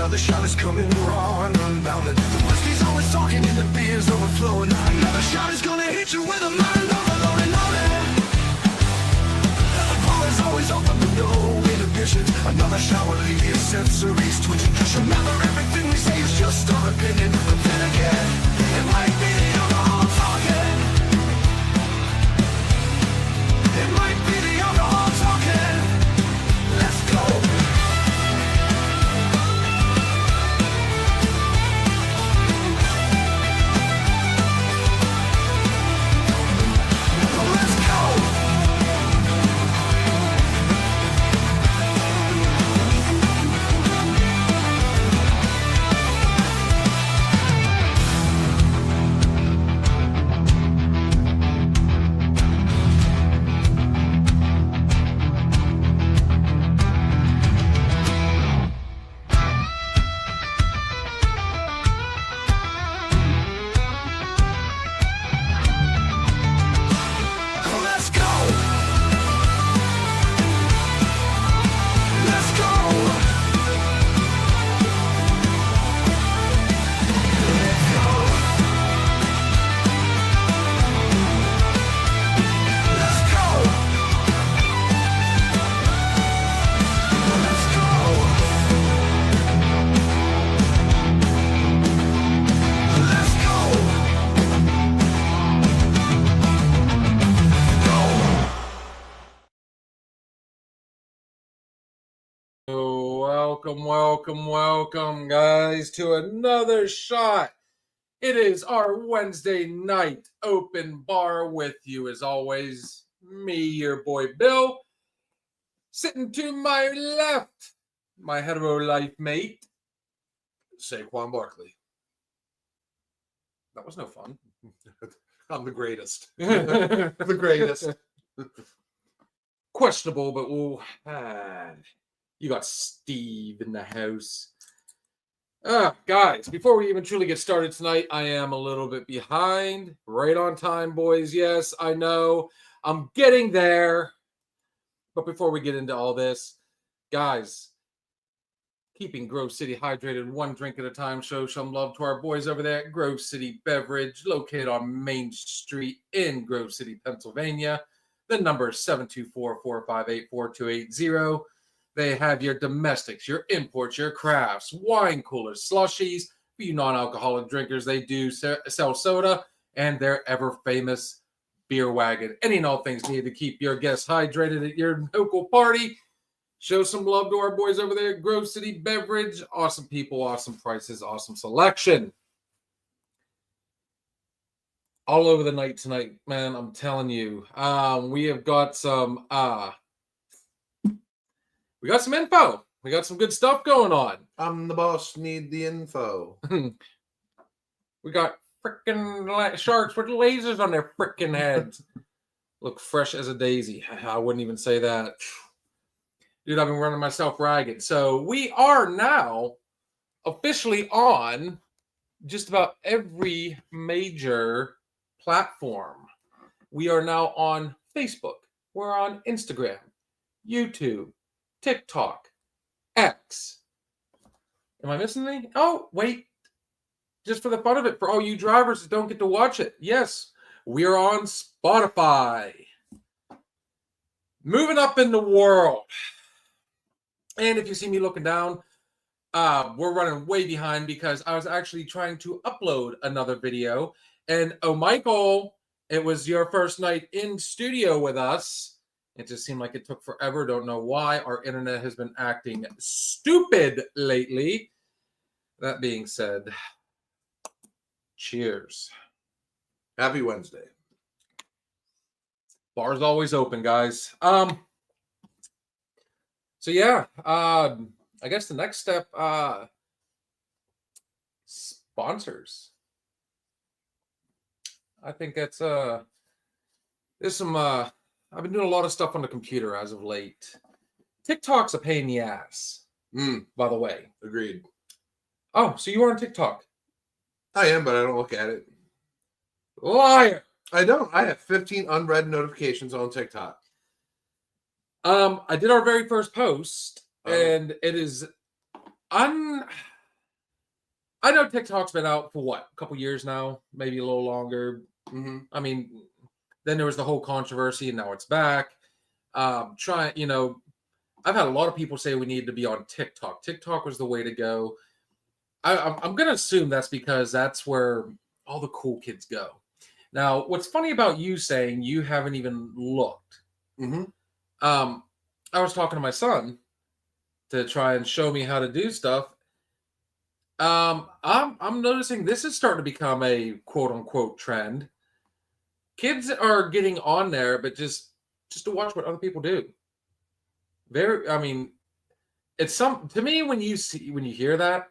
Another shot is coming raw and unbounded. The whiskey's always talking and the beer's overflowing. Another shot is gonna hit you with a mind overloaded. The ball is always open with no inhibitions. Another shot will leave your sensories twitching. Just remember, everything we say is just our opinion. But then again, it might be the alcohol talking. It might be the alcohol talking. Let's go. Welcome, guys, to another shot. It is our Wednesday night open bar with you, as always. Me, your boy Bill, sitting to my left, my hetero life mate, Saquon Barkley. That was no fun. I'm the greatest. The greatest. Questionable, but we'll. You got Steve in the house. Guys, before we even truly get started tonight, I am a little bit behind. Right on time, boys. Yes, I know. I'm getting there. But before we get into all this, guys, keeping Grove City hydrated one drink at a time. Show some love to our boys over there at Grove City Beverage, located on Main Street in Grove City, Pennsylvania. The number is 724-458-4280. They have your domestics, your imports, your crafts, wine coolers, slushies. For you non-alcoholic drinkers, they do sell soda and their ever-famous beer wagon. Any and all things needed to keep your guests hydrated at your local party. Show some love to our boys over there at Grove City Beverage. Awesome people, awesome prices, awesome selection. All over the night tonight, man, I'm telling you. We have got some... We got some info. We got some good stuff going on. I'm the boss, need the info. We got freaking sharks with lasers on their freaking heads. Look fresh as a daisy. I wouldn't even say that. Dude, I've been running myself ragged. So we are now officially on just about every major platform. We are now on Facebook. We're on Instagram, YouTube, TikTok, X. Am I missing any? Oh, wait. Just for the fun of it, for all you drivers that don't get to watch it. Yes, we are on Spotify. Moving up in the world. And if you see me looking down, we're running way behind because I was actually trying to upload another video. And, oh, Michael, it was your first night in studio with us. It just seemed like it took forever. Don't know why. Our internet has been acting stupid lately. That being said, cheers. Happy Wednesday. Bar's always open, guys. So yeah, I guess the next step, sponsors. I think that's there's some I've been doing a lot of stuff on the computer as of late. TikTok's a pain in the ass. By the way. Agreed. Oh, so you are on TikTok? I am, but I don't look at it. Liar. I don't. I have 15 unread notifications on TikTok. I did our very first post, and it is I know TikTok's been out for what, a couple years now, maybe a little longer. Mm-hmm. I mean, then there was the whole controversy, and now it's back. I've had a lot of people say we need to be on TikTok. TikTok was the way to go. I'm going to assume that's because that's where all the cool kids go. Now, what's funny about you saying you haven't even looked? Mm-hmm. I was talking to my son to try and show me how to do stuff. I'm noticing this is starting to become a quote unquote trend. Kids are getting on there, but just to watch what other people do. I mean, it's to me when you hear that,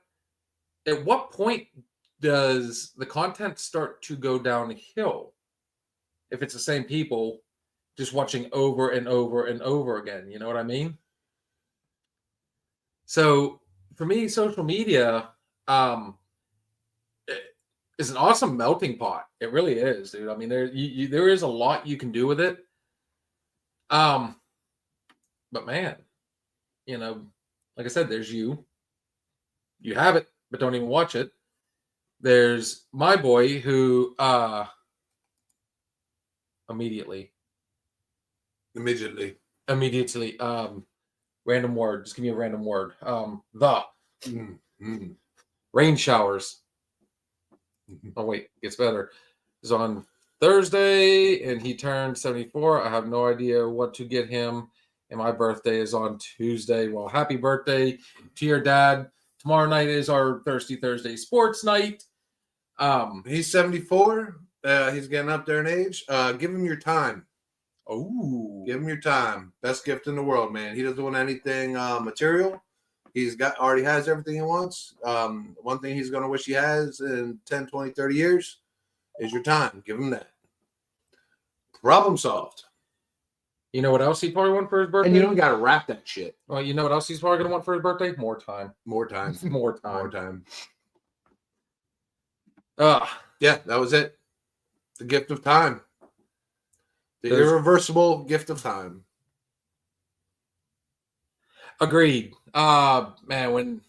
at what point does the content start to go downhill? If it's the same people just watching over and over and over again, you know what I mean? So for me, social media is an awesome melting pot. It really is, dude. I mean, there is a lot you can do with it. But man, like I said, there's you. You have it, but don't even watch it. There's my boy who immediately. Random word. Just give me a random word. Rain showers. Oh wait, gets better. Is on Thursday, and he turned 74. I have no idea what to get him, and my birthday is on Tuesday. Well, happy birthday to your dad. Tomorrow night is our Thirsty Thursday sports night. He's 74. He's getting up there in age. Give him your time. Oh, Give him your time. Best gift in the world, man. He doesn't want anything material. He's already has everything he wants. One thing he's going to wish he has in 10, 20, 30 years is your time. Give him that. Problem solved. You know what else he probably want for his birthday? And you don't got to wrap that shit. Well, you know what else he's probably going to want for his birthday? More time. More time. More time. More time. Yeah, that was it. The gift of time. The irreversible gift of time. Agreed. Man,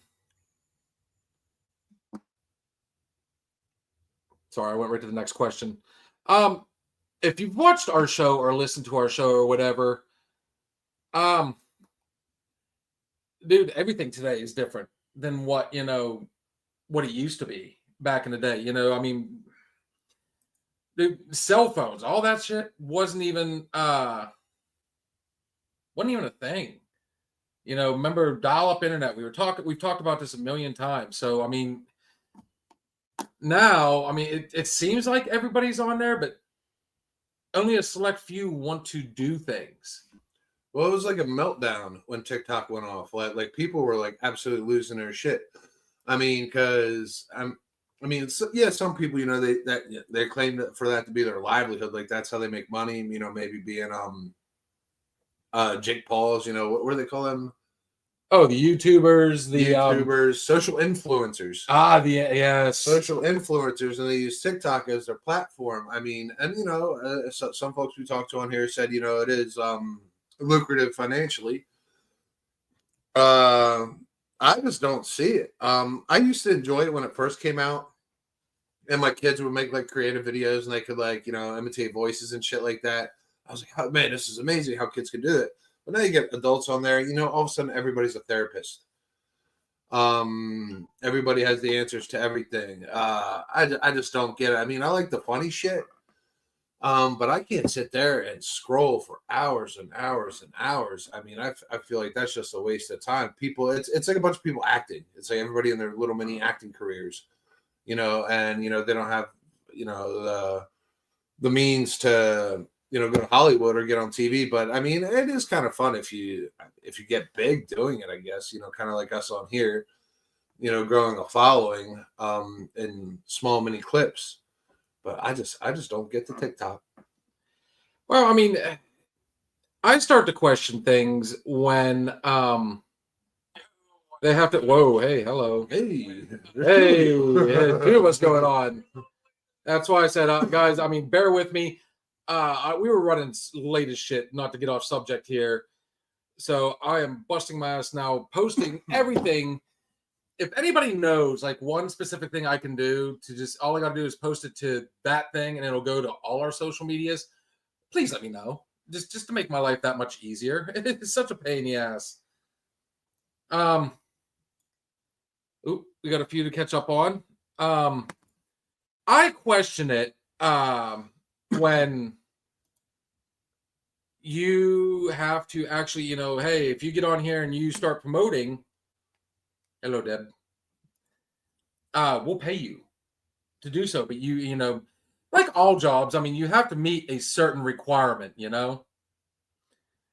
sorry, I went right to the next question. If you've watched our show or listened to our show or whatever, dude, everything today is different than what it used to be back in the day. I mean, dude, cell phones, all that shit wasn't even a thing. Remember dial-up internet? We've talked about this a million times. So I mean, now, I mean, it seems like everybody's on there, but only a select few want to do things. Well, it was like a meltdown when TikTok went off. Like people were like absolutely losing their shit. I mean, because some people, they claim that for that to be their livelihood, like that's how they make money. Maybe being Jake Paul's. What do they call them? Oh, the YouTubers, social influencers. Social influencers, and they use TikTok as their platform. I mean, and some folks we talked to on here said, it is lucrative financially. I just don't see it. I used to enjoy it when it first came out, and my kids would make like creative videos, and they could imitate voices and shit like that. I was like, oh, man, this is amazing how kids can do it. But now you get adults on there, all of a sudden everybody's a therapist. Everybody has the answers to everything. I just don't get it. I mean, I like the funny shit, but I can't sit there and scroll for hours and hours and hours. I mean, I feel like that's just a waste of time. People, it's like a bunch of people acting. It's like everybody in their little mini acting careers, and they don't have the means to go to Hollywood or get on TV. But I mean, it is kind of fun if you get big doing it, I guess, kind of like us on here, growing a following in small mini clips. But I just don't get the TikTok. Well, I mean, I start to question things when they have to. Whoa, hey, hello, hey, two of us going on. That's why I said, guys. I mean, bear with me. We were running late as shit, not to get off subject here. So I am busting my ass now, posting everything. if anybody knows like one specific thing I can do to just all I gotta do is post it to that thing and it'll go to all our social medias, please let me know. Just to make my life that much easier. It's such a pain in the ass. We got a few to catch up on. I question it when you have to actually, hey, if you get on here and you start promoting, hello, Deb, we'll pay you to do so. But like all jobs, I mean, you have to meet a certain requirement,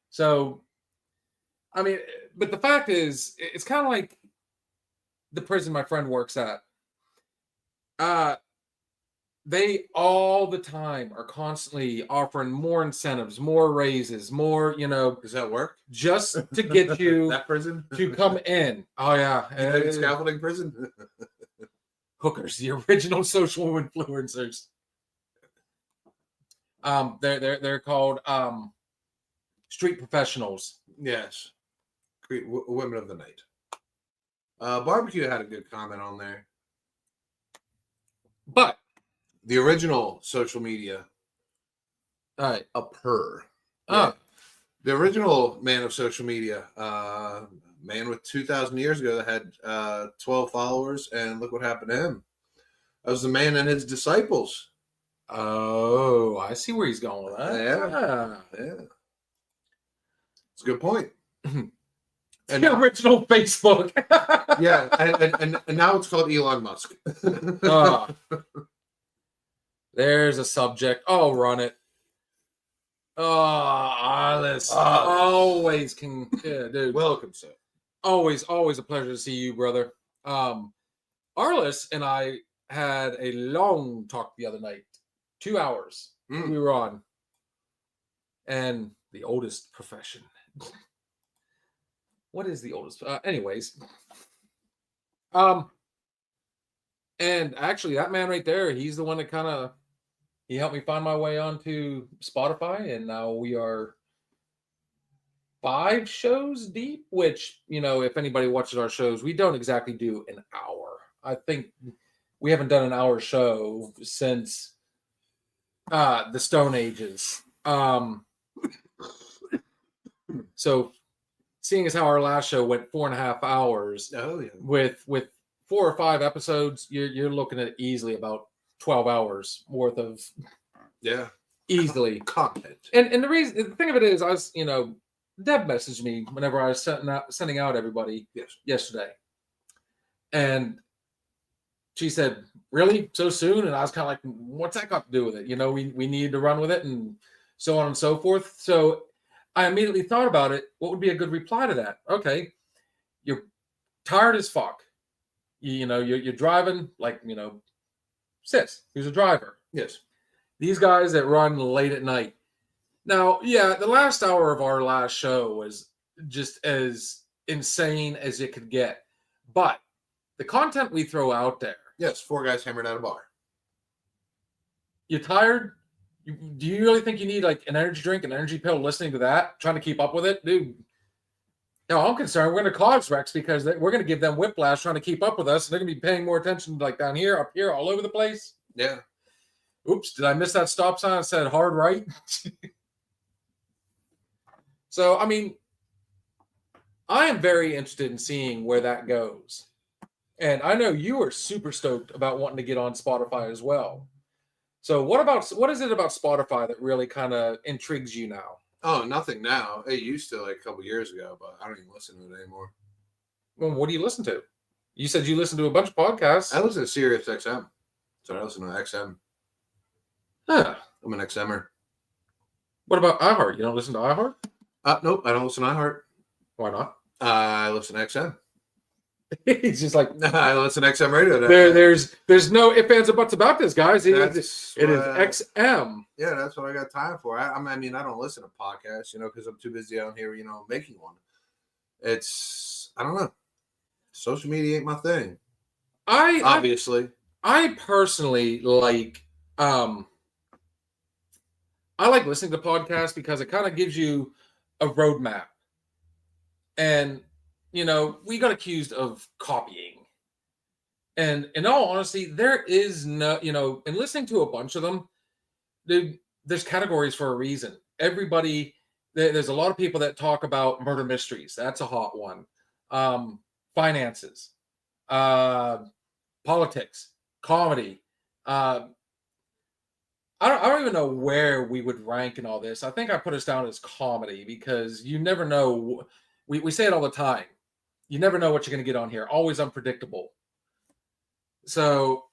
So, I mean, but the fact is, it's kind of like the prison my friend works at. They all the time are constantly offering more incentives, more raises, more, Does that work? just to get you That prison? to come in. Oh yeah, Scaffolding prison? hookers, the original social influencers. They're called street professionals. Yes. Women of the night. Barbecue had a good comment on there. But The original social media, all right, a purr. uh, The original man of social media, man with 2,000 years ago that had 12 followers, and look what happened to him. That was the man and his disciples. oh, I see where he's going with that. Yeah. It's a good point. And The original Facebook. yeah, and now it's called Elon Musk. Ah. There's a subject. Oh, run it. Oh, Alice. Always can. Yeah, dude. Welcome, sir. Always a pleasure to see you, brother. Arliss and I had a long talk the other night. 2 hours we were on. And the oldest profession. What is the oldest? Anyways. And actually that man right there, he's the one that he helped me find my way onto Spotify, and now we are 5 shows deep, which, if anybody watches our shows, we don't exactly do an hour. I think we haven't done an hour show since the Stone Ages. So seeing as how our last show went 4.5 hours, Oh, yeah. with 4 or 5 episodes, you're looking at easily about 12 hours worth of easily content. And the thing of it is, I was, Deb messaged me whenever I was sending out everybody yesterday, and she said, "Really, so soon?" And I was kind of like, "What's that got to do with it?" We need to run with it, and so on and so forth. So I immediately thought about it. What would be a good reply to that? Okay, you're tired as fuck. You're driving like, sis, who's a driver. Yes. These guys that run late at night. Now, yeah, the last hour of our last show was just as insane as it could get. But the content we throw out there. Yes, 4 guys hammered at a bar. You're tired? Do you really think you need like an energy drink, an energy pill, listening to that, trying to keep up with it? Dude, no, I'm concerned we're going to cause wrecks because we're going to give them whiplash trying to keep up with us. And they're going to be paying more attention like down here, up here, all over the place. Yeah. Oops, did I miss that stop sign? It said hard right. So, I mean, I am very interested in seeing where that goes. And I know you are super stoked about wanting to get on Spotify as well. So what is it about Spotify that really kind of intrigues you now? Oh, nothing now. It used to like a couple years ago, but I don't even listen to it anymore. Well, what do you listen to? You said you listen to a bunch of podcasts. I listen to Sirius XM. So I listen to XM. Huh. I'm an XMer. What about iHeart? You don't listen to iHeart? Nope, I don't listen to iHeart. Why not? I listen to XM. It's just like I listen to XM radio. There's no ifs, ands, or buts about this, guys. It is XM. Yeah, that's what I got time for. I mean, I don't listen to podcasts, because I'm too busy out here, making one. I don't know. Social media ain't my thing. Obviously. I personally like I like listening to podcasts because it kind of gives you a roadmap. And we got accused of copying And in all honesty, there is no, and listening to a bunch of them, dude, there's categories for a reason. Everybody, there's a lot of people that talk about murder mysteries. That's a hot one. Finances, politics, comedy. I don't even know where we would rank in all this. I think I put us down as comedy because you never know. We say it all the time. You never know what you're going to get on here. Always unpredictable. So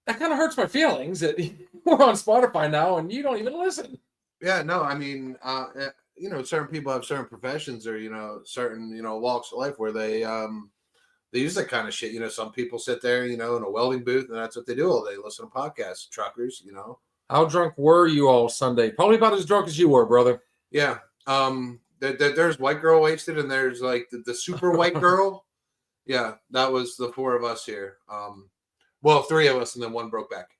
that kind of hurts my feelings that we're on Spotify now and you don't even listen. Yeah, no, I mean, certain people have certain professions or certain walks of life where they use that kind of shit. Some people sit there, in a welding booth, and that's what they do all day. Listen to podcasts, truckers. How drunk were you all Sunday? Probably about as drunk as you were, brother. Yeah. There's white girl wasted, and there's like the super white girl. Yeah, that was the four of us here. Well, three of us, and then one broke back.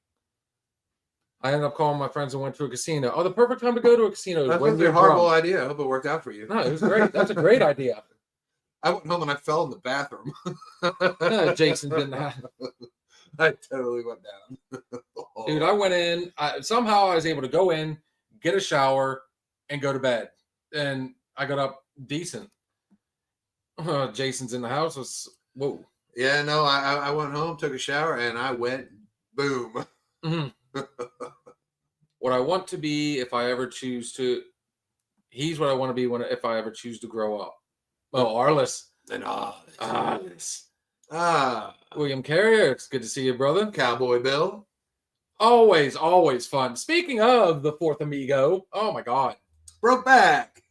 I ended up calling my friends and went to a casino. Oh, the perfect time to go to a casino is when That's you're a horrible drunk. idea. I hope it worked out for you. No, it was great. That's a great idea. I went home and I fell in the bathroom. Jason didn't have. I totally went down. Dude, I went in. Somehow I was able to go in, get a shower, and go to bed. And I got up decent. Jason's in the house. Whoa. Yeah, no, I went home, took a shower, and I went boom. Mm-hmm. What I want to be if I ever choose to. He's what I want to be if I ever choose to grow up. Oh, Arliss. And Arliss. Ah, William Carrier, it's good to see you, brother. Cowboy Bill. Always, always fun. Speaking of the fourth amigo, oh my God. Broke back.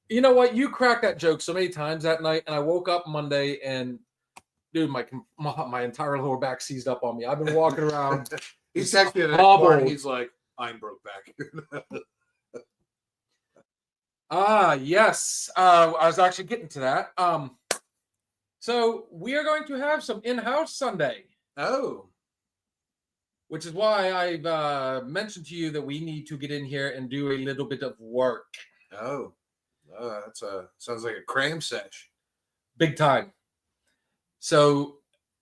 You know what? You cracked that joke so many times that night, and I woke up Monday and, dude, my entire lower back seized up on me. I've been walking around. He texted me the next hobbled. morning. He's like, I'm broke back. Yes. I was actually getting to that. So we are going to have some in-house Sunday. Oh. Which is why I've mentioned to you that we need to get in here and do a little bit of work. Oh, sounds like a cram sesh. Big time. So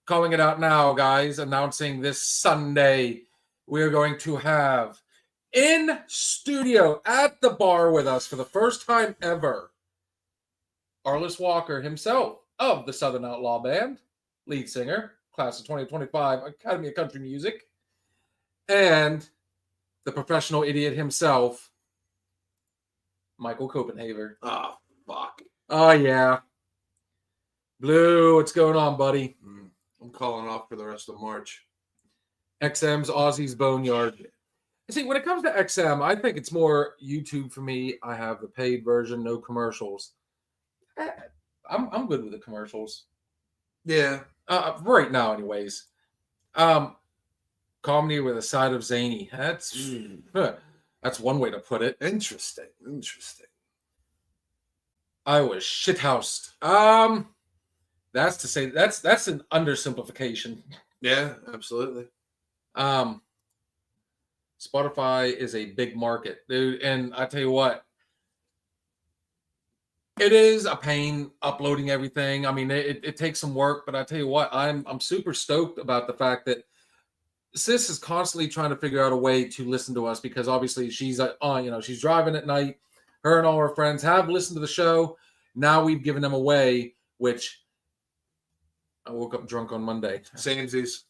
calling it out now, guys, announcing this Sunday, we're going to have in studio at the bar with us for the first time ever, Arliss Walker himself of the Southern Outlaw Band, lead singer, class of 2025, Academy of Country Music, and the professional idiot himself, Michael Copenhaver. Oh, fuck. Oh, yeah. Blue, what's going on, buddy? I'm calling off for the rest of March. XM's Aussie's Boneyard. See, when it comes to XM, I think it's more YouTube for me. I have the paid version, no commercials. I'm good with the commercials. Yeah. Right now, anyways. Comedy with a side of zany. That's one way to put it. Interesting. I was shithoused. That's to say that's an undersimplification. Yeah, absolutely. Spotify is a big market, dude, and I tell you what, it is a pain uploading everything. I mean, it takes some work, but I tell you what, I'm super stoked about the fact that Sis is constantly trying to figure out a way to listen to us because obviously she's she's driving at night. Her and all her friends have listened to the show. Now we've given them away, which I woke up drunk on Monday. Samesies.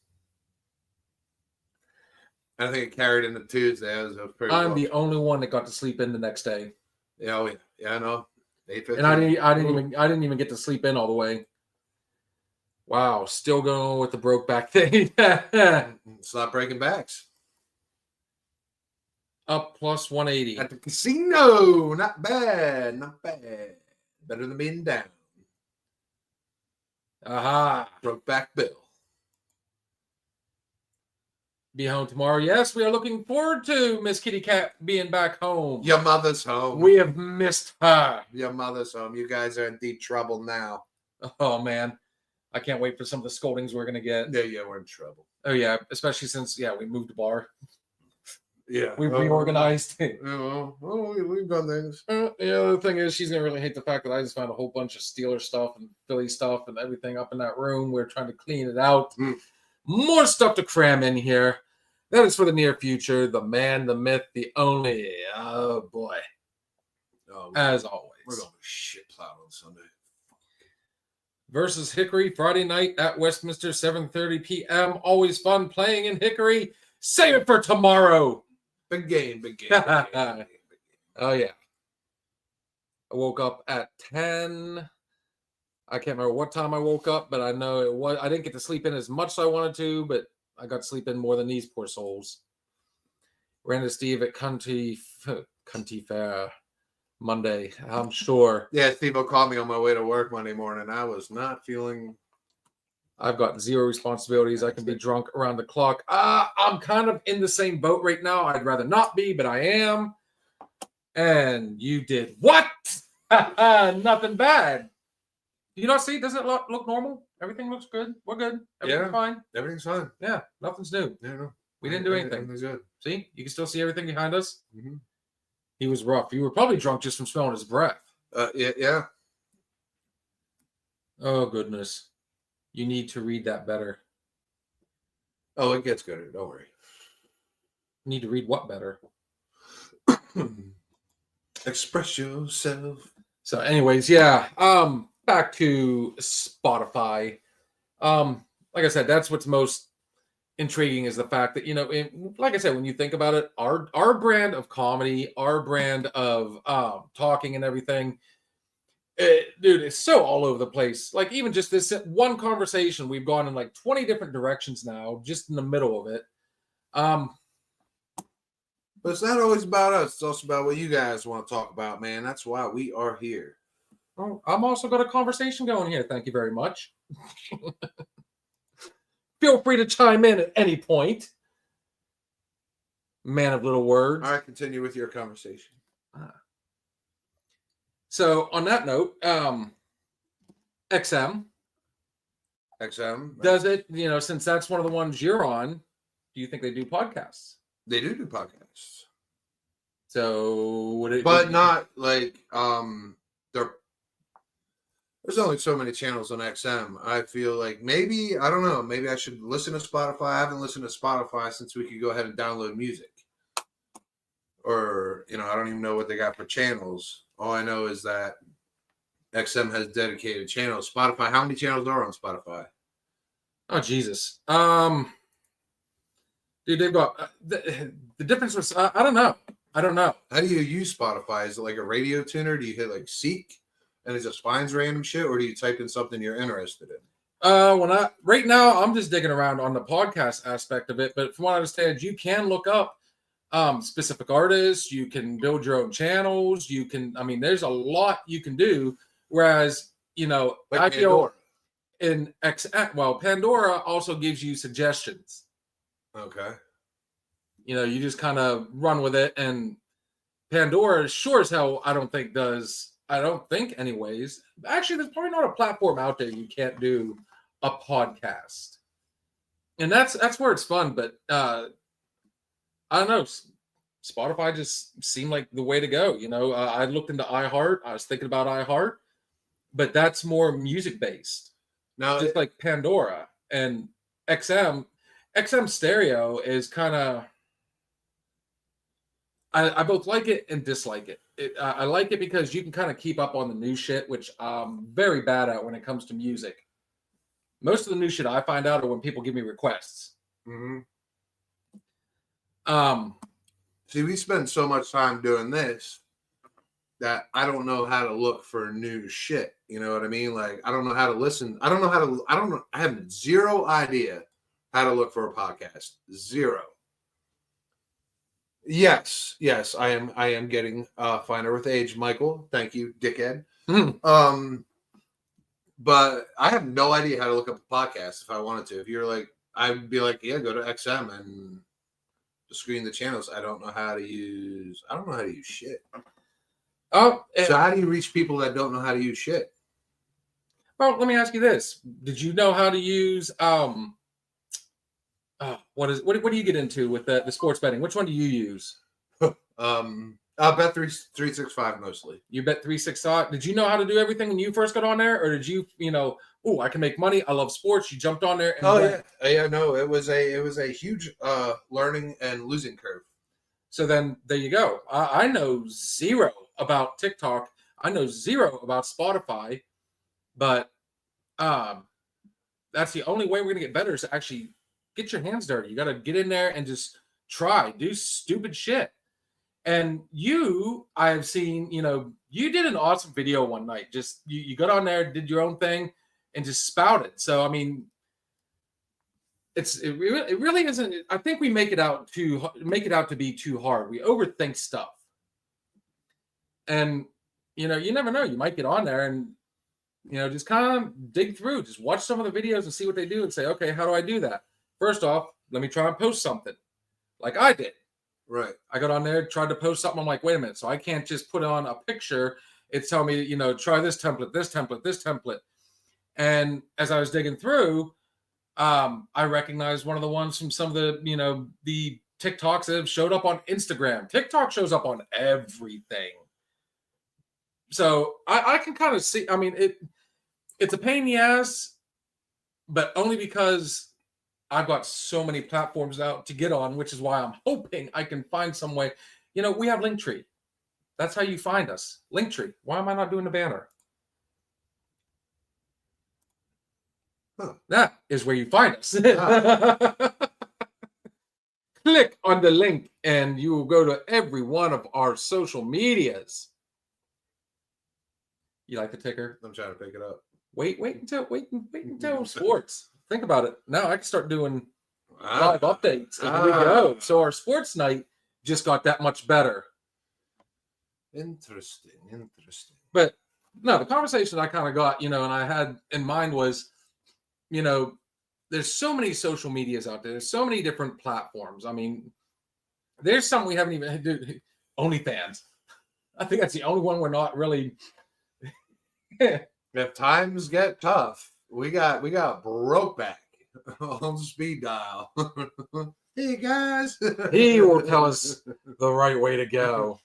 I think it carried into Tuesday. I was pretty I'm rough. the only one that got to sleep in the next day. Yeah, I know. 8:15. And I didn't even get to sleep in all the way. Wow, still going with the broke back thing. Stop breaking backs. Up plus 180. At the casino. Not bad. Better than being down. Aha. Broke back Bill. Be home tomorrow. Yes, we are looking forward to Miss Kitty Cat being back home. Your mother's home. We have missed her. Your mother's home. You guys are in deep trouble now. Oh, man. I can't wait for some of the scoldings we're going to get. Yeah, we're in trouble. Oh, yeah. Especially since, we moved the bar. Yeah. We've reorganized. Well, we've done things. The thing is, she's gonna really hate the fact that I just found a whole bunch of Steeler stuff and Philly stuff and everything up in that room. We're trying to clean it out. Mm. More stuff to cram in here. That is for the near future. The man, the myth, the only. Oh boy. As always. We're going to shit plowed on Sunday. Versus Hickory Friday night at Westminster, 7:30 p.m. Always fun playing in Hickory. Save it for tomorrow. Big game, big game. Big game, big game, big game. Oh yeah. I woke up at 10. I can't remember what time I woke up, but I know it was. I didn't get to sleep in as much as I wanted to, but I got to sleep in more than these poor souls. Ran into Steve at Cunty Fair Monday, I'm sure. Yeah, Steve called me on my way to work Monday morning. I was not feeling. I've got zero responsibilities. I can be drunk around the clock. I'm kind of in the same boat right now. I'd rather not be, but I am. And you did what? Nothing bad. Do you not see? Doesn't it look normal? Everything looks good. We're good. Everything's fine. Everything's fine. Yeah, nothing's new. Yeah, no. We didn't do anything. Everything's good. See? You can still see everything behind us. Mm-hmm. He was rough. You were probably drunk just from smelling his breath. Yeah. Oh, goodness. You need to read that better. Oh, it gets good. Don't worry. You need to read what better? Express yourself. So, anyways, yeah. Back to Spotify. Like I said, that's what's most intriguing is the fact that, like I said, when you think about it, our brand of comedy, our brand of talking and everything, dude, it's so all over the place. Like even just this one conversation, we've gone in like 20 different directions now, just in the middle of it. But it's not always about us. It's also about what you guys want to talk about, man. That's why we are here. Oh, I'm also got a conversation going here. Thank you very much. Feel free to chime in at any point. Man of little words. All right, continue with your conversation. So on that note, XM does it, since that's one of the ones you're on, do you think they do podcasts? They do podcasts. So would it But not like there's only so many channels on XM. I feel like maybe, I don't know, maybe I should listen to Spotify. I haven't listened to Spotify since we could go ahead and download music. Or, I don't even know what they got for channels. All I know is that XM has dedicated channels. Spotify, how many channels are on Spotify? Oh, Jesus. Dude, they've got the difference was, I don't know. How do you use Spotify? Is it like a radio tuner? Do you hit like seek and it just finds random shit? Or do you type in something you're interested in? Right now, I'm just digging around on the podcast aspect of it. But from what I understand, you can look up specific artists. You can build your own channels. There's a lot you can do. Whereas, Like I Pandora. feel Pandora also gives you suggestions. Okay. You just kind of run with it. And Pandora, sure as hell, I don't think anyways. Actually, there's probably not a platform out there you can't do a podcast. And that's where it's fun. But I don't know. Spotify just seemed like the way to go. I looked into iHeart. I was thinking about iHeart, but that's more music based. Now, Just like Pandora and XM Stereo is kind of. I both like it and dislike it. I like it because you can kind of keep up on the new shit, which I'm very bad at when it comes to music. Most of the new shit I find out are when people give me requests. mm-hmm. See, we spend so much time doing this that I don't know how to look for new shit. You know what I mean? Like, I don't know how to listen. I have zero idea how to look for a podcast. Zero. Yes, I am getting finer with age, Michael. Thank you, dickhead. But I have no idea how to look up a podcast if I wanted to. If you're like, I'd be like, yeah, go to XM and just screen the channels. I don't know how to use shit. So how do you reach people that don't know how to use shit? Well, let me ask you this. Did you know how to use What do you get into with the sports betting? Which one do you use? I bet 365 mostly. You bet 365. Did you know how to do everything when you first got on there, or did you oh, I can make money. I love sports. You jumped on there. And Oh went. yeah, no, it was a huge learning and losing curve. So then there you go. I know zero about TikTok. I know zero about Spotify, but that's the only way we're gonna get better is to actually get your hands dirty. You got to get in there and just try, do stupid shit. And I've seen, you did an awesome video one night. Just you got on there, did your own thing, and just spouted. So I mean, it really isn't. I think we make it out to be too hard. We overthink stuff, and you never know. You might get on there and just kind of dig through, just watch some of the videos and see what they do, and say, okay, how do I do that? First off, let me try and post something, like I did. Right. I got on there, tried to post something. I'm like, wait a minute. So I can't just put on a picture. It's telling me, try this template, this template, this template. And as I was digging through, I recognized one of the ones from some of the, the TikToks that have showed up on Instagram. TikTok shows up on everything. So I can kind of see, I mean, it's a pain in the ass, but only because I've got so many platforms out to get on, which is why I'm hoping I can find some way. We have Linktree. That's how you find us. Linktree. Why am I not doing the banner? Huh. That is where you find us. Click on the link and you will go to every one of our social medias. You like the ticker? I'm trying to pick it up. Wait until sports. Think about it. Now I can start doing live updates. And here we go. So our sports night just got that much better. Interesting. But no, the conversation I kind of got, and I had in mind was, there's so many social medias out there. There's so many different platforms. I mean, there's some we haven't even do. OnlyFans. I think that's the only one we're not really. If times get tough, we got Brokeback on speed dial. Hey guys, He will tell us the right way to go.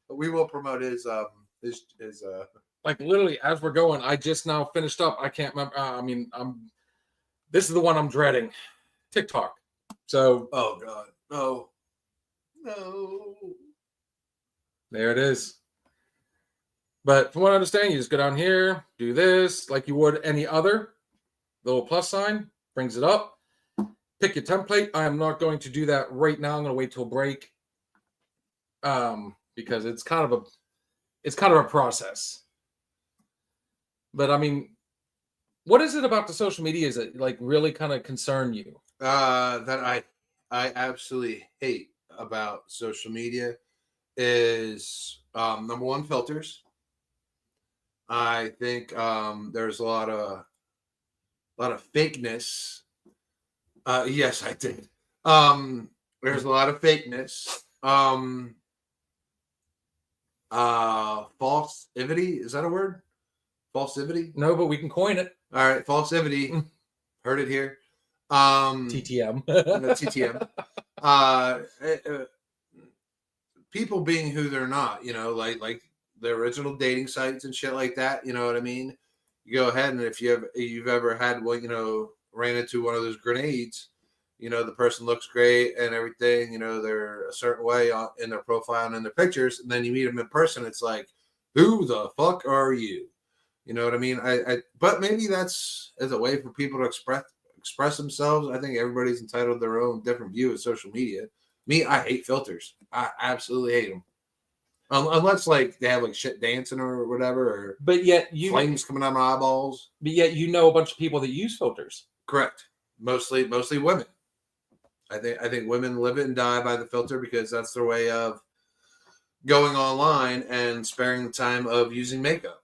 We will promote his Like literally as we're going, I just now finished up. I can't remember. This is the one I'm dreading, TikTok. So oh god, no, there it is. But from what I understand, you just go down here, do this like you would any other. Little plus sign brings it up. Pick your template. I am not going to do that right now. I'm going to wait till break, because it's kind of a process. But I mean, what is it about the social media that like really kind of concern you? That I absolutely hate about social media is number one, filters. I think there's a lot of fakeness. Yes, I did. There's a lot of fakeness. Falsivity, is that a word? Falsivity? No, but we can coin it. All right, falsivity. Heard it here. TTM. TTM. People being who they're not, like the original dating sites and shit like that. You know what I mean? You go ahead and if you've ever had ran into one of those grenades, the person looks great and everything, they're a certain way in their profile and in their pictures, and then you meet them in person, it's like, who the fuck are you? You know what I mean? But maybe that's as a way for people to express themselves. I think everybody's entitled to their own different view of social media. Me, I hate filters. I absolutely hate them. Unless like they have like shit dancing or whatever, or but yet flames coming out of my eyeballs. But yet a bunch of people that use filters. Correct. Mostly women. I think women live it and die by the filter because that's their way of going online and sparing the time of using makeup.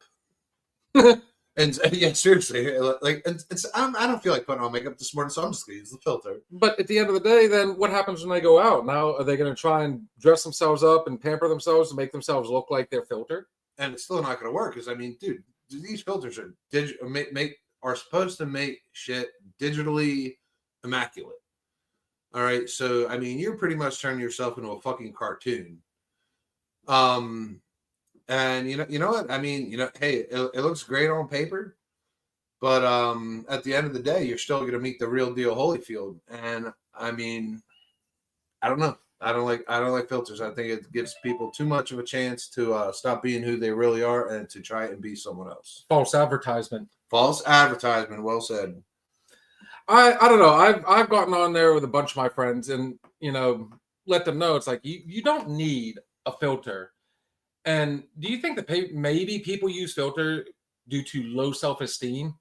And yeah, seriously, like I don't feel like putting on makeup this morning, so I'm just gonna use the filter. But at the end of the day, then what happens when they go out? Now are they going to try and dress themselves up and pamper themselves to make themselves look like they're filtered? And it's still not going to work because I mean, dude, these filters are supposed to make shit digitally immaculate. All right, so I mean, you're pretty much turning yourself into a fucking cartoon. And you know what? I mean, hey, it looks great on paper, but at the end of the day, you're still going to meet the real deal Holyfield. And I mean, I don't know. I don't like filters. I think it gives people too much of a chance to stop being who they really are and to try and be someone else. False advertisement. False advertisement. Well said. I don't know. I've gotten on there with a bunch of my friends and let them know it's like you don't need a filter. And do you think that maybe people use filter due to low self-esteem?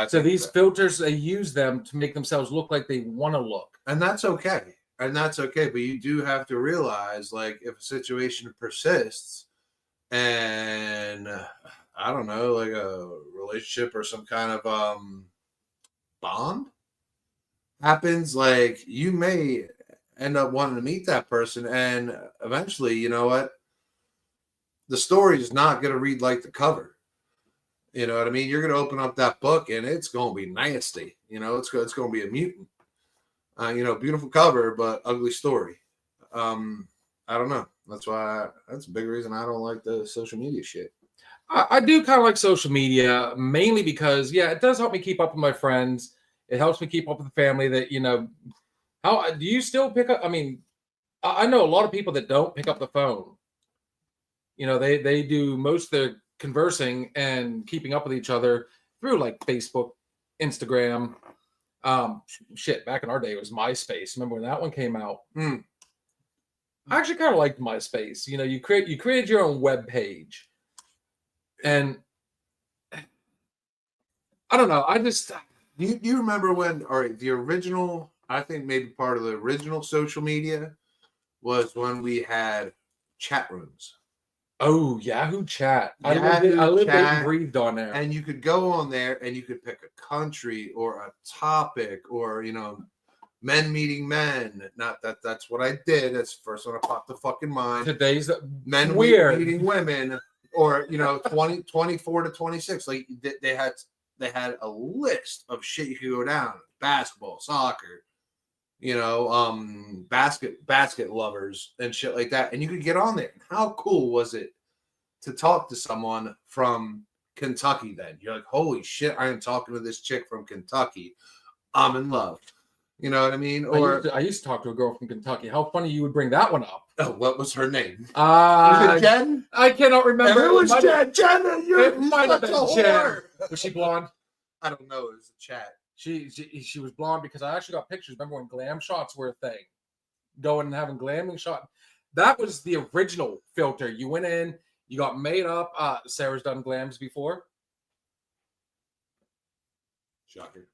So these filters, they use them to make themselves look like they want to look. And that's okay. But you do have to realize, like, if a situation persists and I don't know, like a relationship or some kind of bond happens, like, you may end up wanting to meet that person, and eventually, you know what? The story is not going to read like the cover. You know what I mean? You're going to open up that book, and it's going to be nasty. It's going to be a mutant. Beautiful cover, but ugly story. I don't know. That's a big reason I don't like the social media shit. I do kind of like social media, mainly because, it does help me keep up with my friends. It helps me keep up with the family that, how do you still pick up? I mean, I know a lot of people that don't pick up the phone. They do most of their conversing and keeping up with each other through like Facebook, Instagram. Back in our day, it was MySpace. Remember when that one came out? I actually kind of liked MySpace. You create your own web page, and I don't know. You remember when? All right, the original. I think maybe part of the original social media was when we had chat rooms. Oh, Yahoo Chat. I lived and breathed on there. And you could go on there and you could pick a country or a topic or, men meeting men. Not that's what I did. That's the first one I popped the fucking mind. Today's men meeting women or, 24 to 26. Like they had a list of shit you could go down. Basketball, soccer, basket lovers and shit like that. And you could get on there. How cool was it to talk to someone from Kentucky then? You're like, holy shit, I am talking to this chick from Kentucky. I'm in love. You know what I mean? Or I used to talk to a girl from Kentucky. How funny you would bring that one up. Oh, what was her name? Was it Jen? I cannot remember. It was Jen. It might have been Jen. Was she blonde? I don't know. It was a chat. She was blonde because I actually got pictures. Remember when glam shots were a thing? Going and having glamming shot. That was the original filter. You went in, you got made up. Sarah's done glams before. Shocker.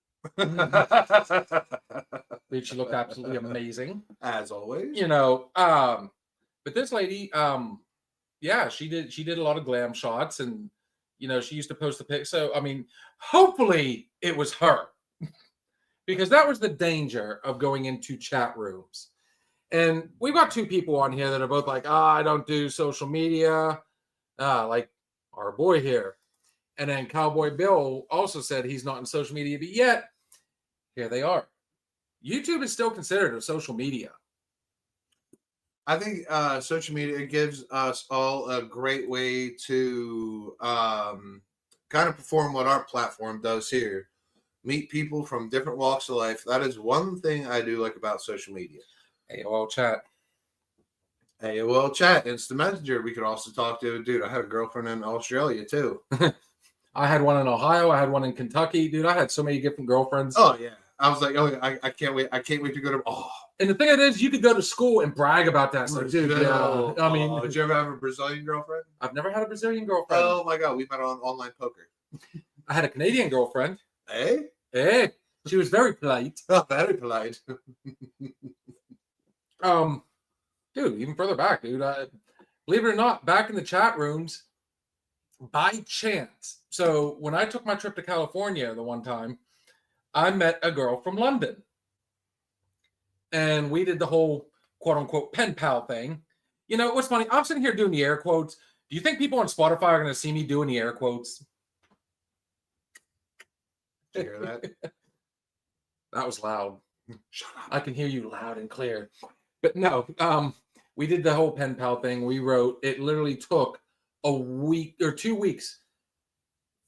She looked absolutely amazing. As always. But this lady, she did a lot of glam shots, and she used to post the pic. So I mean, hopefully it was her. Because that was the danger of going into chat rooms. And we've got two people on here that are both like, I don't do social media, like our boy here. And then Cowboy Bill also said he's not in social media, but yet here they are. YouTube is still considered a social media. I think social media gives us all a great way to kind of perform what our platform does here. Meet people from different walks of life. That is one thing I do like about social media. AOL chat. AOL chat, instant messenger. We could also talk to, dude, I had a girlfriend in Australia too. I had one in Ohio. I had one in Kentucky. Dude, I had so many different girlfriends. Oh, yeah. I was like, oh, I can't wait. I can't wait to go to, And the thing is, you could go to school and brag about that. So, dude, I mean, did you ever have a Brazilian girlfriend? I've never had a Brazilian girlfriend. Oh, my God. We met on online poker. I had a Canadian girlfriend. Hey, she was very polite. Oh, very polite. Dude, even further back, dude. Believe it or not, back in the chat rooms, by chance. So when I took my trip to California the one time, I met a girl from London, and we did the whole quote unquote pen pal thing. What's funny? I'm sitting here doing the air quotes. Do you think people on Spotify are going to see me doing the air quotes? Did you hear that? That was loud. Shut up. I can hear you loud and clear. But no, we did the whole pen pal thing. We wrote. It literally took a week or 2 weeks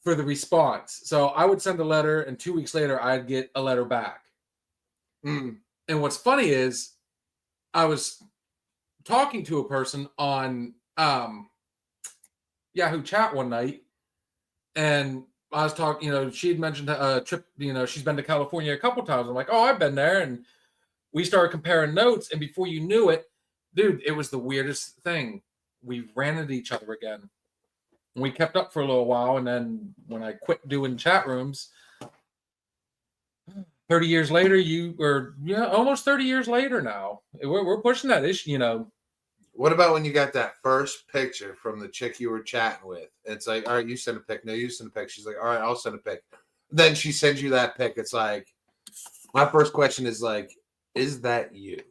for the response. So I would send a letter, and 2 weeks later, I'd get a letter back. Mm. And what's funny is, I was talking to a person on Yahoo Chat one night, and I was talking, she had mentioned a trip, she's been to California a couple times. I'm like, oh, I've been there. And we started comparing notes. And before you knew it, dude, it was the weirdest thing. We ran into each other again. And we kept up for a little while. And then when I quit doing chat rooms, 30 years later, almost 30 years later now, we're pushing that issue, What about when you got that first picture from the chick you were chatting with? It's like, all right, you send a pic. No, you send a pic. She's like, all right, I'll send a pic. Then she sends you that pic. It's like, my first question is like, is that you?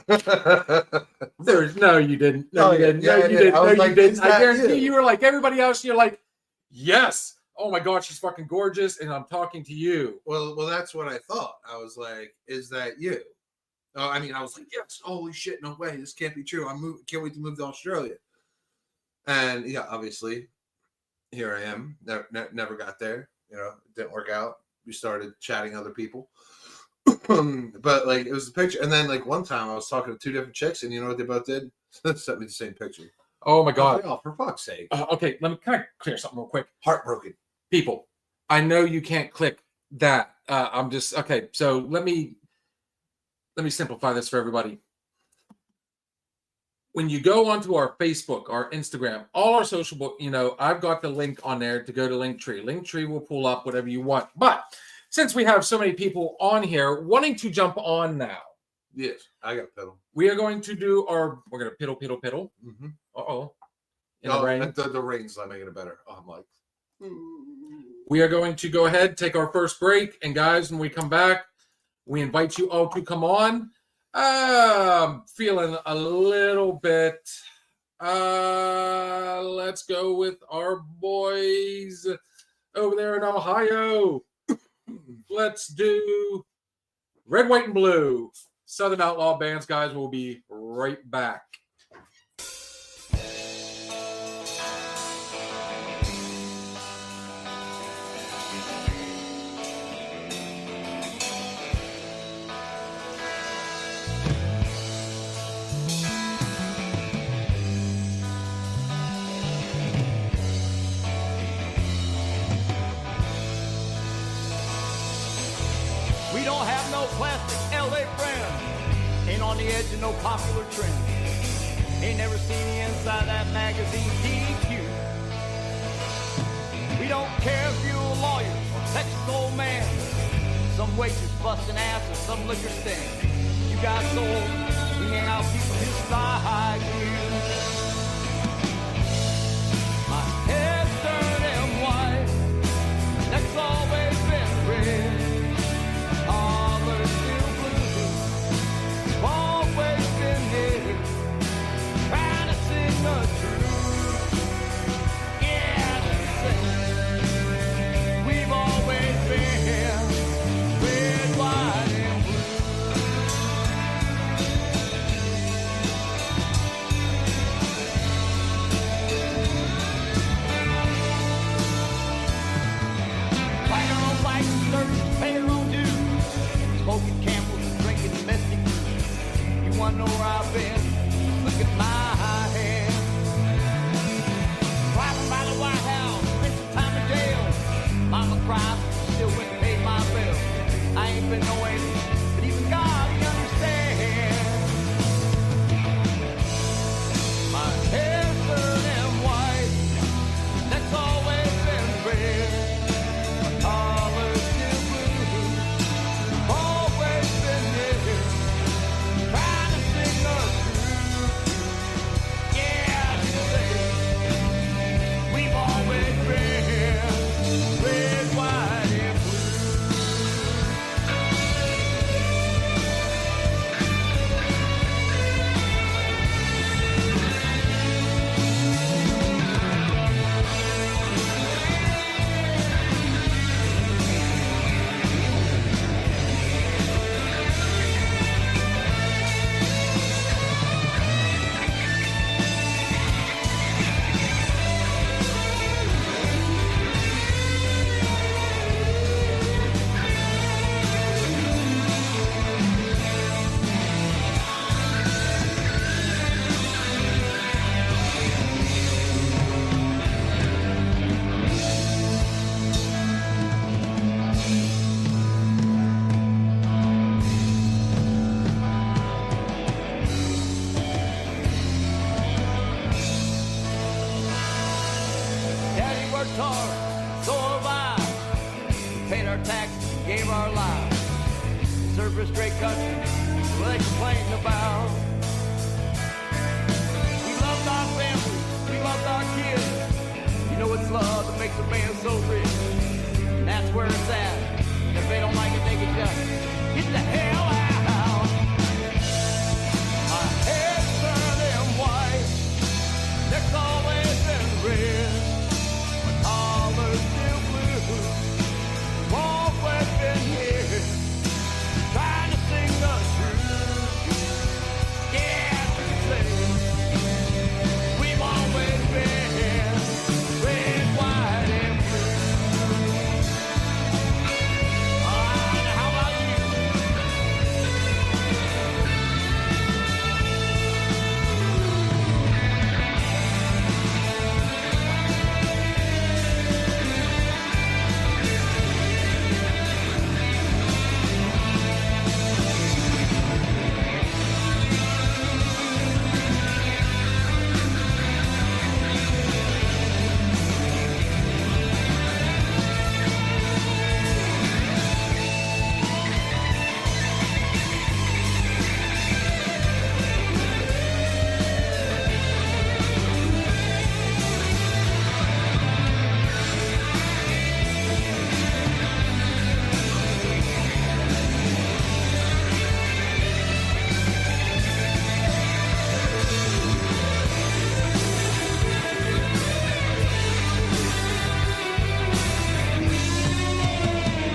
No, you didn't. No, you didn't. No, you didn't. No, you didn't. I guarantee you were like everybody else. You're like, yes. Oh my God, she's fucking gorgeous, and I'm talking to you. Well, that's what I thought. I was like, is that you? I was like, yes, holy shit, no way, this can't be true. Can't wait to move to Australia. And yeah, obviously, here I am. Never got there. It didn't work out. We started chatting other people. But like, it was the picture. And then like one time I was talking to 2 different chicks, and you know what they both did? Sent me the same picture. Oh my God. Oh, for fuck's sake. Okay, let me kind of clear something real quick. Heartbroken. People, I know you can't click that. I'm just, okay, so let me simplify this for everybody. When you go onto our Facebook, our Instagram, all our social book, I've got the link on there to go to Linktree. Linktree will pull up whatever you want. But since we have so many people on here wanting to jump on now. Yes, I got piddle. We are going to do we're going to piddle. Mm-hmm. Uh-oh. The rain. The rain's not making it better. Oh, I'm like. We are going to go ahead, take our first break. And guys, when we come back, we invite you all to come on. Feeling a little bit. Let's go with our boys over there in Ohio. Let's do Red, White, and Blue. Southern Outlaw Bands, guys. We'll be right back. We don't have no plastic LA friends. Ain't on the edge of no popular trend. Ain't never seen the inside that magazine DQ. We don't care if you're a lawyer or Texas old man. Some waitress busting ass or some liquor stand. You got soul, we hang out people just like you. My head's turning white, neck's always been red. Always been here, trying to sing the truth. Yeah, we've always been red, white, and blue. worked hard, so have I. We paid our taxes and gave our lives. Served this great country, what they complain about. We loved our family, we loved our kids. You know it's love that makes a man so rich. And that's where it's at. If they don't like it, they can just get the hell out. My hair's turning white, neck's always been red. My collar's still blue, we've always been here, trying to sing the truth. Yeah, we've always been red, white, and blue. How about you?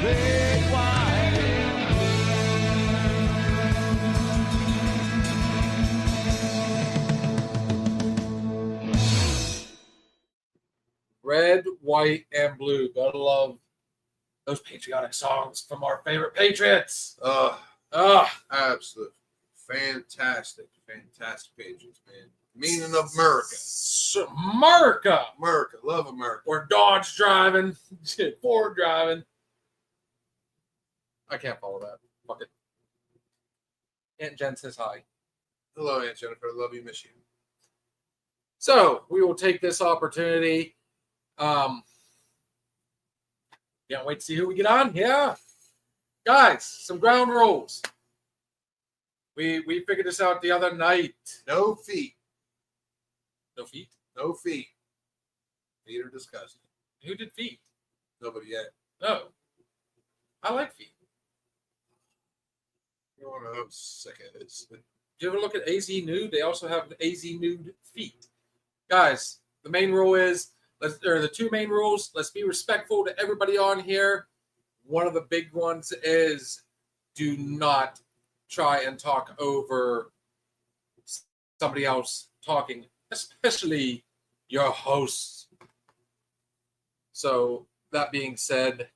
Red, white, and Red, white, and blue. Gotta love those patriotic songs from our favorite Patriots. Absolute fantastic Patriots, man. Meaning of America. America. America. Love America. Or Dodge driving, Ford driving. I can't follow that. Fuck it. Aunt Jen says hi. Hello, Aunt Jennifer. Love you, miss you. So we will take this opportunity. Can't wait to see who we get on. Yeah. Guys, some ground rules. We figured this out the other night. No feet. No feet? No feet. Feet are disgusting. Who did feet? Nobody yet. No. I like feet. You're one of those sickos. Did you ever look at AZ Nude? They also have AZ Nude feet. Guys, the main rule is, the two main rules, let's be respectful to everybody on here. One of the big ones is do not try and talk over somebody else talking, especially your hosts. So that being said,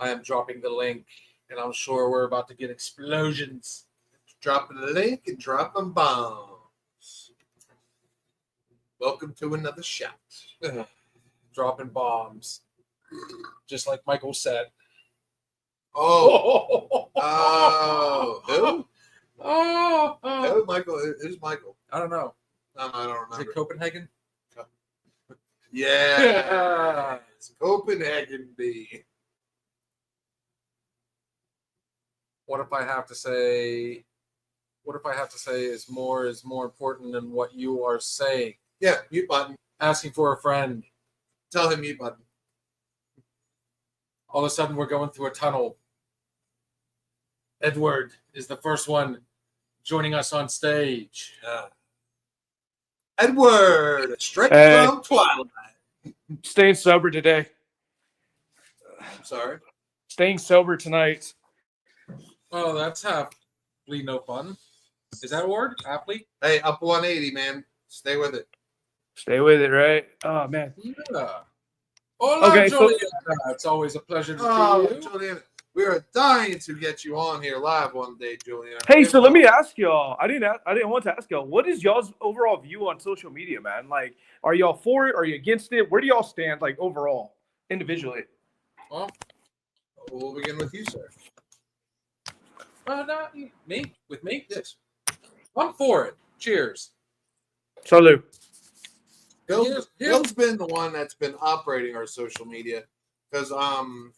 I am dropping the link, and I'm sure we're about to get explosions. Dropping the link and dropping bombs. Welcome to another shot. Dropping bombs. Just like Michael said. Oh. Oh. Who? Oh. Who? Michael. Who's Michael? I don't know. No, I don't Is remember. it Copenhagen? Yeah. It's Copenhagen B. What if I have to say is more important than what you are saying? Yeah, mute button. Asking for a friend. Tell him mute button. All of a sudden, we're going through a tunnel. Edward is the first one joining us on stage. Edward, straight Hey. from Twilight. Staying sober today. I'm sorry. Staying sober tonight. Oh, that's happily no fun. Is that a word? Happily? Hey, up 180, man. Stay with it. Stay with it, right? Oh man. Yeah. Hola, Okay, so- Juliana. It's always a pleasure to Oh, see you. Juliana, we are dying to get you on here live one day, Juliana. Hey, so let me ask y'all. I didn't want to ask y'all. What is y'all's overall view on social media, man? Like, are y'all for it? Are you against it? Where do y'all stand, like overall, individually? Well, We'll begin with you, sir. not me. With me? Yes. I'm for it. Cheers. Salute. Bill's been the one that's been operating our social media because I'm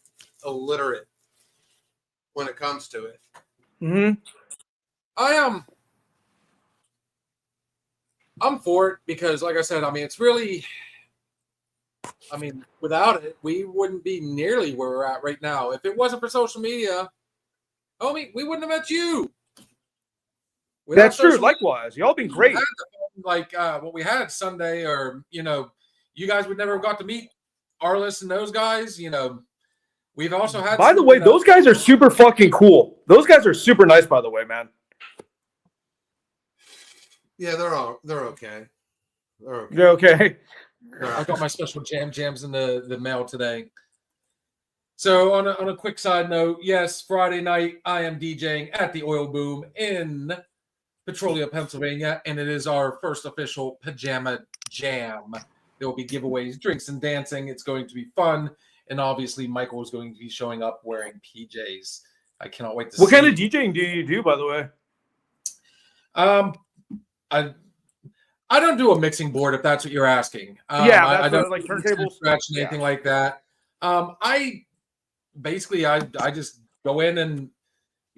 illiterate when it comes to it. Mm-hmm. I'm for it because, like I said, I mean, it's really, I mean, without it, we wouldn't be nearly where we're at right now. If it wasn't for social media, homie, we wouldn't have met you. Without That's true. social Likewise, y'all been great. like what we had Sunday, or you guys would never have got to meet Arliss and those guys. We've also had. By the way, those guys are super fucking cool. Those guys are super nice, by the way, man. Yeah, they're okay. They're okay. You're okay. I got my special jams in the mail today. So on a quick side note, yes, Friday night I am DJing at the Oil Boom in Petrolia, Pennsylvania, and it is our first official pajama jam. There will be giveaways, drinks, and dancing. It's going to be fun, and obviously Michael is going to be showing up wearing PJs. I cannot wait to see. What kind of DJing do you do, by the way? I don't do a mixing board, if that's what you're asking. I don't like turntables, scratch anything like that. I just go in and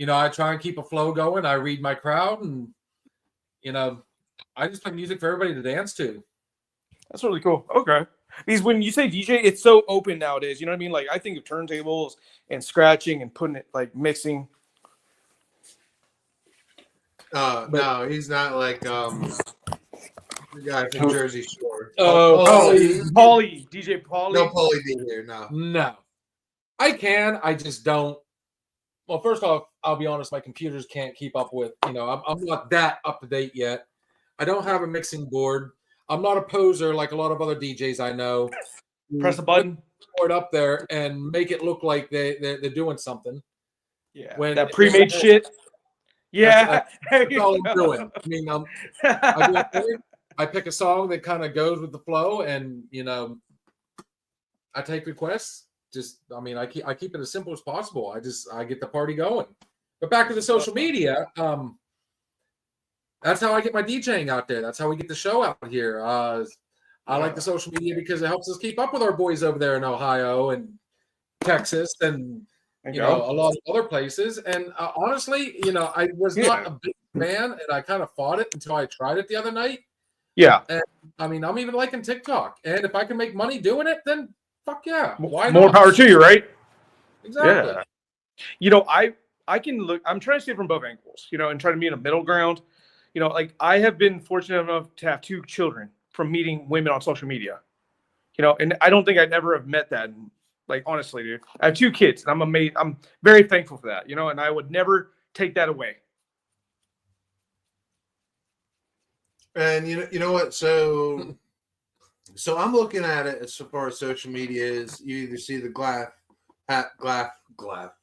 I try and keep a flow going. I read my crowd, and I just play music for everybody to dance to. That's really cool. Okay. Because when you say DJ, it's so open nowadays. You know what I mean? Like, I think of turntables and scratching and putting it, like, mixing. No, he's not like the guy from Jersey Shore. Paulie, DJ Paulie. No Paulie D here, no. No. I can. I just don't. Well, first off, I'll be honest, my computers can't keep up with, I'm not that up to date yet. I don't have a mixing board. I'm not a poser like a lot of other DJs I know. Press a button. Put it up there and make it look like they're doing something. Yeah. When that pre-made shit. Yeah. That's all I'm doing. I mean, I pick a song that kind of goes with the flow, and I take requests. I keep it as simple as possible. I get the party going. But back to the social media. That's how I get my DJing out there. That's how we get the show out here. I like the social media because it helps us keep up with our boys over there in Ohio and Texas and a lot of other places. And honestly, I was not a big fan, and I kind of fought it until I tried it the other night. Yeah. And I mean, I'm even liking TikTok, and if I can make money doing it, then fuck yeah. Why More not? power to you, right? Exactly. Yeah. I can look. I'm trying to see it from both angles, and try to meet a middle ground. Like, I have been fortunate enough to have 2 children from meeting women on social media, and I don't think I'd ever have met that. Like, honestly, dude, I have 2 kids, and I'm amazed. I'm very thankful for that, and I would never take that away. And you know what? So I'm looking at it as far as social media is. You either see the glass,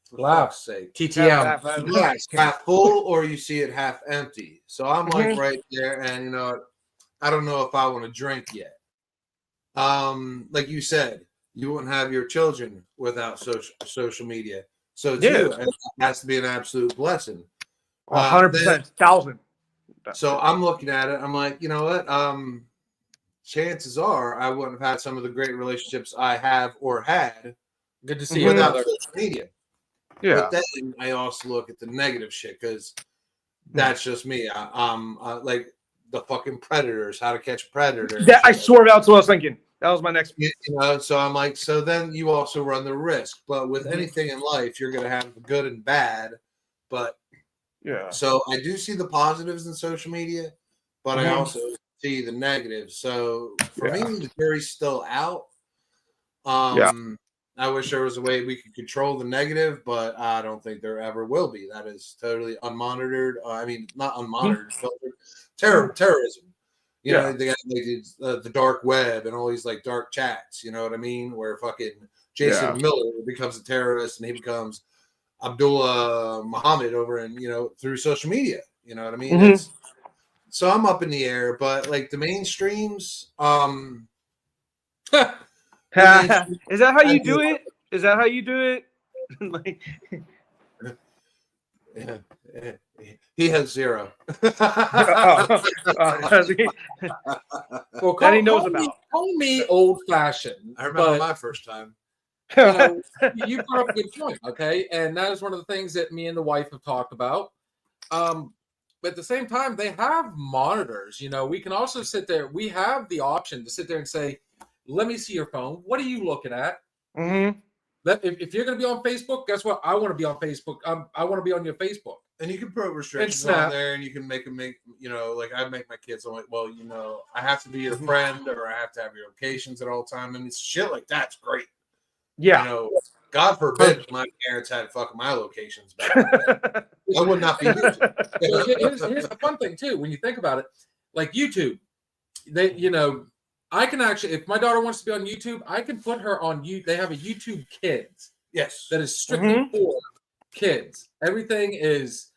for fuck's sake, TTM. glass half full, or you see it half empty. So I'm like right there, and I don't know if I want to drink yet. Like you said, you wouldn't have your children without social media. So too, it has to be an absolute blessing. 100%, 1,000. So I'm looking at it. I'm like, you know what? Chances are I wouldn't have had some of the great relationships I have or had. Good to see you without without social media. Yeah. But then I also look at the negative shit because that's just me. I'm like the fucking Predators, How to Catch a Predator. I swear that's what I was thinking. That was my next. So I'm like, so then you also run the risk. But with anything in life, you're going to have good and bad. But yeah. So I do see the positives in social media, but I also see the negatives. So for me, the jury's still out. I wish there was a way we could control the negative, but I don't think there ever will be. That is totally unmonitored. Not unmonitored, but terrorism. You know, they got the dark web and all these like dark chats. You know what I mean? Where fucking Jason Miller becomes a terrorist and he becomes Abdullah Muhammad over in through social media. You know what I mean? So I'm up in the air, but like the mainstreams, Is that how you do it? Is that how you do it? He has 0. That Well, he knows about. Call me old fashioned. I remember but my first time. you know, you brought up a good point, okay? And that is one of the things that me and the wife have talked about. But at the same time, they have monitors. You know, we can also sit there. We have the option to sit there and say, "Let me see your phone. What are you looking at?" Mm-hmm. If you're going to be on Facebook, guess what? I want to be on Facebook. I want to be on your Facebook. And you can put restrictions Snap. on there, and you can make, you know, like I make my kids. I'm like, well, you know, I have to be your friend, or I have to have your locations at all time, and it's shit like that's great. Yeah. You know, God forbid my parents had fucking my locations back then. I would not be here. So here's the fun thing too. When you think about it, like YouTube, they, you know, I can actually, if my daughter wants to be on YouTube, I can put her on you. They have a YouTube Kids Yes. that is strictly for kids. Everything is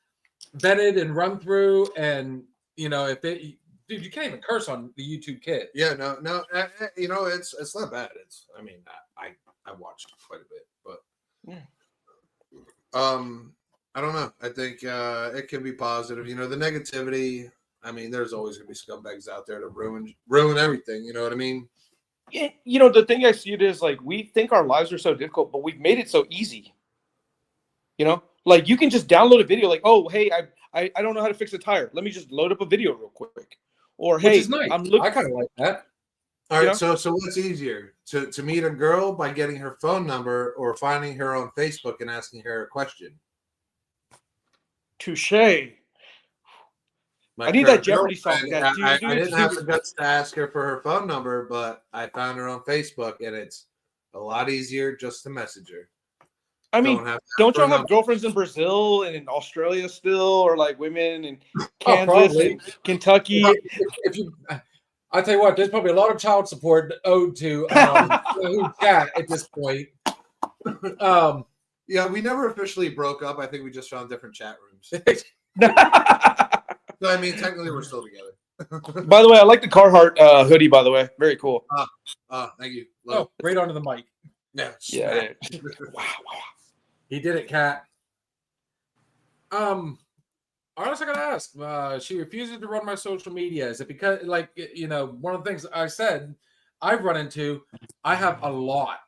vetted and run through, and you know, if it, dude, you can't even curse on the YouTube Kids. Yeah, no, you know, it's not bad. It's, I mean, I watched quite a bit, but I don't know. I think it can be positive. You know, the negativity. I mean, there's always gonna be scumbags out there to ruin everything. You know what I mean? Yeah, you know, the thing I see it is like we think our lives are so difficult, but we've made it so easy. You know, like you can just download a video, like, oh, hey, I don't know how to fix a tire. Let me just load up a video real quick. Or Which hey, is nice. I'm looking. I kind of like that. All right. You know? So what's easier to meet a girl by getting her phone number or finding her on Facebook and asking her a question? Touche. My I need that current Jeopardy song. girlfriend, That I didn't have the guts to ask her for her phone number, but I found her on Facebook, and it's a lot easier just to message her. I mean, don't y'all have number. girlfriends in Brazil and in Australia still, or like women in Oh, Kansas, probably. and Kentucky? If you, I tell you what, there's probably a lot of child support owed to Cat at this point. Yeah, we never officially broke up. I think we just found different chat rooms. So, I mean, technically, we're still together. By the way, I like the Carhartt hoodie. By the way, very cool. Thank you. Oh, right onto the mic. Yeah. Yeah. He did it, Cat. Arliss, I gotta ask. She refuses to run my social media. Is it because, like, you know, one of the things I said I've run into, I have a lot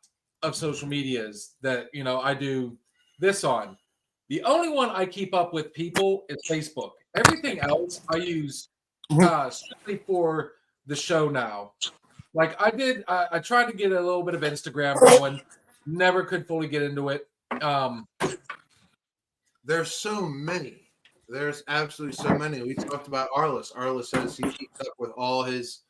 of social medias that, you know, I do this on. The only one I keep up with people is Facebook. Everything else I use strictly for the show now. Like I tried to get a little bit of Instagram going, never could fully get into it. There's so many. There's absolutely so many. We talked about Arliss. Arliss says he keeps up with all his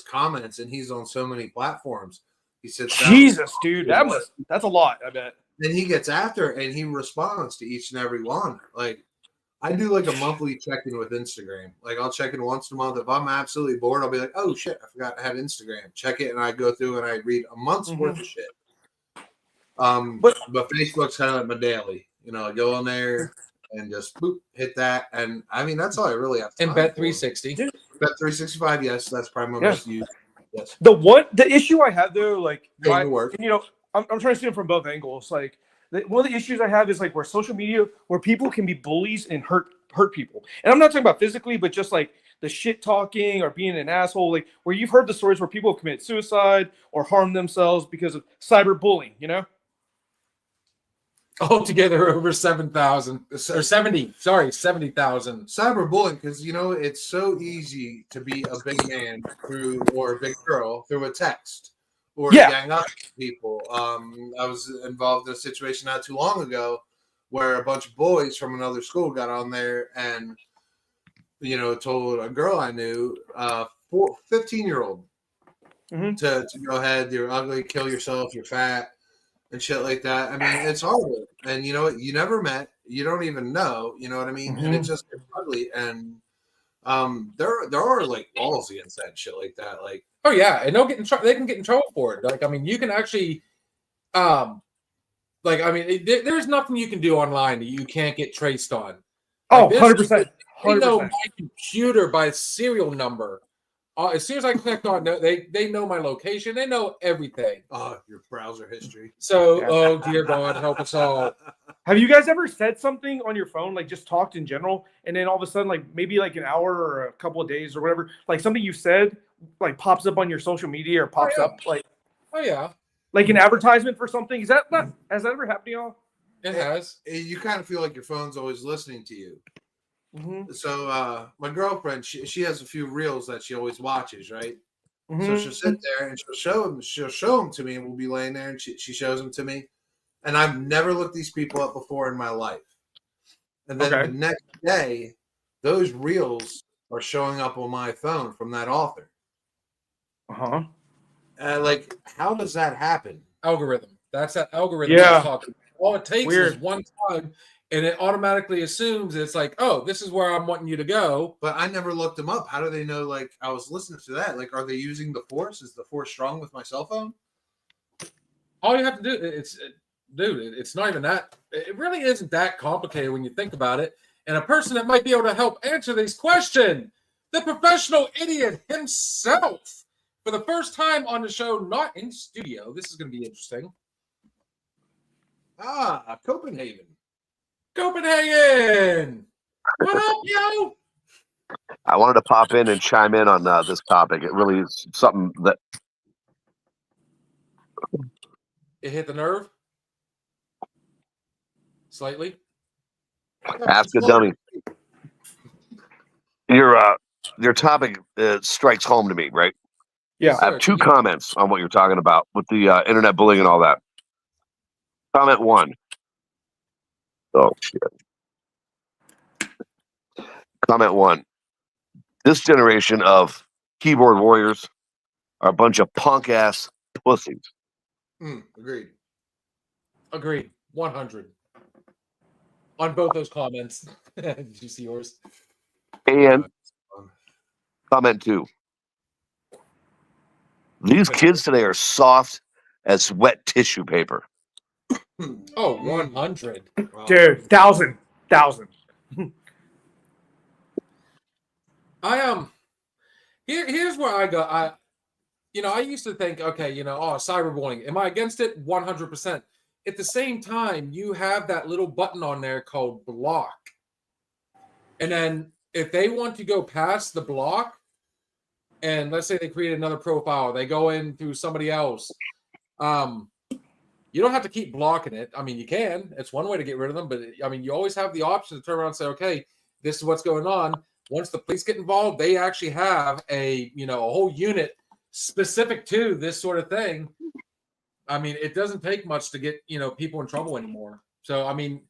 comments, and he's on so many platforms. He sits down. Jesus, dude, that's a lot. I bet. Then he gets after it, and he responds to each and every one. Like, I do like a monthly check-in with Instagram. Like, I'll check in once a month. If I'm absolutely bored, I'll be like, oh shit, I forgot I had Instagram. Check it, and I go through and I read a month's worth of shit. But Facebook's kind of like my daily. You know, I go on there and just boop, hit that, and I mean that's all I really have. And Bet360. Bet365, yes, that's probably my most used. Yes. The issue I have though, like, Going to work. you know, I'm trying to see it from both angles. Like, one of the issues I have is like where social media, where people can be bullies and hurt people. And I'm not talking about physically, but just like the shit talking or being an asshole, like where you've heard the stories where people have committed suicide or harmed themselves because of cyberbullying, you know? Altogether over 7,000 or 70. Sorry, 70,000. Cyberbullying, because you know it's so easy to be a big man or a big girl through a text or gang up with people. I was involved in a situation not too long ago where a bunch of boys from another school got on there and, you know, told a girl I knew, 15-year-old, to go ahead, you're ugly, kill yourself, you're fat, and shit like that. I mean, it's horrible. And you know what? You never met, you don't even know, you know what I mean? And it's just ugly. And there are like laws against that shit like that. Like, oh yeah, and they can get in trouble for it. Like, I mean, you can actually, like, I mean, there's nothing you can do online that you can't get traced on. Oh, like 100%. They know my computer by serial number. As soon as I clicked on, they know my location. They know everything. oh, your browser history. So, oh dear God, help us all. Have you guys ever said something on your phone, like just talked in general, and then all of a sudden, like maybe like an hour or a couple of days or whatever, like something you said, like pops up on your social media or pops yeah. up Oh yeah, like an advertisement for something? Is that not? Has that ever happened to y'all? it has. You kind of feel like your phone's always listening to you. Mm-hmm. So my girlfriend, she has a few reels that she always watches, right? So Mm-hmm. she'll sit there and she'll show them to me, and we'll be laying there, and she shows them to me, and I've never looked these people up before in my life. And then Okay. the next day, those reels are showing up on my phone from that author. Uh-huh. Like, how does that happen? Algorithm. That's that algorithm. Yeah. I'm talking. All it takes Weird. is one time, and it automatically assumes it's like, oh, this is where I'm wanting you to go. But I never looked them up. How do they know? Like, I was listening to that. Like, are they using the Force? Is the Force strong with my cell phone? All you have to do, it's not even that. It really isn't that complicated when you think about it. And a person that might be able to help answer these questions, the professional idiot himself, for the first time on the show, not in studio. This is going to be interesting. Copenhagen. Copenhagen. What up, yo? I wanted to pop in and chime in on this topic. It really is something that It hit the nerve slightly. ask a dummy. Your topic strikes home to me, right? Yeah. I have two comments on what you're talking about with the internet bullying and all that. Comment one. Oh shit. Comment one. This generation of keyboard warriors are a bunch of punk ass pussies. Agreed. Agreed. 100. On both those comments. Did you see yours? And comment two. These kids today are soft as wet tissue paper. Oh, 100. Well, Dude, thousand. Here's where I go. I used to think, okay, cyberbullying. Am I against it? 100%. At the same time, you have that little button on there called block. And then if they want to go past the block, and let's say they create another profile, they go in through somebody else, you don't have to keep blocking it. I mean, you can. It's one way to get rid of them, but I mean, you always have the option to turn around and say, okay, this is what's going on. Once the police get involved, they actually have a whole unit specific to this sort of thing. I mean, it doesn't take much to get, people in trouble anymore. So, I mean,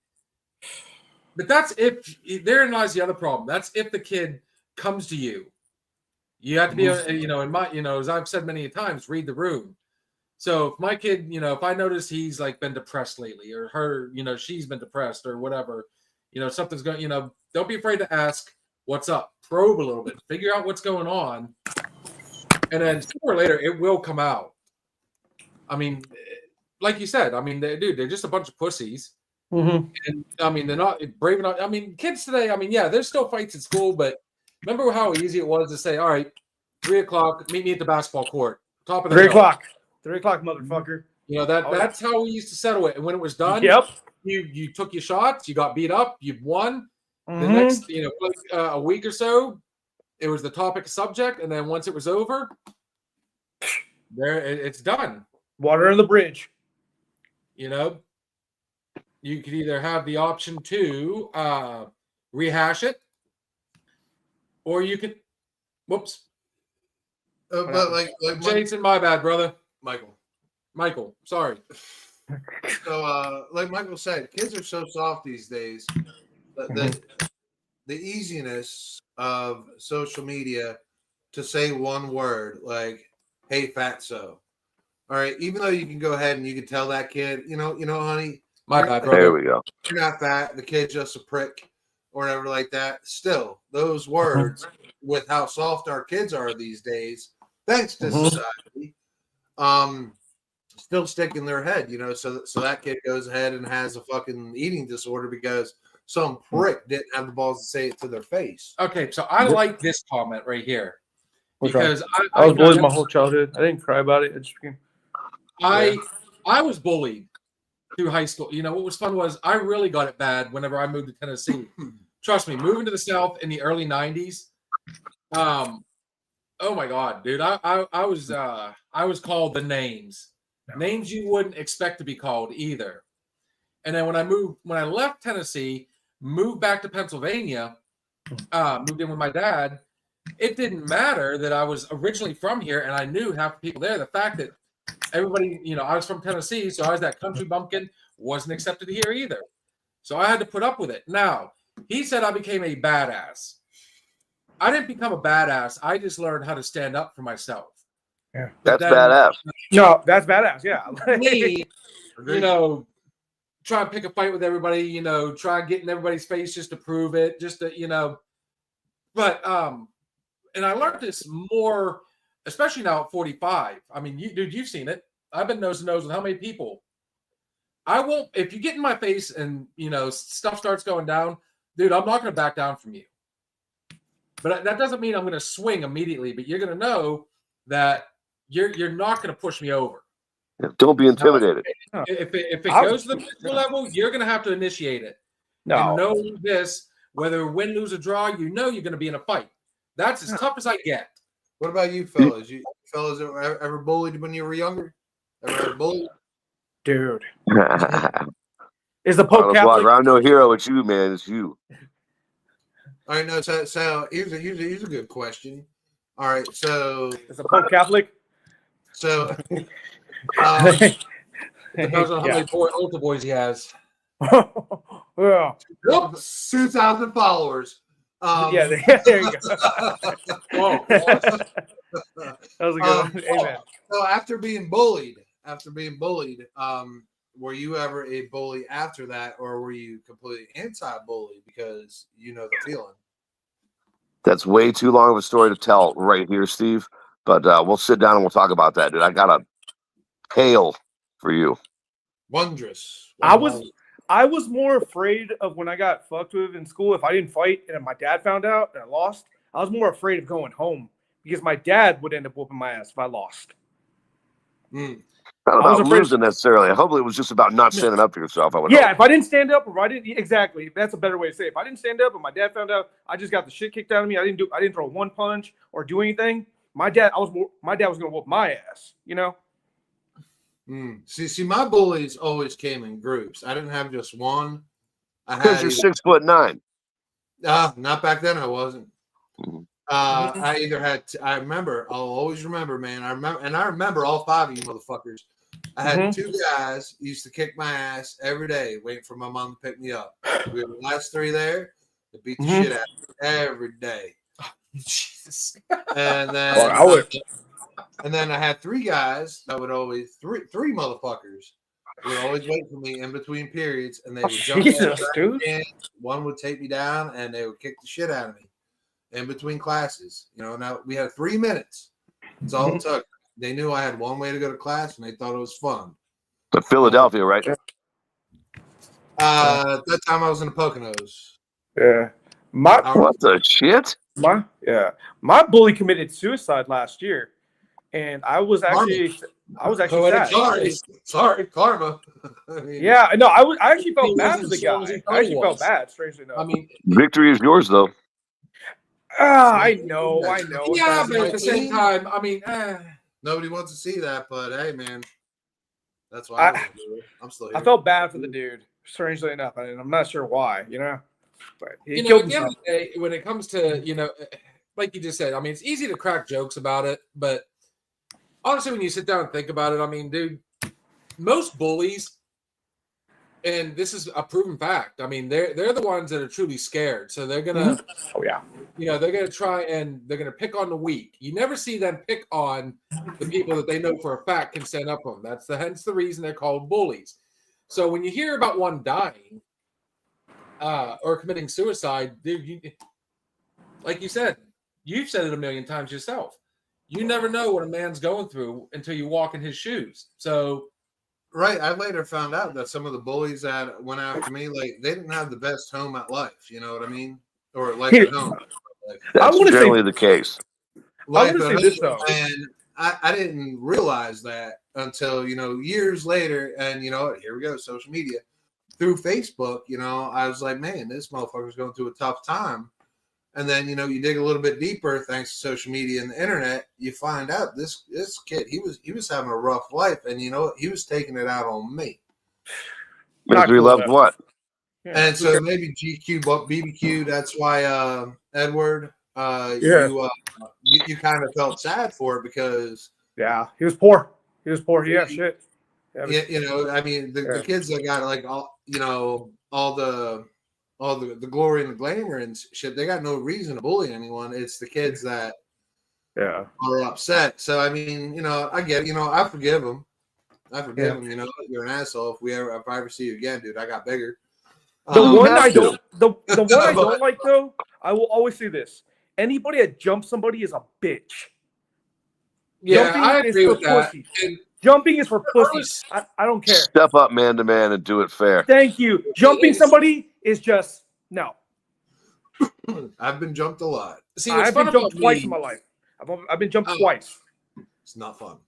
but that's if therein lies the other problem. That's if the kid comes to you. You have to be, as I've said many times, read the room. So if my kid, if I notice he's like been depressed lately, or her, she's been depressed or whatever, something's going, don't be afraid to ask what's up. Probe a little bit, figure out what's going on, and then sooner or later it will come out. I mean, like you said, I mean, they're just a bunch of pussies. Mm-hmm. And I mean, they're not brave enough. I mean, kids today, I mean, yeah, there's still fights at school, but remember how easy it was to say, all right, 3:00, meet me at the basketball court. Top of the 3 hill. o'clock. 3 o'clock, motherfucker. That's how we used to settle it. And when it was done, Yep. you took your shots, you got beat up, you won. The Mhm. next, a week or so, it was the topic subject, and then once it was over, it's done. Water on the bridge. You could either have the option to rehash it, or you could. Whoops. but like Jason, my bad, brother. Michael. Sorry. So, like Michael said, kids are so soft these days. The easiness of social media to say one word like, "Hey, fatso." All right, even though you can go ahead and you can tell that kid, honey, My bad, There brother. we go. you're not fat. The kid's just a prick, or whatever like that. Still, those words, with how soft our kids are these days, thanks to society, still stick in their head. So that kid goes ahead and has a fucking eating disorder because some prick didn't have the balls to say it to their face. Okay, so I like this comment right here What's wrong? because I was bullied my whole childhood. I didn't cry about it. I was bullied through high school. You know, what was fun was I really got it bad whenever I moved to Tennessee. Trust me, moving to the South in the early 90s. Oh my God, dude. I was called the names you wouldn't expect to be called either. And then when I left Tennessee, moved back to Pennsylvania, moved in with my dad, it didn't matter that I was originally from here and I knew half the people there. The fact that everybody, you know, I was from Tennessee, so I was that country bumpkin, wasn't accepted here either. So I had to put up with it. Now, he said I became a badass. I didn't become a badass. I just learned how to stand up for myself. Yeah. That's then- badass. No, that's badass. Yeah. Me, you know, try and pick a fight with everybody, you know, try and get in everybody's face just to prove it, just to, you know. But and I learned this more, especially now at 45. I mean, dude, you've seen it. I've been nose to nose with how many people. I won't, if you get in my face and, you know, stuff starts going down, dude, I'm not going to back down from you. But that doesn't mean I'm going to swing immediately, but you're going to know that you're not going to push me over. Don't be intimidated. If it goes to the physical level, you're going to have to initiate it. And know this, whether win, lose, or draw, you know you're going to be in a fight. That's as tough as I get. What about you fellas? You fellas ever bullied when you were younger? Ever bullied? Dude. Is the Pope I'm Catholic? no hero. It's you, man. It's you. All right, no. So here's a good question. All right, so Is the Pope Catholic? Depends Depends on how many altar boys he has. Yeah. 2,000 followers. Yeah, there you go. Whoa. That was a good one. Amen. So after being bullied, were you ever a bully after that, or were you completely anti-bully because you know the feeling? That's way too long of a story to tell right here, Steve. But we'll sit down and we'll talk about that, dude. I got a tale for you. Wondrous. I was more afraid of when I got fucked with in school. If I didn't fight and my dad found out and I lost, I was more afraid of going home because my dad would end up whooping my ass if I lost. Not I was about afraid- losing necessarily. Hopefully, it was just about not standing up for yourself. I would Yeah, hope. if I didn't stand up, or I didn't exactly. That's a better way to say it. If I didn't stand up and my dad found out, I just got the shit kicked out of me. I didn't throw one punch or do anything. My dad was gonna whoop my ass. You know. See, my bullies always came in groups. I didn't have just one. I Because had you're 6'9". not back then. I wasn't. Mhm. I either had. I remember. I'll always remember, man. I remember all 5 of you motherfuckers. I had 2 guys used to kick my ass every day, waiting for my mom to pick me up. We were the last 3 there. They beat the shit out of me every day. Jesus. And then and then I had 3 guys that would always three motherfuckers would always wait for me in between periods, and they would jump in Jesus, dude. and one would take me down, and they would kick the shit out of me in between classes. You know, now we had 3 minutes. That's all it took. They knew I had one way to go to class, and they thought it was fun. But Philadelphia, right? At that time, I was in the Poconos. Yeah. What the shit? My bully committed suicide last year, and I was actually sad. Sorry, karma. I mean, Yeah, no, I actually felt He bad for wasn't the as strong as he guy. thought I he actually felt was. bad, strangely enough. I mean, Victory is yours, though. I know. yeah, That's but at the same time, I mean, nobody wants to see that, but hey, man, that's why I'm still here. I felt bad for the dude, strangely enough, and I'm not sure why. You know, but he you know, killed at the end himself. of the day, when it comes to, you know, like you just said, I mean, it's easy to crack jokes about it, but honestly, when you sit down and think about it, I mean, dude, most bullies, and this is a proven fact. I mean, they're the ones that are truly scared, so they're gonna, Oh yeah. you know, they're gonna try and they're gonna pick on the weak. You never see them pick on the people that they know for a fact can stand up for them. Hence the reason they're called bullies. So when you hear about one dying or committing suicide, dude, like you said, you've said it a million times yourself. You never know what a man's going through until you walk in his shoes. So, Right. I later found out that some of the bullies that went after me, like, they didn't have the best home at life. You know what I mean? Or life at home. That's wanna say- generally the case. Life wanna at say home, this, though. And I didn't realize that until, years later. And, here we go, social media. Through Facebook, I was like, man, this motherfucker's going through a tough time. And then, you dig a little bit deeper, thanks to social media and the internet, you find out this kid, he was having a rough life. And, he was taking it out on me. Misery loves what? Yeah. And so maybe GQ, but BBQ, that's why, Edward, you kind of felt sad for it because Yeah, he was poor. Yeah, shit. Yeah, the kids that got like all the glory and the glamour and shit, they got no reason to bully anyone. It's the kids that yeah. are upset. So I get I forgive them. You're an asshole. If I ever see you again, dude, I got bigger. The one I have to. don't the one I don't like though, I will always say this. Anybody that jumps somebody is a bitch. Yeah, Jumping I is agree for with that. pussy. And Jumping is for pussies. I don't care. Step up man to man and do it fair. Thank you. Jumping somebody is just no. I've been jumped a lot. see, what's I've fun been jumped about twice me- in my life. I've been jumped Oh. twice. It's not fun.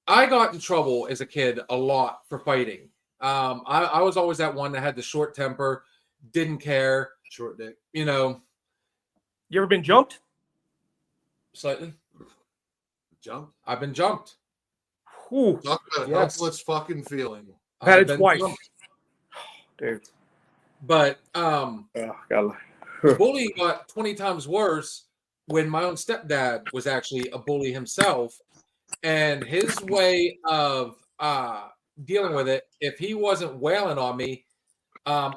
I got in trouble as a kid a lot for fighting. I was always that one that had the short temper, didn't care, Short dick. You ever been jumped? slightly. Jumped. I've been jumped. Ooh, Talk about a Yes. helpless fucking feeling. I've had I've it been twice. jumped. Dude. But Yeah, gotta bullying got 20 times worse when my own stepdad was actually a bully himself, and his way of dealing with it, if he wasn't wailing on me,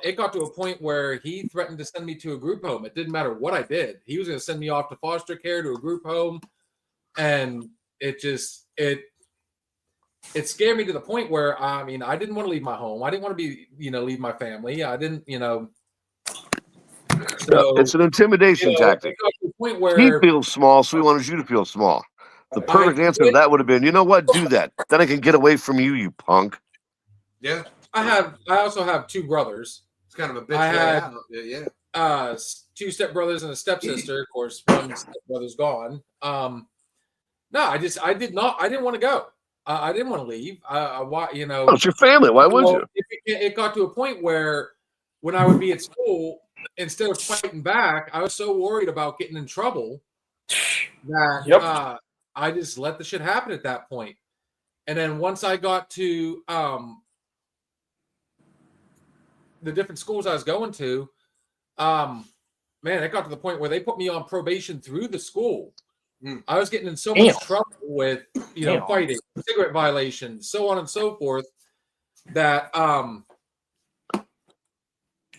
it got to a point where he threatened to send me to a group home. It didn't matter what I did. He was going to send me off to foster care, to a group home, and it scared me to the point where I didn't want to leave my home. I didn't want to be leave my family. I didn't so It's an intimidation tactic. it got to the point He where feels small, so he wanted you to feel small. The perfect answer to that would have been, you know what? Do that. Then I can get away from you, you punk. Yeah. I also have two brothers, It's kind of a bitch. I way had- out. Yeah. two stepbrothers and a stepsister. Of course, one stepbrother's gone. No, I didn't want to go. I didn't want to leave. Oh, it's your family. Why would Well, you? it got to a point where when I would be at school, instead of fighting back, I was so worried about getting in trouble that Yep. I just let the shit happen at that point. And then once I got to the different schools I was going to, man, it got to the point where they put me on probation through the school. I was getting in so much Damn. trouble with, Damn. fighting, cigarette violations, so on and so forth, that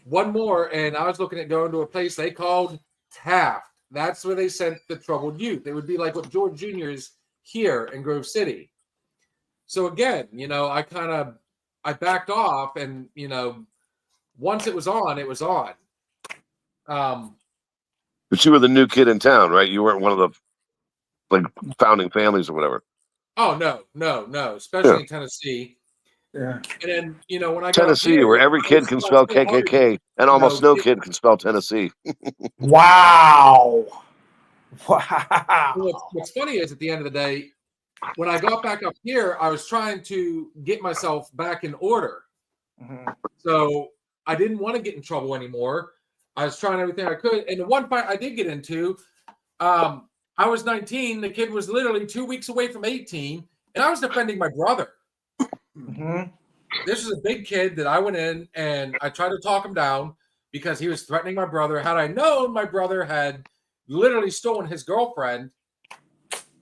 one more, and I was looking at going to a place they called Taft. That's where they sent the troubled youth. It would be like what George Jr. is here in Grove City. So again, I backed off, and once it was on, it was on. But you were the new kid in town, right? You weren't one of the founding families or whatever. Oh no, especially in Tennessee. Yeah. And then when I got Tennessee, here, where every kid can spell so hard. KKK, and almost no kid can spell Tennessee. Wow. What's funny is at the end of the day, when I got back up here, I was trying to get myself back in order. Mhm. So I didn't want to get in trouble anymore. I was trying everything I could. And the one fight I did get into, I was 19. The kid was literally 2 weeks away from 18, and I was defending my brother. Mhm. This is a big kid that I went in and I tried to talk him down because he was threatening my brother. Had I known my brother had literally stolen his girlfriend,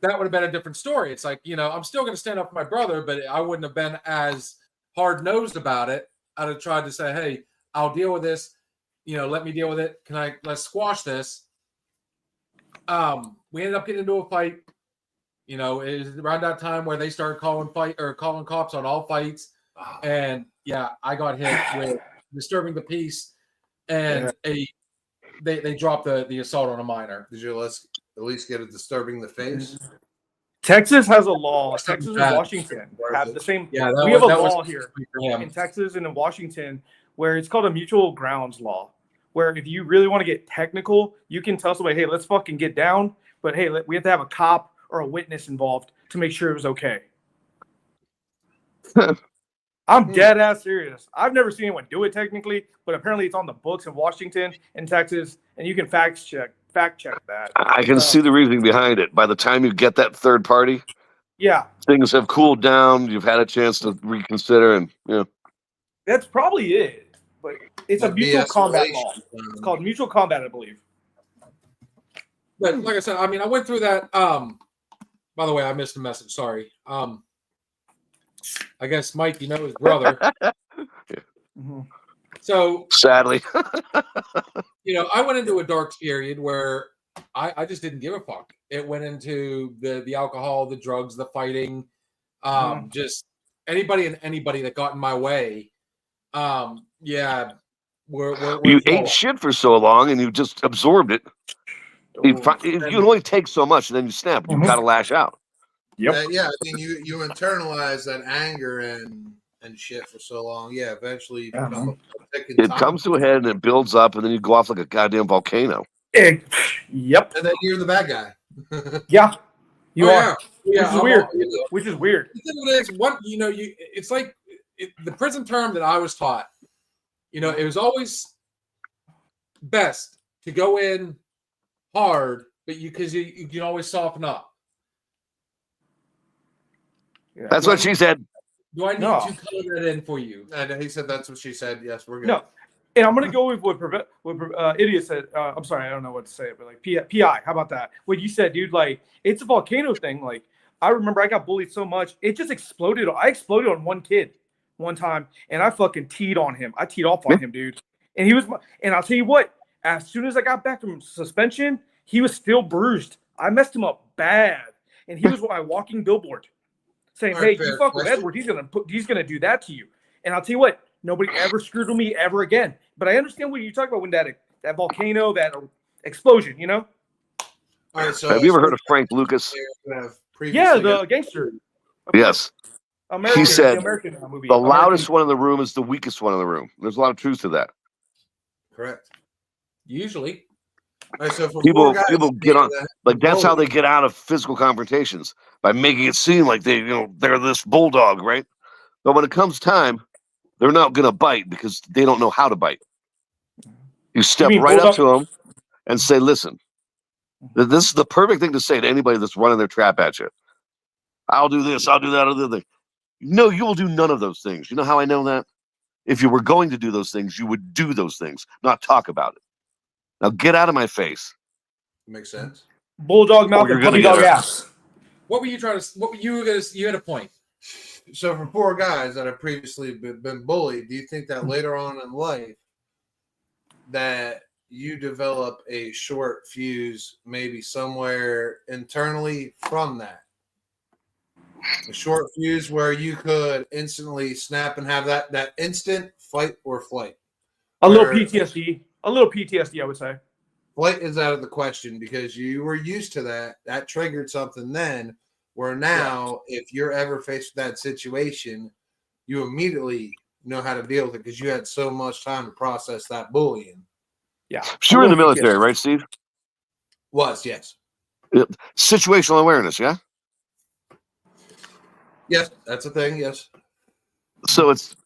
that would have been a different story. It's like, I'm still going to stand up for my brother, but I wouldn't have been as hard-nosed about it. I'd have tried to say, hey, I'll deal with this. Let me deal with it. Let's squash this. We ended up getting into a fight. It was around that time where they started calling cops on all fights. And yeah, I got hit with disturbing the peace, and they dropped the assault on a minor. Did you at least get a disturbing the face? Texas has a law. Something Texas and bad. Washington have the same. Yeah, We have a that was law here for him. in Texas and in Washington where it's called a mutual grounds law, where if you really want to get technical, you can tell somebody, hey, let's fucking get down. But hey, we have to have a cop or a witness involved to make sure it was okay. I'm dead ass serious. I've never seen anyone do it technically, but apparently it's on the books in Washington and Texas, and you can fact check that. I can see the reasoning behind it. By the time you get that third party, Yeah, things have cooled down. You've had a chance to reconsider, and that's probably it. But it's a That mutual combat de-escalation, law. It's called mutual combat, I believe. But like I said, I mean, I went through that. By the way, I missed a message. Sorry. I guess Mike, you know his brother. Mhm. So, sadly, I went into a dark period where I just didn't give a fuck. It went into the alcohol, the drugs, the fighting, just anybody that got in my way. Yeah, we're you slow. ate shit for so long, and you just absorbed it. You can only take so much, and then you snap. You got to lash out. Yep. Yeah, I mean, you internalize that anger and shit for so long. Yeah, eventually you become a thick It comes to a head, and it builds up, and then you go off like a goddamn volcano. Yep. and then you're the bad guy. Yeah. You are. Yeah, Which is weird. Which is weird. The thing is, it's like the prison term that I was taught. It was always best to go in hard, but because you can always soften up. Yeah. That's what she said. Do I need No. to color that in for you? And he said that's what she said. Yes, we're good. No. And I'm going to go with what Idiot said. I'm sorry, I don't know what to say, but like PI, how about that? What you said, dude, like it's a volcano thing. Like I remember I got bullied so much, it just exploded. I exploded on one kid one time, and I fucking teed on him. I teed off on him, dude. And and I'll tell you what, as soon as I got back from suspension, he was still bruised. I messed him up bad. And he was my walking billboard saying, All right, hey, you fair fuck with question. Edward, he's gonna do that to you. And I'll tell you what, nobody ever screwed with me ever again. But I understand what you talk about when that volcano, that explosion, All right. So Have you ever heard of Frank Lucas? Yeah, the gangster. Yes. American, He said the American movie. The loudest one in the room is the weakest one in the room. There's a lot of truth to that. Correct. Usually. All right, so for People four guys, get on like that's how bully. they get out of physical confrontations, by making it seem like they're this bulldog, right? But when it comes time, they're not gonna bite because they don't know how to bite. You step mean right up bulldog? to them and say, "Listen, this is the perfect thing to say to anybody that's running their trap at you. I'll do this, I'll do that, I'll do that." No, you will do none of those things. You know how I know that? If you were going to do those things, you would do those things, not talk about it. Now get out of my face. Makes sense. Bulldog mouth you're and gonna puppy get dog hurt. ass. What were you trying to? What were you gonna? You had a point. So for four guys that have previously been bullied, do you think that later on in life that you develop a short fuse maybe somewhere internally from that? A short fuse where you could instantly snap and have that instant fight or flight. A little Where PTSD. A little PTSD, I would say. Flight is out of the question because you were used to that. That triggered something then. Where now, if you're ever faced with that situation, you immediately know how to deal with it because you had so much time to process that bullying. Yeah. So you're in the military, right, Steve? Yes. Situational awareness, yeah? Yes, that's a thing, yes. So it's,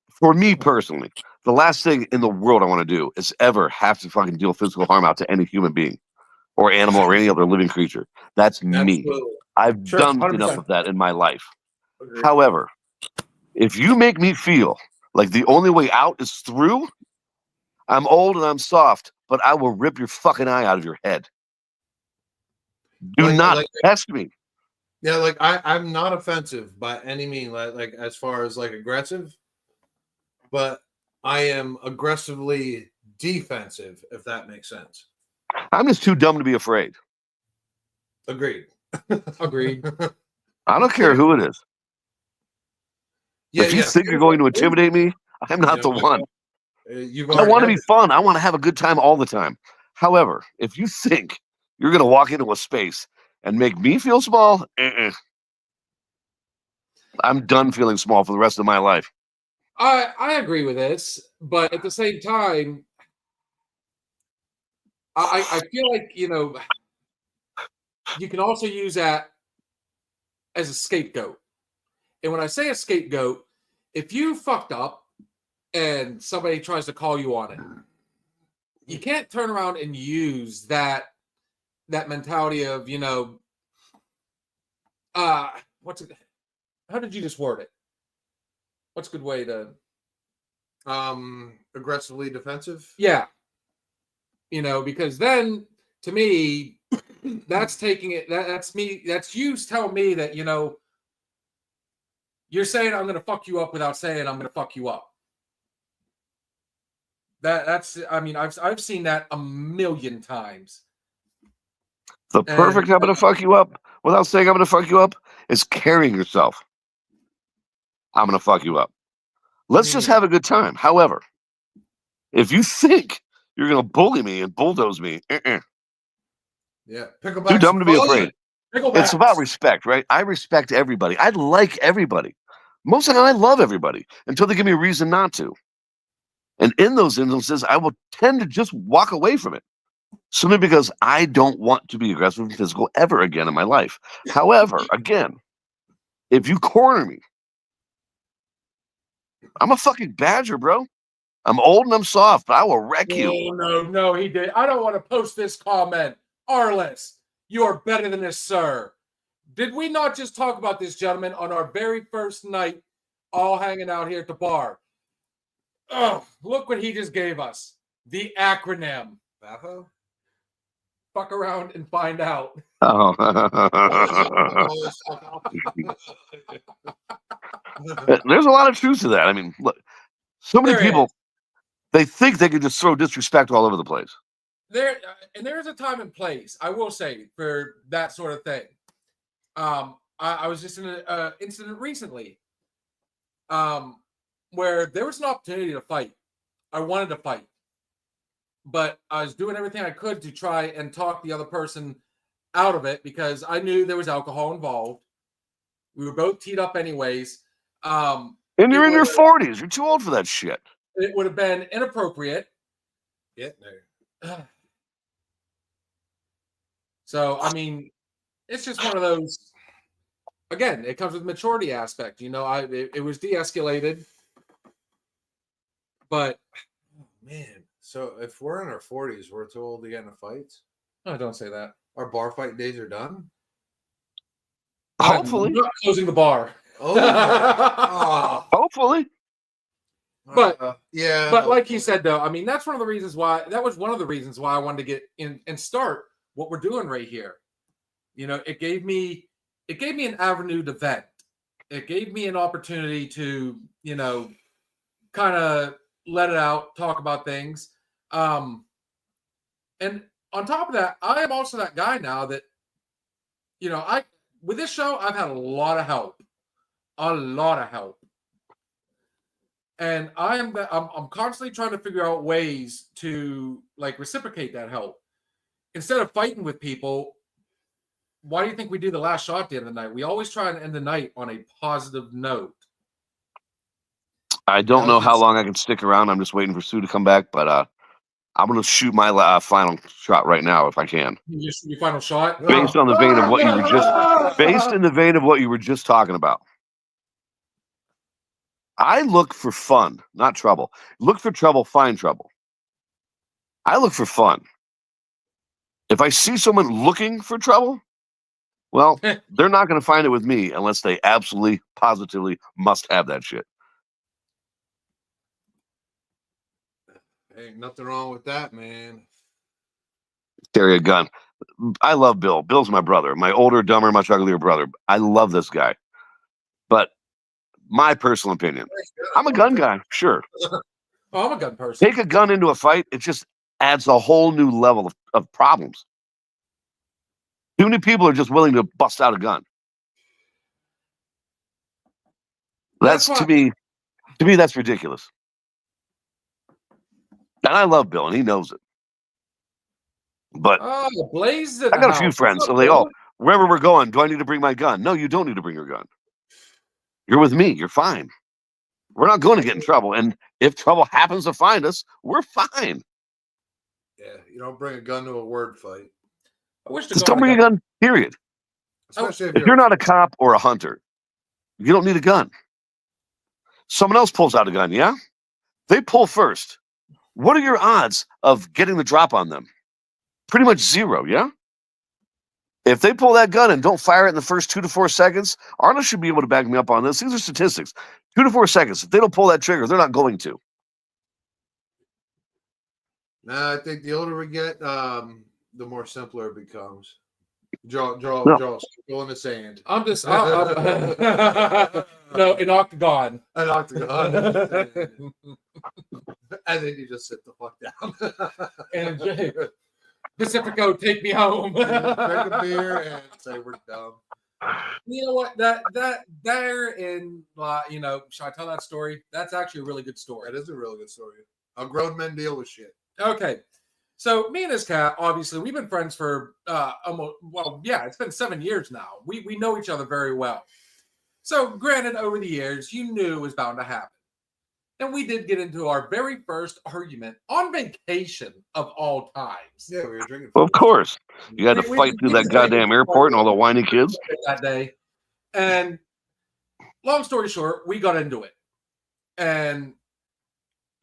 for me personally, the last thing in the world I want to do is ever have to fucking deal physical harm out to any human being or animal or any other living creature. That's me. Absolutely. I've Sure, done 100%. enough of that in my life. Agreed. However, if you make me feel like the only way out is through, I'm old and I'm soft, but I will rip your fucking eye out of your head. Do not test me. Yeah, like I'm not offensive by any means, like as far as like aggressive, but I am aggressively defensive, if that makes sense. I'm just too dumb to be afraid. Agreed. Agreed. I don't care who it is. Yeah, If you think you're going to intimidate me, I'm not the one. I want to be fun. I want to have a good time all the time. However, if you think you're going to walk into a space and make me feel small, I'm done feeling small for the rest of my life. I agree with this, but at the same time, I feel like you can also use that as a scapegoat. And when I say a scapegoat, if you fucked up and somebody tries to call you on it, you can't turn around and use that mentality of, what's it? How did you just word it? What's a good way to? Aggressively defensive. Yeah. Because then to me, that's taking it. That's me. That's you telling me that, you're saying I'm going to fuck you up without saying I'm going to fuck you up. I've seen that a million times. The perfect I'm going to fuck you up without saying I'm going to fuck you up is carrying yourself. I'm going to fuck you up. Let's just have a good time. However, if you think you're going to bully me and bulldoze me, Yeah, pickleback. too dumb to be afraid. Picklebacks. It's about respect, right? I respect everybody. I like everybody. Most of the time, I love everybody until they give me a reason not to. And in those instances, I will tend to just walk away from it. Simply because I don't want to be aggressive and physical ever again in my life. However, again, if you corner me, I'm a fucking badger, bro. I'm old and I'm soft, but I will wreck you. No, he did. I don't want to post this comment. Arliss, you are better than this, sir. Did we not just talk about this gentleman on our very first night, all hanging out here at the bar? Oh, look what he just gave us. The acronym. Bafo? Fuck around and find out. Oh. There's a lot of truth to that. I mean, look, so many There people, is. they think they can just throw disrespect all over the place. There's a time and place, I will say, for that sort of thing. I was just in an incident recently where there was an opportunity to fight. I wanted to fight, but I was doing everything I could to try and talk the other person out of it because I knew there was alcohol involved. We were both teed up anyways. And you're in your 40s. You're too old for that shit. It would have been inappropriate. Yeah, no. So, I mean, it's just one of those. Again, it comes with maturity aspect. It was de-escalated, but Man, so if we're in our 40s, we're too old to get into fights? no, don't say that. Our bar fight days are done? Hopefully. I'm not closing the bar. Oh, Hopefully. But yeah. But like you said, though, I mean, that's one of the reasons why. That was one of the reasons why I wanted to get in and start what we're doing right here. It gave me an avenue to vent. It gave me an opportunity to, kind of let it out, talk about things. And on top of that, I am also that guy now that, with this show, I've had a lot of help. And I'm constantly trying to figure out ways to reciprocate that help. Instead of fighting with people, why do you think we do the last shot at the end of the night? We always try and end the night on a positive note. I don't know how long I can stick around. I'm just waiting for Sue to come back, but I'm going to shoot my final shot right now if I can. Your final shot? Based on the vein of what you were based in the vein of what you were just talking about. I look for fun, not trouble. Look for trouble, find trouble. I look for fun. If I see someone looking for trouble, well, they're not going to find it with me unless they absolutely, positively must have that shit. Ain't nothing wrong with that, man. Carry a gun. I love Bill. Bill's my brother, my older, dumber, much uglier brother. I love this guy. But my personal opinion, I'm a gun guy, sure. Oh, I'm a gun person. Take a gun into a fight, it just adds a whole new level of problems. Too many people are just willing to bust out a gun. That's to me, that's ridiculous. And I love Bill, and he knows it. But Blaze I got a few friends, so they all, wherever we're going, do I need to bring my gun? No, you don't need to bring your gun. You're with me. You're fine. We're not going to get in trouble. And if trouble happens to find us, we're fine. Yeah, you don't bring a gun to a word fight. I wish Just don't bring a gun, period. Especially If you're not a cop or a hunter, you don't need a gun. Someone else pulls out a gun, yeah? They pull first. What are your odds of getting the drop on them? Pretty much zero, yeah? If they pull that gun and don't fire it in the first 2 to 4 seconds, Arnold should be able to back me up on this. These are statistics. 2 to 4 seconds. If they don't pull that trigger, they're not going to. No, I think the older we get, the more simpler it becomes. Draw a circle in the sand. I'm just no, an octagon. An octagon. And then you just sit the fuck down. And Pacifico, take me home. Drink a beer and say we're dumb. You know what? That there in should I tell that story? That's actually a really good story. That is a really good story. How grown men deal with shit. Okay. So me and this cat, obviously, we've been friends for it's been 7 years now. We know each other very well. So granted, over the years, you knew it was bound to happen. And we did get into our very first argument on vacation of all times. Yeah, we were drinking. Well, of course. You had to fight through that goddamn airport and all the whiny kids. That day. And long story short, we got into it. And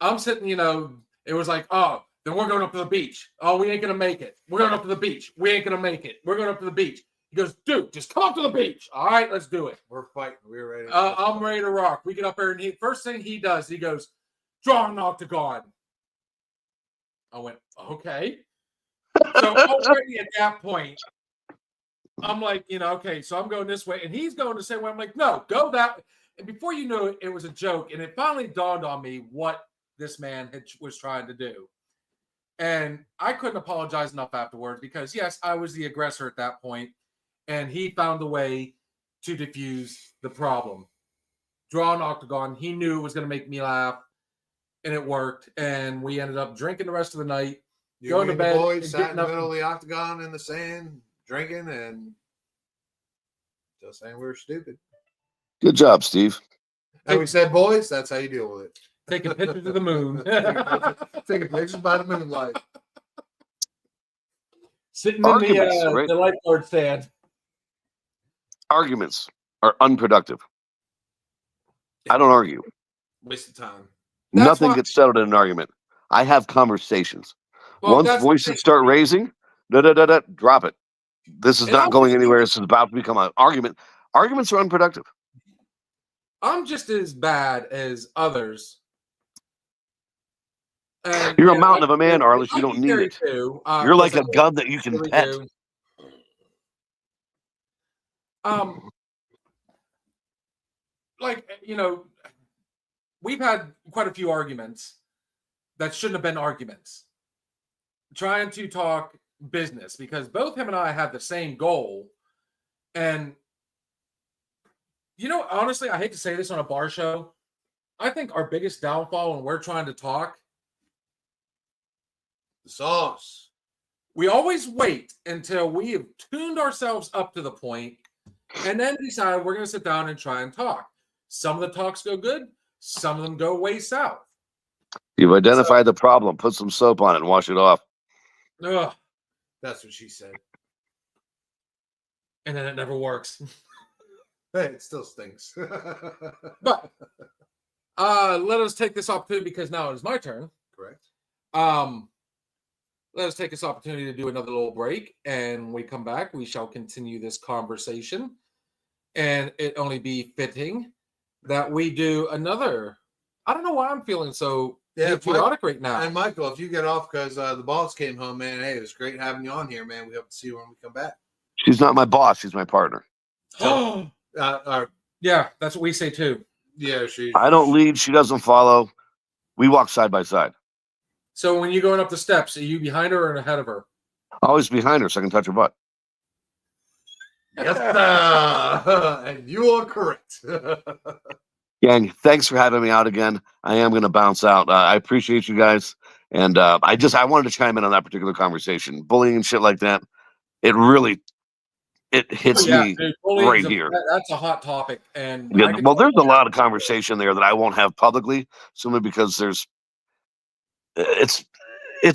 I'm sitting, it was like, oh, then we're going up to the beach. Oh, we ain't going to make it. We're going up to the beach. We ain't going to make it. We're going up to the beach. He goes, dude, just come up to the beach. All right, let's do it. We're fighting. We're ready. I'm ready to rock. We get up there, and first thing he does, he goes, draw an octagon. I went, okay. So already at that point, I'm like, okay, so I'm going this way, and he's going the same way. I'm like, no, go that way. And before you knew it, it was a joke, and it finally dawned on me what this man was trying to do. And I couldn't apologize enough afterwards because, yes, I was the aggressor at that point, and he found a way to diffuse the problem. Draw an octagon. He knew it was going to make me laugh, and it worked. And we ended up drinking the rest of the night, going to bed. The boys sat in the middle of the octagon in the sand, drinking, and just saying we were stupid. Good job, Steve. And we said, boys, that's how you deal with it. Taking pictures of the moon. Taking pictures by the moonlight. Sitting Arguments, in right? the lifeguard stand. Arguments are unproductive. I don't argue. Waste of time. Nothing gets settled in an argument. I have conversations. Well, Once voices start raising, drop it. This is not going anywhere. This is about to become an argument. Arguments are unproductive. I'm just as bad as others. And, You're a mountain of a man, Arliss. You don't need it. You're like a gun that you can pet. We've had quite a few arguments that shouldn't have been arguments. Trying to talk business because both him and I have the same goal. And, honestly, I hate to say this on a bar show. I think our biggest downfall when we're trying to talk, the sauce. We always wait until we have tuned ourselves up to the point and then decide we're going to sit down and try and talk. Some of the talks go good. Some of them go way south. You've identified the problem. Put some soap on it and wash it off. Ugh. That's what she said. And then it never works. Hey, it still stinks. But let us take this opportunity because now it is my turn. Correct. Let us take this opportunity to do another little break. And when we come back, we shall continue this conversation. And it only be fitting that we do another. I don't know why I'm feeling so patriotic right now. And Michael, if you get off because the boss came home, man, hey, it was great having you on here, man. We hope to see you when we come back. She's not my boss. She's my partner. Yeah, that's what we say too. Yeah, I don't lead. She doesn't follow. We walk side by side. So when you're going up the steps, are you behind her or ahead of her? Always behind her so I can touch her butt. Yes, and you are correct. Gang, thanks for having me out again. I am going to bounce out. I appreciate you guys. And I wanted to chime in on that particular conversation. Bullying and shit like that. It hits me dude, right here. That's a hot topic. And well, there's a lot of conversation there that I won't have publicly, simply because it's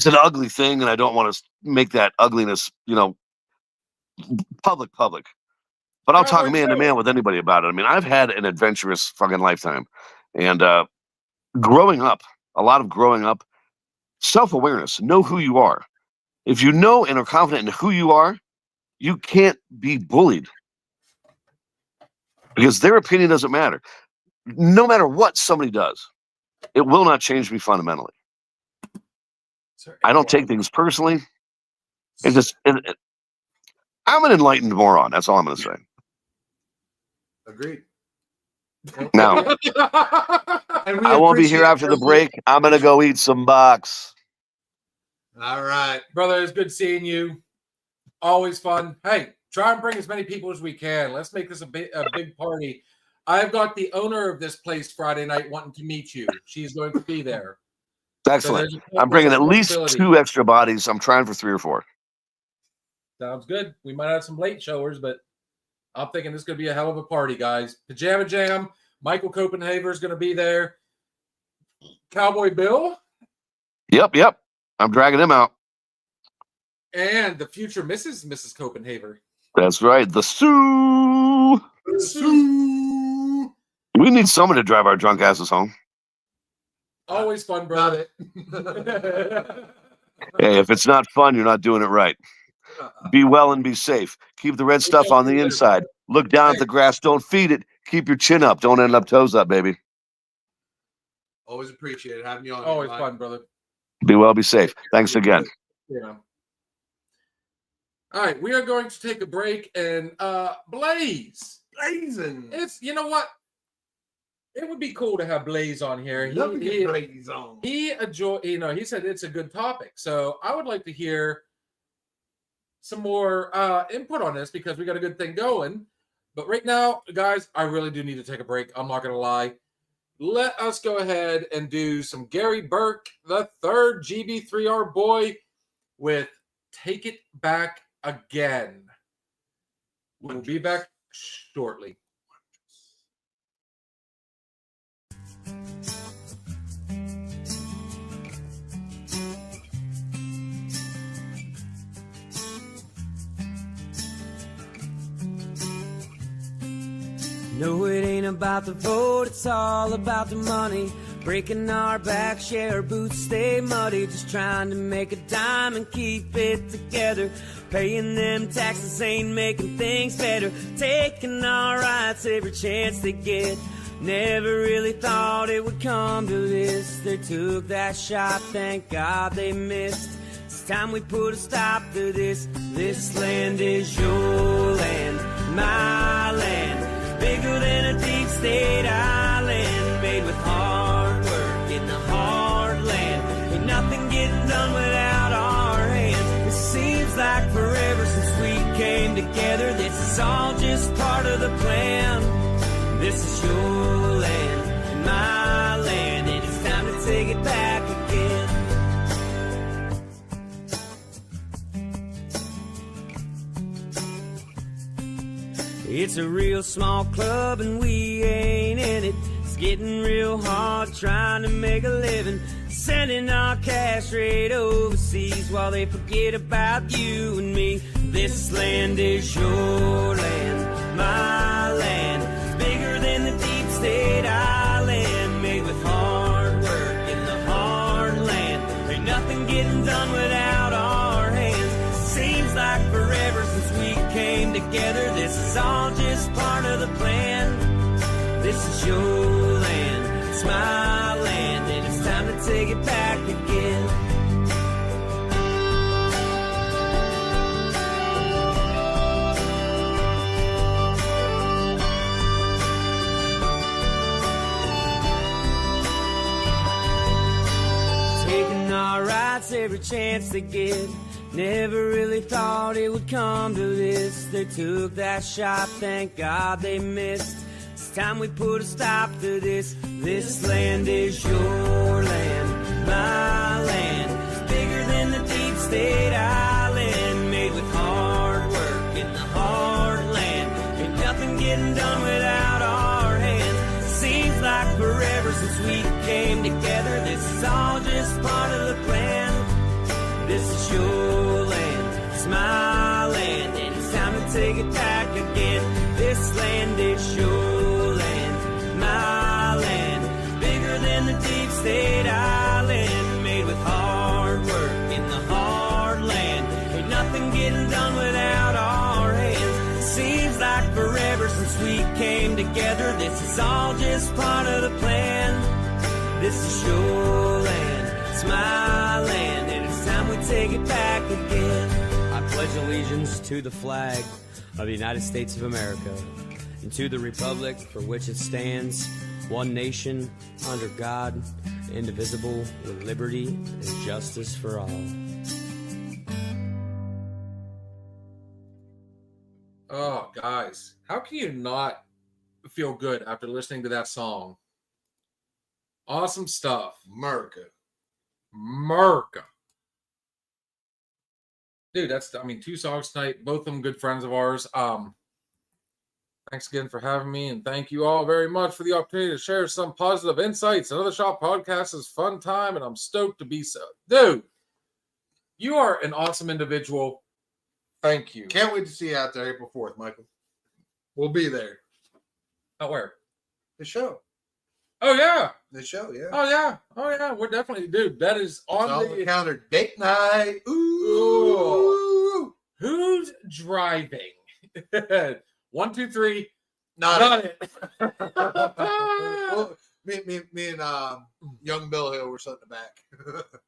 an ugly thing, and I don't want to make that ugliness, public. But I'll Yeah, talk we man to do. man with anybody about it. I mean, I've had an adventurous fucking lifetime. And growing up, a lot of growing up, self-awareness, know who you are. If you know and are confident in who you are, you can't be bullied because their opinion doesn't matter. No matter what somebody does, it will not change me fundamentally. I don't take things personally. I'm an enlightened moron. That's all I'm going to say. Agreed. Now, And we I won't be here appreciate after the your- break. I'm going to go eat some box. All right. Brother, it's good seeing you. Always fun. Hey, try and bring as many people as we can. Let's make this a big party. I've got the owner of this place Friday night wanting to meet you. She's going to be there. Excellent. So there's I'm bringing at least possibility. 2 extra bodies. I'm trying for 3 or 4. Sounds good. We might have some late showers, but I'm thinking this is going to be a hell of a party, guys. Pajama Jam. Michael Copenhaver is going to be there. Cowboy Bill Yep. I'm dragging him out. and the future Mrs. Copenhaver. That's right. The Sioux. We need someone to drive our drunk asses home. Always fun, Got brother. it. Hey, if it's not fun, you're not doing it right. Be well and be safe. Keep the red stuff on the inside. Look down at the grass. Don't feed it. Keep your chin up. Don't end up toes up, baby. Always appreciate it having you on. Always Mike. fun, brother. Be well, be safe. Thanks again. Yeah. All right, we are going to take a break and Blaze. Blazing. It's you know what? It would be cool to have Blaze on here. Love to get Blaze on. He said it's a good topic. So I would like to hear some more input on this because we got a good thing going. But right now, guys, I really do need to take a break. I'm not gonna lie. Let us go ahead and do some Gary Burke, the third GB3R boy, with Take It Back Again. We'll be back shortly. No, it ain't about the vote, it's all about the money. Breaking our back, share our boots, stay muddy. Just trying to make a dime and keep it together. Paying them taxes ain't making things better. Taking our rights every chance they get. Never really thought it would come to this. They took that shot, thank God they missed. It's time we put a stop to this. This land is your land, my land. Bigger than a deep state island, made with hard work in the heartland. Ain't nothing getting done without our hands. It seems like forever since we came together. This is all just part of the plan. This is your land and my land, and it's time to take it back again. It's a real small club and we ain't in it. It's getting real hard trying to make a living. Sending our cash right overseas while they forget about you and me. This land is your land, my land. It's bigger than the deep state island, made with hard work in the heartland. Ain't nothing getting done without our hands. Seems like forever since we came together. This is all just part of the plan. This is your land, it's my land, and it's time to take it back again. Taking our rights every chance they get. Never really thought it would come to this. They took that shot, thank God they missed. It's time we put a stop to this. This land is your land, my land. It's bigger than the deep state island, made with hard work in the heartland. Ain't nothing getting done without our hands. Seems like forever since we came together. This is all just part of the plan. This is your land, it's my land, and it's time to take it back again. State Island, made with hard work in the hard land. Ain't nothing getting done without our hands. Seems like forever since we came together. This is all just part of the plan. This is your land, it's my land, and it's time we take it back again. I pledge allegiance to the flag of the United States of America and to the republic for which it stands, one nation, under God, indivisible, with liberty and justice for all. Oh, guys, how can you not feel good after listening to that song? Awesome stuff. America. Dude, that's, I mean, 2 songs tonight, both of them good friends of ours. Thanks again for having me, and thank you all very much for the opportunity to share some positive insights. Another Shop podcast is fun time, and I'm stoked to be so. Dude, you are an awesome individual. Thank you. Can't wait to see you out there April 4th, Michael. We'll be there. Oh, where? The show. Oh, yeah. The show, yeah. Oh, yeah. Oh, yeah. We're definitely, dude, that is on It's on the the counter. Date night. Ooh. Who's driving? 1, 2, 3. Not it. Well, me and young Bill Hill were sitting in the back.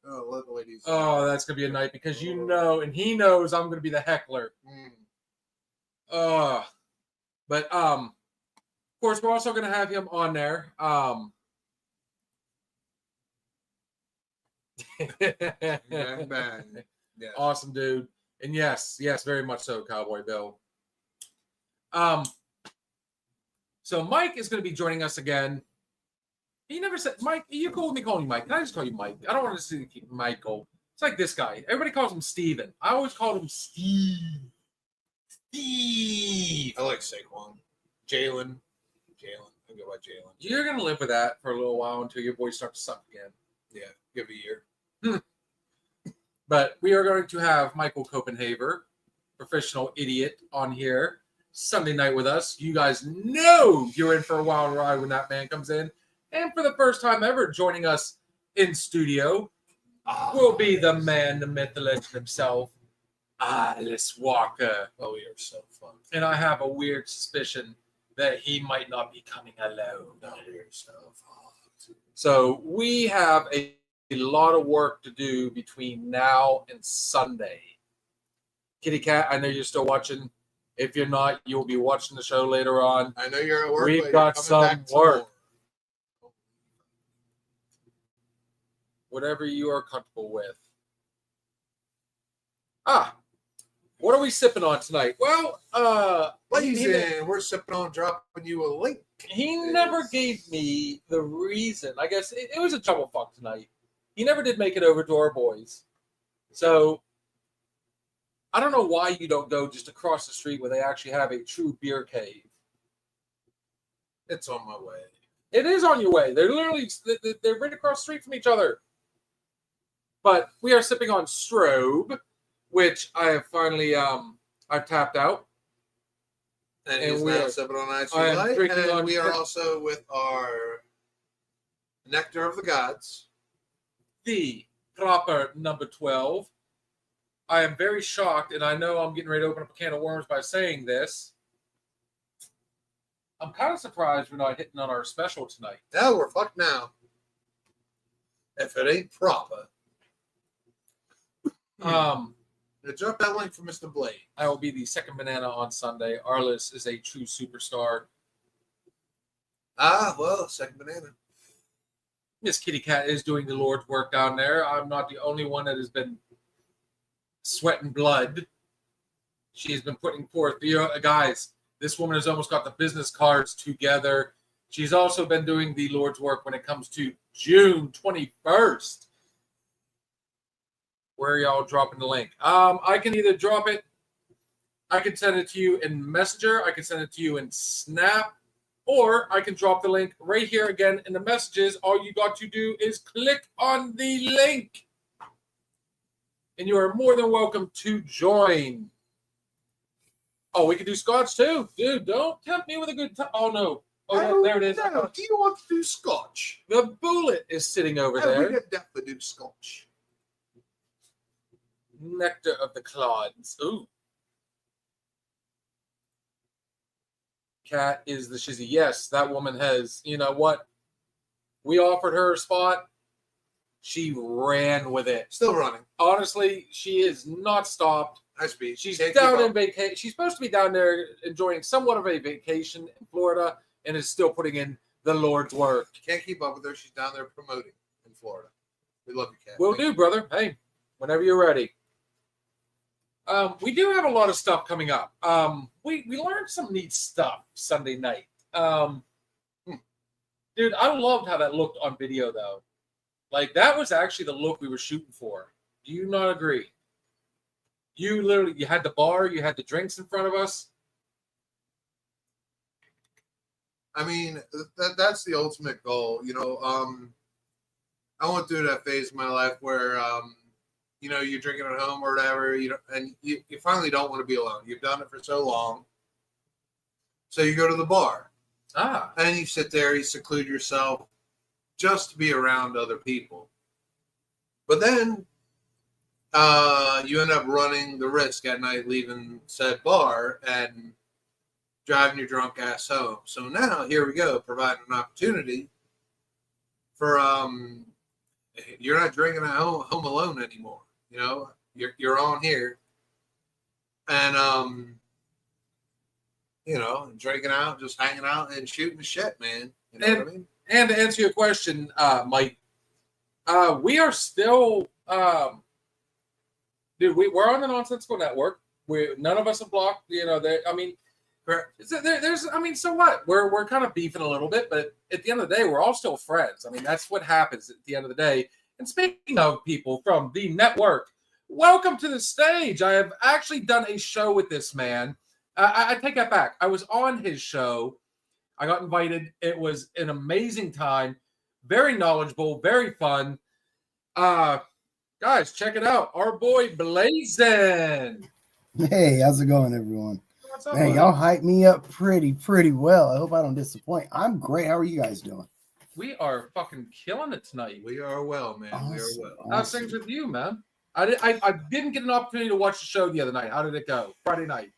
Let the ladies. Oh, that's gonna be a night because you know, and he knows I'm gonna be the heckler. But of course, we're also gonna have him on there. Bang, bang. Yeah. Awesome, dude. And yes, very much so, Cowboy Bill. So Mike is going to be joining us again. He never said, Mike, you cool with me calling you Mike? Can I just call you Mike? I don't want to see Michael. It's like this guy. Everybody calls him Steven. I always called him Steve. I like Saquon. Jalen. I go by Jalen. You're going to live with that for a little while until your voice starts to suck again. Yeah, give it a year. But we are going to have Michael Copenhaver, professional idiot, on here Sunday night with us. You guys know you're in for a wild ride when that man comes in. And for the first time ever joining us in studio will be the man, the myth, the legend himself, Alice Walker. Oh, you're so fun. And I have a weird suspicion that he might not be coming alone. Oh, you're so fun. So we have a lot of work to do between now and Sunday. Kitty Cat, I know you're still watching. If you're not, you'll be watching the show later on. I know you're at work. We've but got you're some coming back work. tomorrow. Whatever you are comfortable with. What are we sipping on tonight? Well, Blazing, we're sipping on dropping you a link. he never gave me the reason. I guess it was a trouble fuck tonight. He never did make it over to our boys. So I don't know why you don't go just across the street where they actually have a true beer cave. It's on my way. It is on your way. They're literally, they're right across the street from each other. But we are sipping on Strobe, which I have finally, I've tapped out. And And he's we now are- sipping on Ice I am Light. drinking And on- we are also with our Nectar of the Gods. The proper number 12. I am very shocked, and I know I'm getting ready to open up a can of worms by saying this. I'm kind of surprised we're not hitting on our special tonight. Now we're fucked now. If it ain't proper. Drop that link for Mr. Blade. I will be the second banana on Sunday. Arliss is a true superstar. Well, second banana. Miss Kitty Cat is doing the Lord's work down there. I'm not the only one that has been sweating blood. She has been putting forth, guys, this woman has almost got the business cards together. She's also been doing the Lord's work when it comes to June 21st. Where are y'all dropping the link? I can either drop it, I can send it to you in Messenger, I can send it to you in Snap, or I can drop the link right here again in the messages. All you got to do is click on the link. And you are more than welcome to join. Oh, we can do scotch too? Dude, don't tempt me with a good time. Oh, no. Oh, there it is. No. Do you want to do scotch? The bullet is sitting over Oh, we there. could definitely do scotch. Nectar of the clods. Ooh. Cat is the shizzy. Yes, that woman has. You know what? We offered her a spot. She ran with it. Still running. Honestly, she is not stopped. High speed. She's Can't down keep in up. vacation. She's supposed to be down there enjoying somewhat of a vacation in Florida, and is still putting in the Lord's work. Can't keep up with her. She's down there promoting in Florida. We love you, Kat. Will Thank do, you. brother. Hey, whenever you're ready. We do have a lot of stuff coming up. We learned some neat stuff Sunday night. Dude, I loved how that looked on video, though. Like, that was actually the look we were shooting for. Do you not agree? You had the bar, you had the drinks in front of us. I mean, that's the ultimate goal. I went through that phase of my life where, you're drinking at home or whatever, and you finally don't want to be alone. You've done it for so long. So you go to the bar. And you sit there, you seclude yourself just to be around other people. But then you end up running the risk at night leaving said bar and driving your drunk ass home. So now here we go, providing an opportunity for you're not drinking at home alone anymore. You're on here and drinking out, just hanging out and shooting the shit, man. You know what I mean? And to answer your question, Mike, we are still, dude. We're on the Nonsensical Network. None of us have blocked. So what? We're kind of beefing a little bit, but at the end of the day, we're all still friends. I mean, that's what happens at the end of the day. And speaking of people from the network, welcome to the stage. I have actually done a show with this man. I take that back. I was on his show. I got invited. It was an amazing time. Very knowledgeable, very fun. Guys, check it out. Our boy Blazin. Hey, how's it going, everyone? What's up, Man, buddy? y'all hype me up pretty well. I hope I don't disappoint. I'm great. How are you guys doing? We are fucking killing it tonight. We are well, man. We are well. How's things with you, man? I didn't get an opportunity to watch the show the other night. How did it go? Friday night.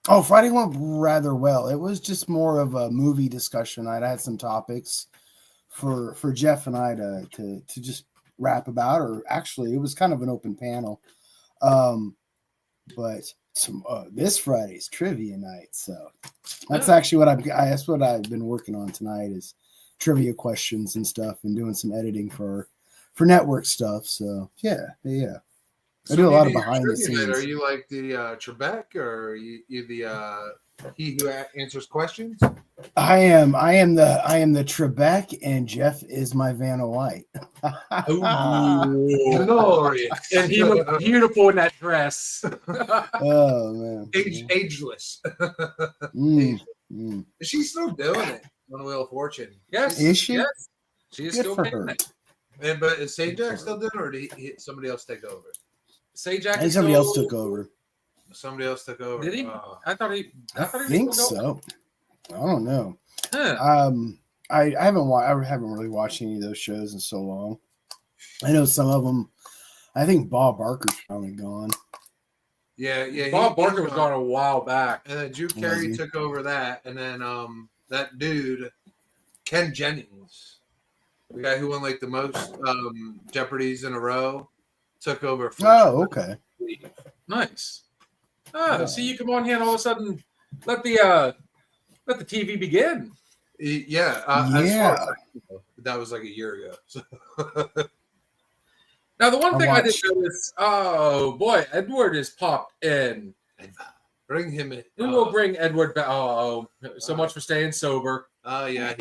Oh, Friday went rather well. It was just more of a movie discussion night. I had some topics for Jeff and I to just rap about, or actually it was kind of an open panel. But this Friday's trivia night, so that's actually what I've been working on tonight is trivia questions and stuff, and doing some editing for network stuff. So yeah. I do a lot of behind the scenes. Are you like the Trebek, or are you the he who answers questions? I am the Trebek, and Jeff is my Vanna White. Glorious. And he looked beautiful in that dress. Oh man, Ageless. Mm. Is she still doing it on Wheel of Fortune? Yes. Is she? Yes. She is Good still for kicking her. But is Sajak still doing it, or did somebody else take over? Sajak. I think somebody else took over. Somebody else took over. Did he? I thought he I think was still going. so. I don't know. Huh. I haven't really watched any of those shows in so long. I know some of them. I think Bob Barker's probably gone. Yeah. Bob Barker was gone a while back. And then Drew Was Carey he? took over that, and then that dude, Ken Jennings, the guy who won like the most Jeopardies in a row, took over. For Oh, okay. Nice. Yeah. See, you come on here and all of a sudden let the TV begin. Yeah. That was like a year ago. So. Now, the one I thing I did watched- notice, oh boy, Edward is popped in. Bring him in. We will bring Edward back. Oh, so much for staying sober. Oh yeah,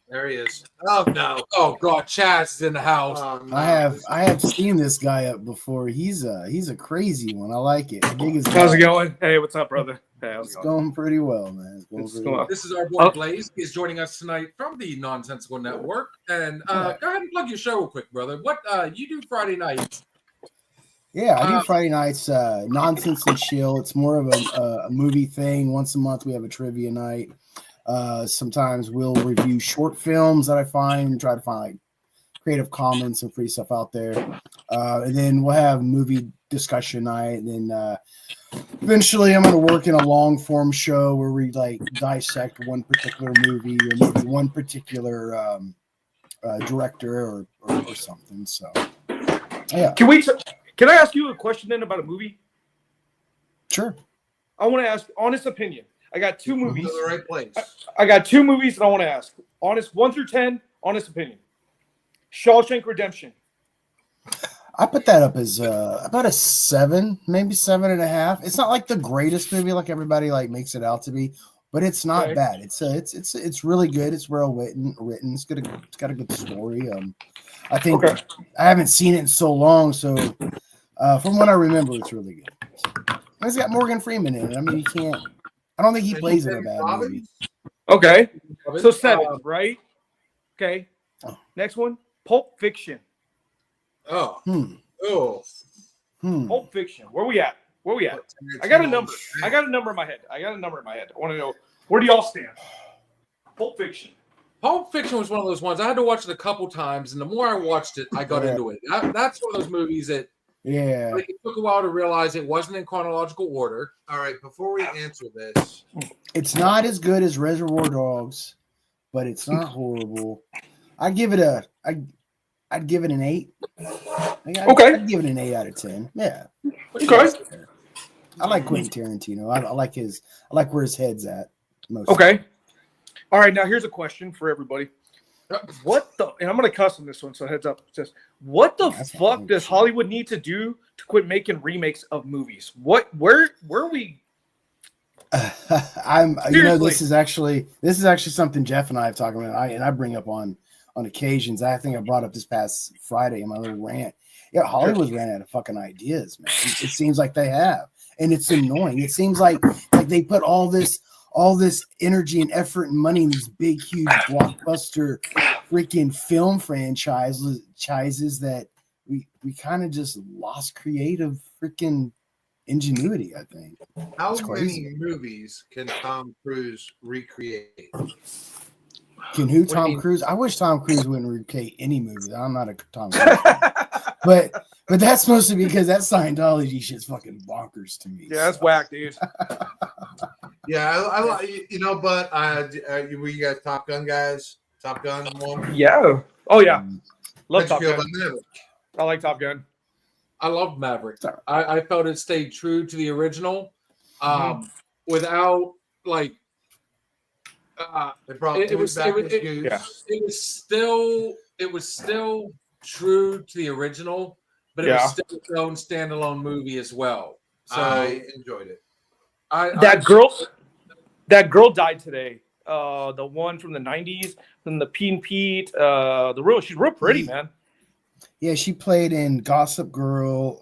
there he is. Oh no. Oh God, Chaz is in the house. No. I have seen this guy up before. He's a crazy one. I like it. I dig his How's it vibe. going? Hey, what's up, brother? Hey, how's It's it going? going pretty well, man. It's going It's pretty going well. This is our boy Oh. Blaze. He's joining us tonight from the Nonsensical Network. And Yeah. go ahead and plug your show real quick, brother. What you do Friday nights? Yeah, I do Friday nights, Nonsense and Chill. It's more of a movie thing. Once a month, we have a trivia night. Sometimes we'll review short films that I find and try to find like Creative Commons and free stuff out there. And then we'll have movie discussion night. And then eventually I'm going to work in a long form show where we like dissect one particular movie or maybe one particular director or something. So yeah. Can I ask you a question then about a movie? Sure. I want to ask honest opinion. I got two movies. To the right place. I got two movies that I want to ask. Honest 1 through 10, honest opinion. Shawshank Redemption. I put that up as about a 7, maybe 7.5. It's not like the greatest movie like everybody like makes it out to be, but it's not Okay. bad. It's really good. It's well written. It's got a good story. I think Okay. I haven't seen it in so long, so from what I remember, it's really good. So, and it's got Morgan Freeman in it. I mean, you can't. I don't think he plays in a bad movie. Okay. So Um, 7, right? Okay. Oh. Next one, Pulp Fiction. Oh, Hmm. oh, Pulp Fiction. Where we at? I got a number. I got a number in my head. I want to know, where do y'all stand? Pulp Fiction. Pulp Fiction was one of those ones. I had to watch it a couple times, and the more I watched it, I got Yeah. into it. That's one of those movies that Yeah. like, it took a while to realize it wasn't in chronological order. All right, before we answer this, It's not as good as Reservoir Dogs, but it's not horrible. I'd give it an 8. Okay. I'd give it an 8 out of 10. Yeah. Okay. I like Quentin Tarantino. I like where his head's at. Most Okay. All right. Now here's a question for everybody. What the? And I'm gonna cuss on this one, so heads up. It says, what the That's fuck fine. does Hollywood need to do to quit making remakes of movies? Where are we? This is actually something Jeff and I have talked about. I bring up on occasions. I think I brought up this past Friday in my little rant. Yeah, Hollywood's ran out of fucking ideas, man. It seems like they have, and it's annoying. It seems like they put all this energy and effort and money in these big, huge blockbuster freaking film franchises that we kind of just lost creative freaking ingenuity. I think. how It's crazy. many movies can Tom Cruise recreate? Can who? do you Tom mean? Cruise? I wish Tom Cruise wouldn't recreate any movie. I'm not a Tom Cruise fan. but that's mostly because that Scientology shit's fucking bonkers to me. Yeah, that's whack, dude. Yeah, I like but were you guys Top Gun guys? Top Gun one. Yeah. Oh yeah. Love How'd Top you feel Gun. about Maverick? I like Top Gun. I love Maverick. Sorry. I felt it stayed true to the original, without like. They brought It Dewey was- back it was- as it- Goose. Yeah. It was still true to the original, but it was still its own standalone movie as well. So I enjoyed it. That girl died today. The one from the 90s, from the Pete and Pete. She's real pretty, man. Yeah, she played in Gossip Girl.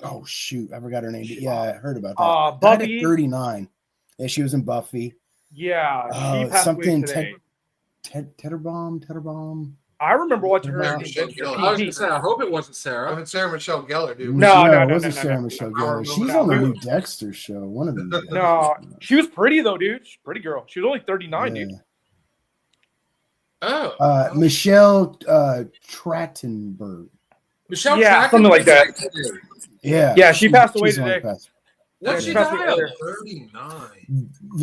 Oh shoot, I forgot her name. But yeah, I heard about that. Died at Buffy. 39. Yeah, she was in Buffy. Yeah, she Oh, passed away something today. Tedderbaum. I remember watching her. Sarah in Michelle Pete Gellar. and I was Pete. gonna say, I hope it wasn't I Sarah. mean, Sarah Michelle Gellar, dude. No, it wasn't no, Sarah no. Michelle I Gellar. remember She's that on the movie. new Dexter show. One of them. No, she was pretty though, dude. She's a pretty girl. She was only 39, dude. Oh, Michelle Trachtenberg. Michelle. Yeah, Trachtenberg? something like that. Yeah. Yeah, she passed away she's the one today. who passed. What'd Yeah, she she passed die away of? earlier.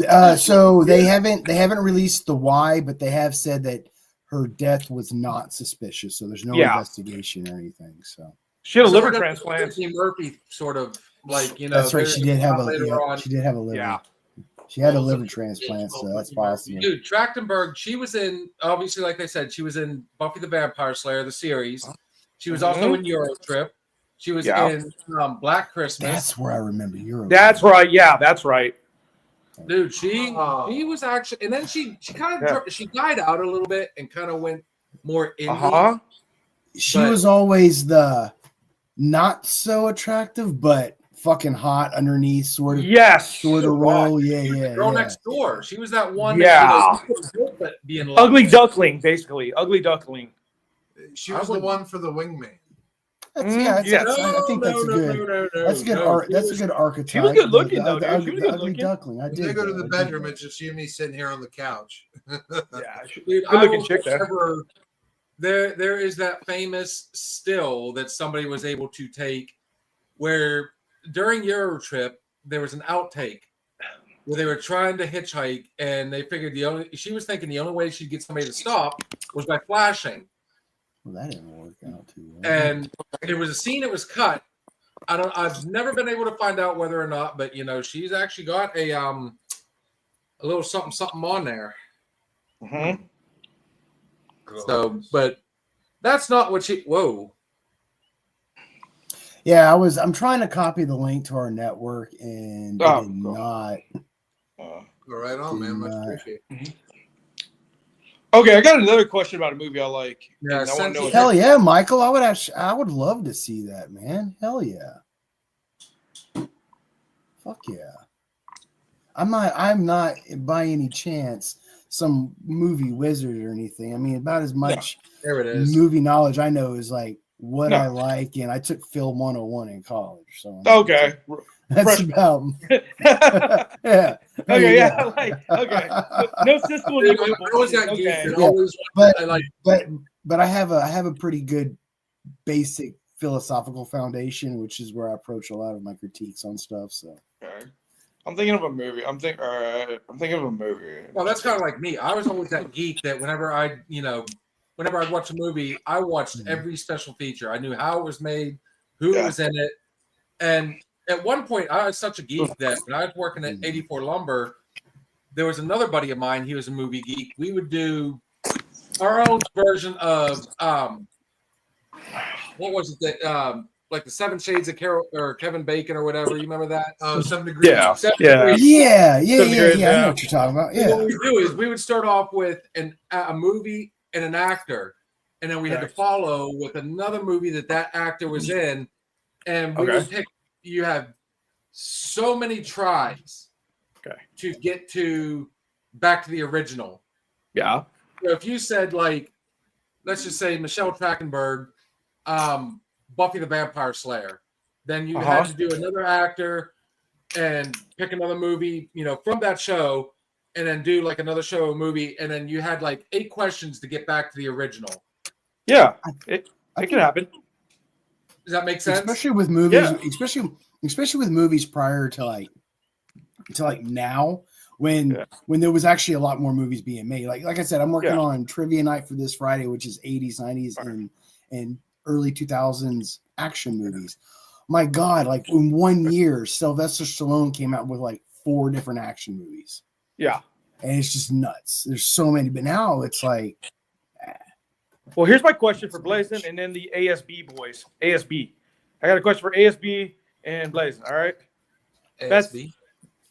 39. So they haven't released the why, but they have said that her death was not suspicious. So there's no Yeah. investigation or anything. So She had a So liver we're gonna- transplant. Eddie Murphy sort of like that's right. She did have a later on. she did have a liver. Yeah. She had a liver transplant, so that's possible. Dude, Trachtenberg, she was in, obviously, like they said, she was in Buffy the Vampire Slayer, the series. She was also in Eurotrip. She was Yeah. in Black Christmas. That's where I remember Euro. That's right. Yeah, that's right. Dude, she was actually, and then she kind of she died out a little bit and kind of went more indie. She but- was always the not so attractive, but fucking hot underneath sort of Yes. sort of role. Yeah. Girl next door. She was that one. Yeah. That, you couldn't help but be in love Ugly with. duckling, basically. Ugly duckling. She was the one for the wingman. I think that's a good. That's a good art. That's a good archetype. She was good looking, The- though, the dude. ugly- She was the good ugly looking. duckling. I When did. they go to the I did bedroom, that. it's just you and me sitting here on the couch. Yeah, Dude, good looking will chick there. remember there is that famous still that somebody was able to take where during Eurotrip there was an outtake where they were trying to hitchhike and they figured she was thinking the only way she'd get somebody to stop was by flashing. Well, that didn't work out too well. And there was a scene that was cut. I've never been able to find out whether or not, but she's actually got a little something on there. Mm-hmm. So, but that's not what she. Whoa. Yeah, I'm trying to copy the link to our network and it did not. Right on, man. Much Nah. appreciated. Okay, I got another question about a movie I like. Yeah, and I want to know. Hell yeah, Michael! I would love to see that, man. Hell yeah. Fuck yeah. I'm not by any chance some movie wizard or anything. I mean, about as much There it is. movie knowledge I know is like what No. I like, and I took film 101 in college. So Okay. that's Freshman. about Okay, yeah. yeah, okay. No Cisco. Dude, I was that geek Okay. that Yeah, always but- I like. but I have a pretty good basic philosophical foundation, which is where I approach a lot of my critiques on stuff. So Okay. I'm thinking of a movie. I'm thinking of a movie. Well, that's kind of like me. I was always that geek that whenever I'd watch a movie, I watched Mhm. every special feature. I knew how it was made, who Yeah. was in it, and at one point, I was such a geek that when I was working at 84 Lumber, there was another buddy of mine. He was a movie geek. We would do our own version of what was it that like the 7 Shades of Carol or Kevin Bacon or whatever. You remember that? 7 degrees. Yeah. 7 Yeah. Degrees. yeah. I Degrees, know yeah. what you're talking about. So Yeah. what we do is we would start off with a movie and an actor, and then we had to Correct. follow with another movie that actor was in, and we Okay. would pick. You have so many tries Okay. to get back to the original. Yeah. So if you said like, let's just say Michelle Trachtenberg, Buffy the Vampire Slayer, then you had to do another actor and pick another movie, from that show, and then do like another show or movie, and then you had like 8 questions to get back to the original. Yeah. I It can happen. Does that make sense? Especially with movies, Yeah. especially with movies prior to like now, when Yeah. there was actually a lot more movies being made. Like I said, I'm working Yeah. on trivia night for this Friday, which is 80s, 90s, and early 2000s action movies. My God, like in 1 year, Sylvester Stallone came out with like 4 different action movies, Yeah. and it's just nuts. There's so many, but now it's like, Well, here's my question for Blazin and then the ASB boys. ASB. I got a question for ASB and Blazin. All right. That's- ASB.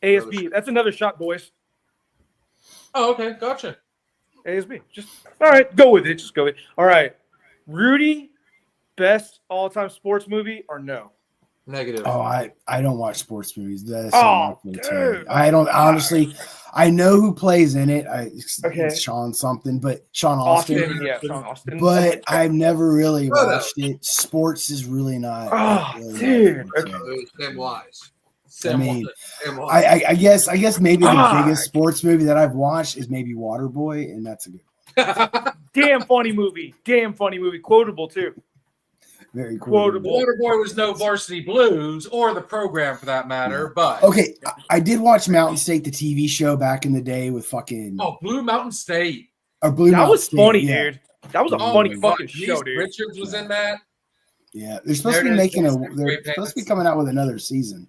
ASB. That's another shot, boys. Oh, okay, gotcha. ASB. Just all right. Go with it. Just go with it. All right. Rudy, best all-time sports movie or no? Negative. oh, I don't watch sports movies. That's Oh, so dude. I don't honestly. I know who plays in it. Okay. It's Sean something, but Sean Austin. Yeah, Sean Austin. But I've never really Shut up. watched it. Sports is really not. Oh, really dude. my thing. Sam Wise. I mean, Sam Wise. I guess maybe the God. biggest sports movie that I've watched is maybe Waterboy, and that's a good, Damn funny movie. Damn funny movie. Quotable too. very cool. Quotable. Waterboy was no Varsity Blues or the program for that matter, but Okay, I did watch Mountain State, the TV show back in the day with fucking Blue Mountain State. or Blue That Mountain was State, funny, yeah. dude. That was a Oh funny my fucking God, show, Denise dude. Richards was in that. Yeah, they're supposed to be There it is. making Dennis they're Great supposed to be Pants. coming out with another season.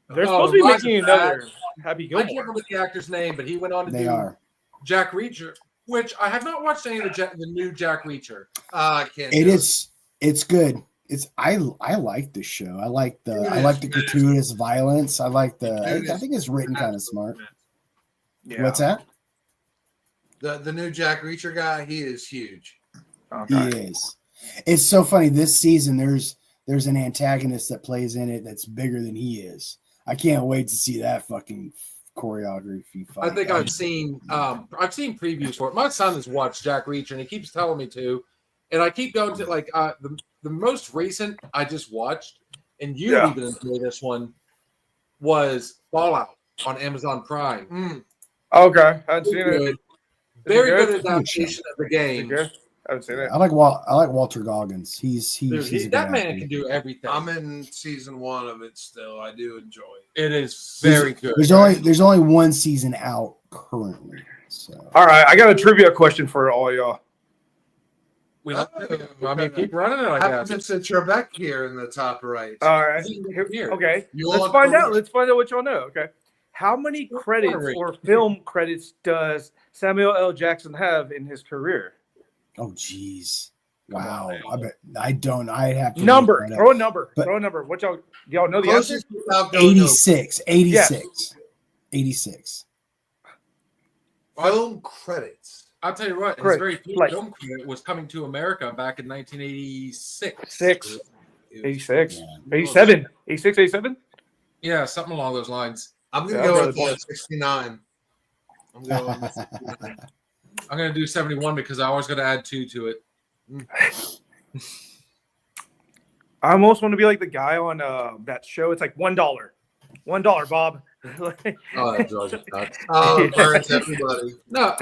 They're supposed to be Rise making of another Fat. Happy I can't Gilmore. remember the actor's name, but he went on to They do are. Jack Reacher, which I have not watched any of the new Jack Reacher. I can't. It do is. It's good. It's I like the show. I like the gratuitous violence. I like I think it's written kind of smart. Yeah. What's that? The new Jack Reacher guy. He is huge. He Okay. is. It's so funny. This season, there's an antagonist that plays in it that's bigger than he is. I can't wait to see that fucking choreography fight. I think I've seen previews for it. My son has watched Jack Reacher and he keeps telling me to, and I keep going to like the most recent I just watched, and you Yeah. even enjoyed this one, was Fallout on Amazon Prime. Okay, I haven't seen Very it. good. it Very good? good adaptation of the Is it game. good? I haven't seen it. I like Walter Goggins. He's Dude, a good that man actor. can do everything. I'm in season 1 of it still. I do enjoy it. It is very good. There's only one season out currently. So All right, I got a trivia question for all y'all. We like I mean, keep running it, I guess. Happens to Trebek here in the top right. All right, Here. okay. You Let's want find the- out. Let's find out what y'all know. Okay, how many credits or film credits does Samuel L. Jackson have in his career? oh geez. Come Wow. on, I bet I don't. I'd have to Number. look that up. Throw a number. But- Throw a number. What y'all know the answer? Closest without going over. 86. 86. 86. Film credits. I'll tell you what, his Correct. very first Like- film credit was Coming to America back in 1986. 86, Yeah. 87, 86, 87? Yeah, something along those lines. I'm gonna Yeah, go I'll with go with 69. I'm going with 69. I'm going to do 71 because I was going to add 2 to it. I almost want to be like the guy on that show. It's like $1. $1, Bob. Oh, that drives me nuts. Oh, it burns everybody. No,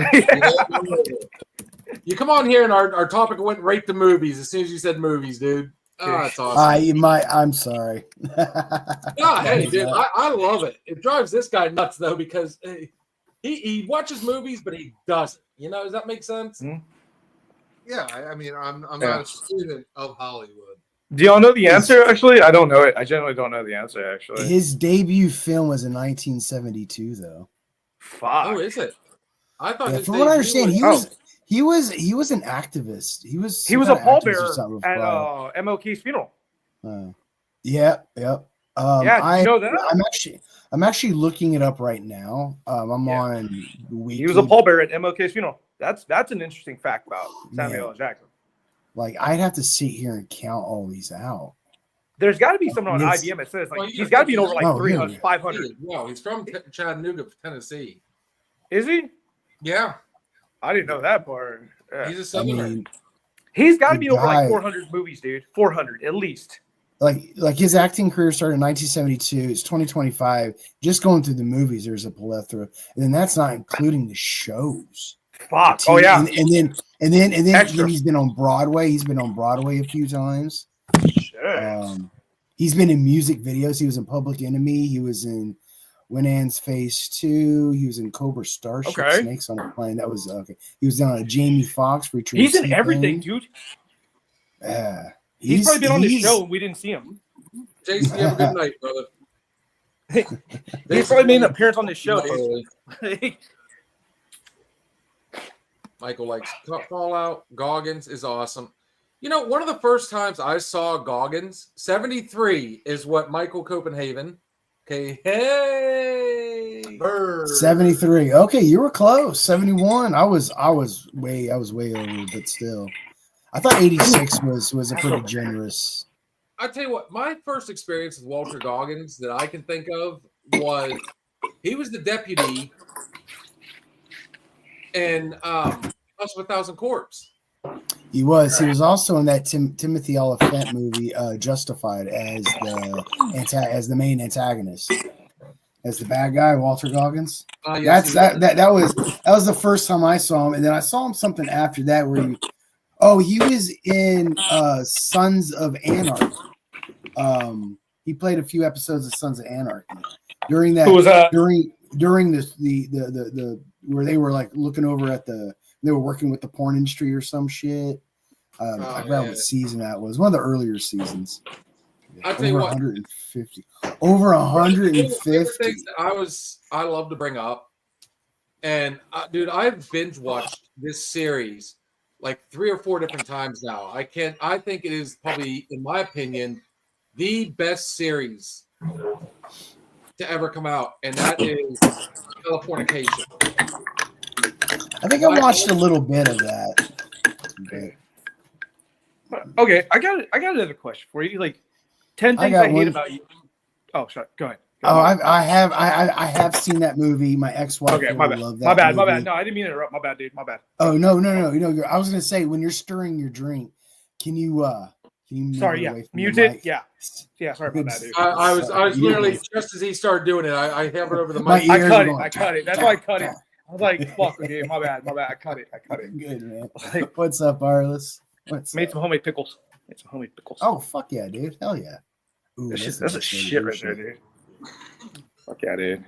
you come on here and our topic went right to movies as soon as you said movies, dude. Oh, that's awesome. I'm sorry. No, hey, dude, I love it. It drives this guy nuts though because he watches movies, but he doesn't. You know, does that make sense? Yeah, I mean, I'm Yeah. not a student of Hollywood. Do y'all know the answer? Actually, I don't know it. I generally don't know the answer. Actually, His debut film was in 1972, though. fuck. Oh, is it? I thought. Yeah, his from what I debut understand, was- he was an activist. He was He was some a kind of activist or pallbearer something at prior. MLK's funeral. Yep. Yeah, did you know that? I'm actually looking it up right now. I'm Yeah. on the week. He was a pallbearer at MLK's funeral. That's an interesting fact about Samuel L. Jackson. Like I'd have to sit here and count all these out. There's got to be someone on It's- IBM that says like Well, yeah, he's got to be in over like oh, 300, yeah. 500. No, he's from Chattanooga, Tennessee. Is he? Yeah, I didn't know that part. Yeah. he's a I southerner. mean, He's got to the be over like guy- 400 movies, dude. 400 at least. like his acting career started in 1972. It's 2025. Just going through the movies, there's a plethora, and then that's not including the shows. Fuck. Oh yeah. And then Extra. he's been on Broadway. He's been on Broadway a few times. Shit. He's been in music videos. He was in Public Enemy. He was in When Anne's Face 2. He was in Cobra Starship Okay. Snakes on a Plane. That was okay. He was on a Jamie Foxx featuring. He's in T-Pain. everything, dude. Yeah. He's probably been on this he's- show and we didn't see him. Jason, you have a good night, brother. He's probably made an appearance on this show, dude. Michael likes Fallout. Goggins is awesome. You know, one of the first times I saw Goggins, 73 is what Michael Copenhagen. Okay, hey. Bird. 73. Okay, you were close. 71. I was way over, but still. I thought 86 was a pretty generous. I tell you what, my first experience with Walter Goggins that I can think of was he was the deputy in House of a Thousand Corpse. He was also in that Timothy Oliphant movie, Justified, as the main antagonist, as the bad guy, Walter Goggins. Yes, That was the first time I saw him, and then I saw him something after that where he was in Sons of Anarchy. He played a few episodes of Sons of Anarchy during that. Who was that? During the where they were like looking over at they were working with the porn industry or some shit. I forgot what season that was. One of the earlier seasons. I'll tell you Over what. 150. Over One of the favorite 150. things that I love to bring up, and dude, I've binge watched this series like 3 or 4 different times now. I think it is probably, in my opinion, the best series to ever come out, and that is Californication. I think I watched a little bit of that. But Okay, I got another question for you. Like 10 I things got I hate one. about you. Oh, sorry. Go ahead. I have seen that movie. My ex-wife Okay, my bad. loved that My bad. movie. No, I didn't mean to interrupt. My bad, dude. My bad. Oh no! You know, I was gonna say when you're stirring your drink, can you Can you move Sorry, it yeah. away from the Muted. mic? Yeah, sorry about that, dude. I was Sorry. literally just as he started doing it, I hovered over the My mic. I ears cut are it. going, I cut it. That's why I cut it. I was like, fuck, okay, my bad. I cut it. Good, man. Like, What's up, Arliss? What's made up? some homemade pickles. Oh, fuck yeah, dude. Hell yeah. Ooh, that's a shit right there, dude. Fuck yeah, dude.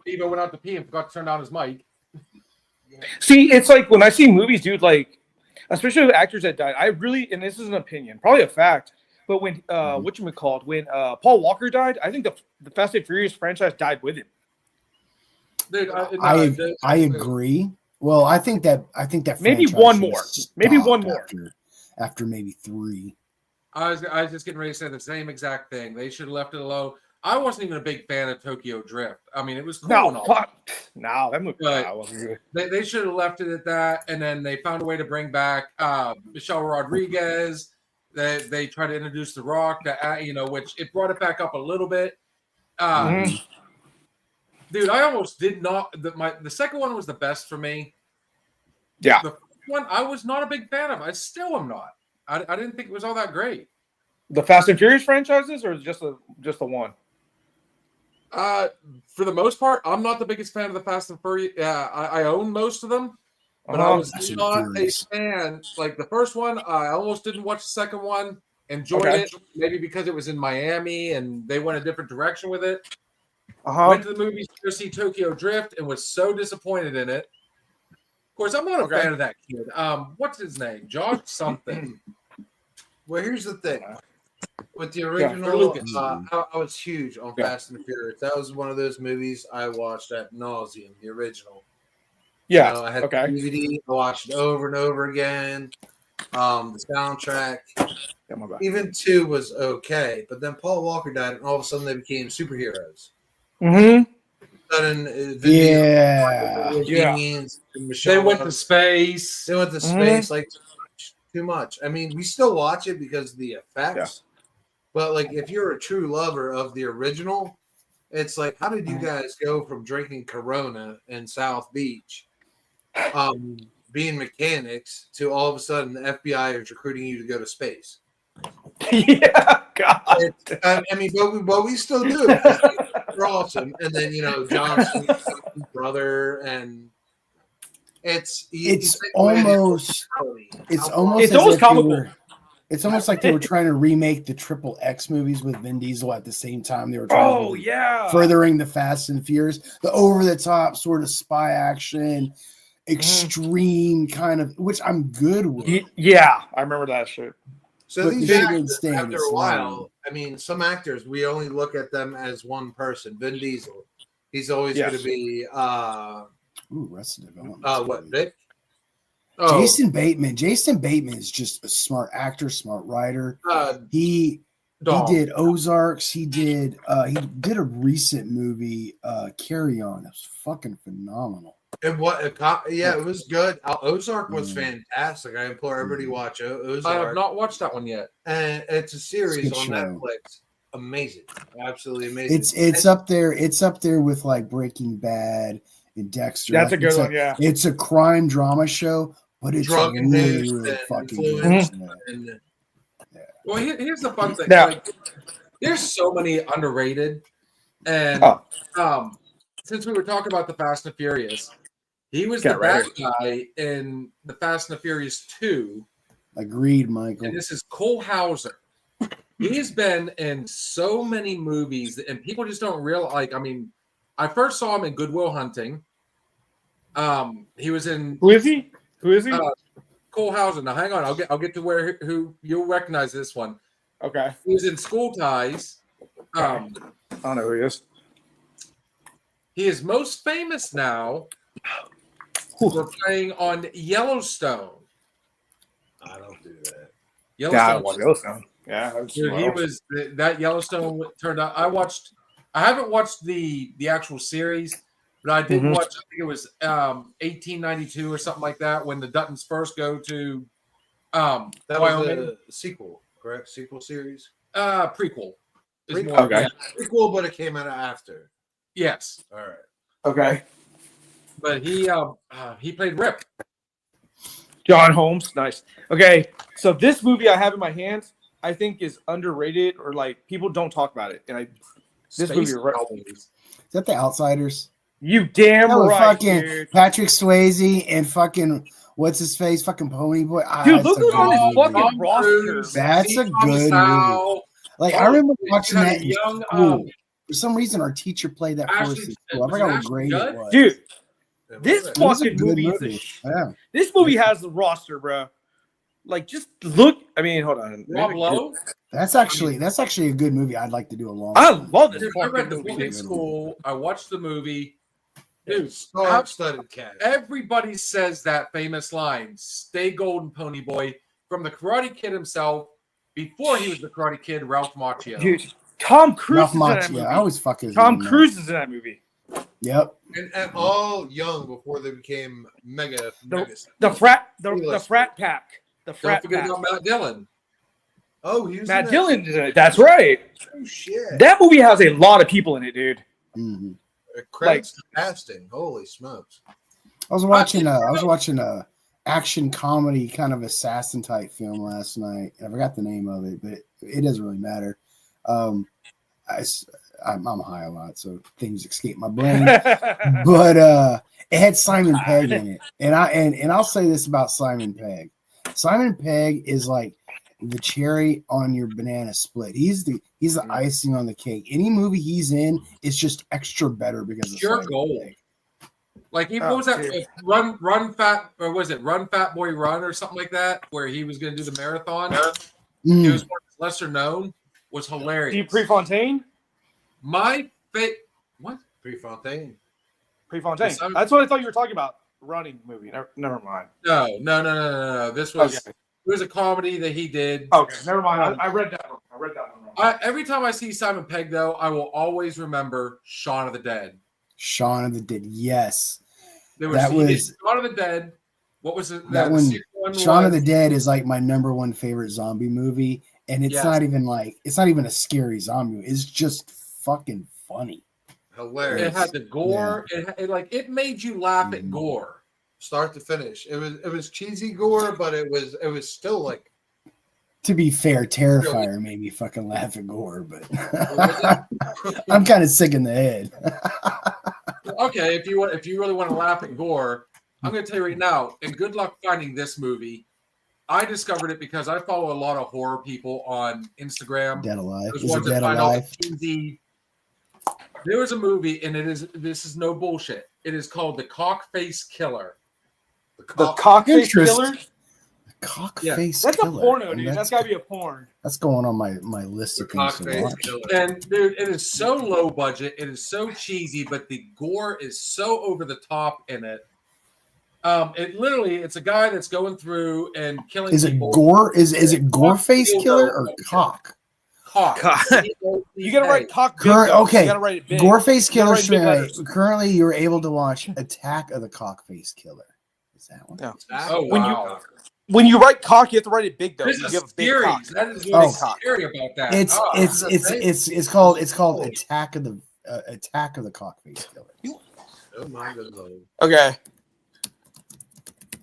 Evo went out to pee and forgot to turn down his mic. See, it's like when I see movies, dude, like, especially with actors that died, I really, and this is an opinion, probably a fact, but when, whatchamacallit, when Paul Walker died, I think the Fast and Furious franchise died with him. Dude, I agree. Well, I think that Maybe franchise one should more. have Maybe one stopped more. after maybe 3. I was just getting ready to say the same exact thing. They should have left it alone. I wasn't even a big fan of Tokyo Drift. I mean, it was cool. and No, all, fuck. No, that movie But- wasn't good. They should have left it at that, and then they found a way to bring back Michelle Rodriguez. They tried to introduce The Rock, which it brought it back up a little bit. Dude, I almost did not. The second one was the best for me. Yeah. The first one I was not a big fan of. I still am not. I didn't think it was all that great. The Fast and Furious franchises, or just the one? For the most part, I'm not the biggest fan of the Fast and Furious. Yeah, I own most of them, but I was Fast and not a Furious. fan. Like the first one, I almost didn't watch the second one. Enjoyed Okay. it, maybe because it was in Miami and they went a different direction with it. Uh-huh. Went to the movies to go see Tokyo Drift and was so disappointed in it. Of course, I'm not a Okay. fan of that kid. What's his name? Josh something. Well, here's the thing. With the for original, Lucas. I was huge on Yeah. Fast and the Furious. That was one of those movies I watched at nauseum. The original. Yeah. You know, I had Okay. the DVD. I watched it over and over again. The soundtrack, Yeah, my bad. even 2 was okay, but then Paul Walker died, and all of a sudden they became superheroes. Mm-hmm. Sudden, Yeah. Yeah. They went to space. They went to space like too much. I mean, we still watch it because of the effects, but like if you're a true lover of the original, it's like, how did you guys go from drinking Corona in South Beach, being mechanics, to all of a sudden the FBI is recruiting you to go to space? Yeah. God. I mean, but we still do it. We're awesome. And then, Johnson's brother, and it's almost It's as almost if they comical. were- it's almost like they were trying to remake the Triple X movies with Vin Diesel at the same time. They were trying to really yeah. furthering the Fast and Furious, the over the top sort of spy action, extreme kind of, which I'm good with. Yeah, I remember that shit. So But these they didn't actors, stay in after this a while, line. I mean, some actors, we only look at them as one person. Vin Diesel, he's always Yes. going to be Ooh, Arrested Development. what, Vic? Oh, Jason Bateman. Jason Bateman is just a smart actor, smart writer. He Dog. did Ozarks. He did a recent movie, Carry On. It was fucking phenomenal. And it was good. Ozark was fantastic. I implore everybody to watch I have Ozark. not watched that one yet. And it's a series It's a on good show. Netflix. Amazing, absolutely amazing. It's up there. It's up there with like Breaking Bad and Dexter. That's a Like, good it's one, yeah. It's a crime drama show, but it's Drug really, induced really and fucking influenced. good. And Well, here's the fun thing. Now- Like, there's so many underrated, and since we were talking about the Fast and Furious, he was Get the right. bad guy in the Fast and the Furious 2, Agreed, Michael. and this is Cole Hauser. He's been in so many movies, and people just don't realize. Like, I mean, I first saw him in Good Will Hunting. He was in Who is he? Cole Hauser. Now, hang on, I'll get to who you'll recognize this one. Okay. He was in School Ties. I don't know who he is. He is most famous now for playing on Yellowstone. I don't do that. Yeah, Yellowstone. Yellowstone. Yeah, that's Dude, he was that Yellowstone turned out. I haven't watched the actual series, but I did watch. I think it was 1892 or something like that when the Duttons first go to That Wyoming. was a sequel, correct? Sequel series? Prequel. is Prequel? more- Okay. yeah, Prequel, but it came out after. yes, All right. Okay. but he played Rip. John Holmes, nice. Okay, so this movie I have in my hands, I think is underrated, or like people don't talk about it. And this movie, Cowboys. Is that The Outsiders? you damn That was right, fucking dude. Patrick Swayze and fucking what's his face, fucking Pony Boy. Dude, that's look a who's on good this movie. fucking Tom roster. Cruise, That's a Steve good movie. Thomas Like Oh, I remember you watching had a that in young, school. For some reason, our teacher played that for us Ashley- in school. I was forgot it what Ashley grade Judd? it was. Dude, It this was. It was a fucking good movie is movie. the sh- Yeah. This movie has the roster, bro. Like, just look. I mean, hold on. Rob Lowe. That's actually a good movie. I'd like to do a long. I love this Dude, I fucking read the book movie. in school. I watched the movie. Dude, Star-studded cast. everybody says that famous line, "Stay golden, Pony Boy," from the Karate Kid himself. Before he was the Karate Kid, Ralph Macchio. Dude, Tom Cruise Ralph is in that Macchio. movie. I always fuck his Tom name up. Cruise is in that movie. Yep. And all young before they became mega. The frat A-list. pack. The Don't frat forget pack. about Matt Dillon. Oh, he was Matt in that? Dillon is in it. That's right. Oh, shit. That movie has a lot of people in it, dude. hmm Credits to casting. Holy smokes. I was watching a action comedy kind of assassin type film last night. I forgot the name of it, but it doesn't really matter. I'm high a lot, so things escape my brain. But it had Simon Pegg in it, and I'll say this about Simon Pegg. Simon Pegg is like the cherry on your banana split. He's the icing on the cake. Any movie he's in is just extra better because of Pure Simon gold. Pegg. Like what Oh, was that? dude. Run Fat, or was it Run Fat Boy Run or something like that? Where he was going to do the marathon. Mm. It was one of his lesser known. Was hilarious. Steve Prefontaine? My fit. What? Prefontaine. Prefontaine. Yes, I'm- That's what I thought you were talking about. Running movie. Never mind. No. This was Okay. it was a comedy that he did. Okay, never mind. I read that one. I read that one wrong. Every time I see Simon Pegg, though, I will always remember Shaun of the Dead. Shaun of the Dead. Yes. There was, That he did was- Shaun of the Dead. What was it? That the one, second one Shaun of was- the Dead is like my number one favorite zombie movie. And it's Yes. not even a scary zombie movie. It's just fucking funny. Hilarious. It had the gore. It made you laugh at Mhm. gore. Start to finish. It was cheesy gore, but it was still like To be fair, Terrifier made me fucking laugh at gore, but I'm kind of sick in the head. Okay, if you really want to laugh at gore, I'm going to tell you right now. And good luck finding this movie. I discovered it because I follow a lot of horror people on Instagram. Dead Alive. Those Is it ones that Dead find all the Alive? cheesy. There was a movie, and this is no bullshit. It is called The Cockface Killer. The cock- Cockface Interest- Killer? Cockface That's Killer. a porno, And dude. That's got to be a porn. That's going on my list of things to cockface watch. killer. And dude, it is so low budget. It is so cheesy, but the gore is so over the top in it. It's a guy that's going through and killing. Is it people. gore? Is it Goreface Cock- Killer or Cock? Cock. You got to write cock. big, Current- though. okay. You got to write it big. Goreface You gotta Killer. write big letters. Currently, you're able to watch Attack of the Cockface Killer. Is that one? Yeah. Oh When you- wow! When you write cock, you have to write it big, though. This You is have a big scary. cock. That is Oh. what's scary about that. It's Oh, it's called Attack of the Cockface Killer. Oh my goodness. Okay.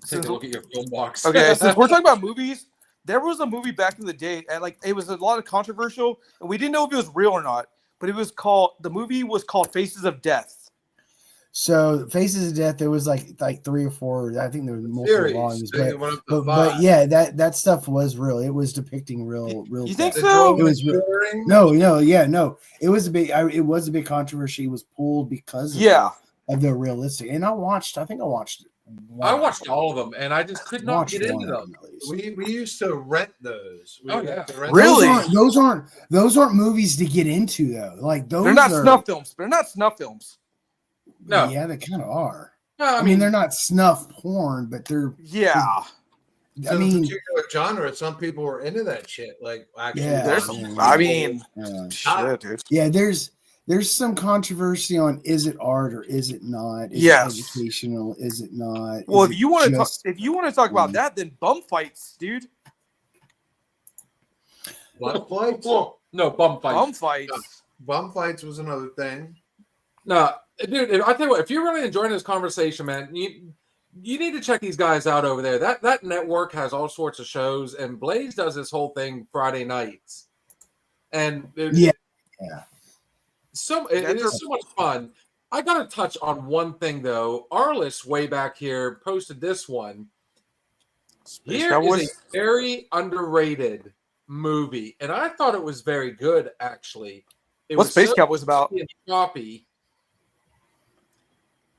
Take a look at your film box. Okay, since we're talking about movies, there was a movie back in the day, and like it was a lot of controversial, and we didn't know if it was real or not. But the movie was called Faces of Death. So Faces of Death, there was like 3 or 4. I think there was multiple Series. volumes, They went up to but five. yeah, that stuff was real. It was depicting real. You think death. so? It was real. boring. No. It was a big controversy. It was pulled because of the realistic. And I think I watched it. I watched all of them, and I just could not Watched get into one of them. at least. We used to rent those. We Oh, would yeah. have to rent Really? Those aren't movies to get into though. Like those They're not are, snuff films. They're not snuff films. No. Yeah, they kind of are. No, I mean, they're not snuff porn, but they're. Yeah. It's I a mean, particular genre. Some people were into that shit. Like actually, Yeah. There's. Yeah. I mean, yeah. shit, dude. Yeah, there's some controversy on is it art or is it not? Is Yes. it educational? Is it not? Well, Is if it you want to talk, just- talk about that, then bum fights, dude. Bum fights. no bum fight. Bum fights. Bum fights was another thing. No, dude. I tell you what, if you're really enjoying this conversation, man, you need to check these guys out over there. That network has all sorts of shows, and Blaze does this whole thing Friday nights, and it is so much fun. I got to touch on one thing though. Arliss way back here posted this one. Here is a very underrated movie, and I thought it was very good actually. What's Space Cowboys about? Copy.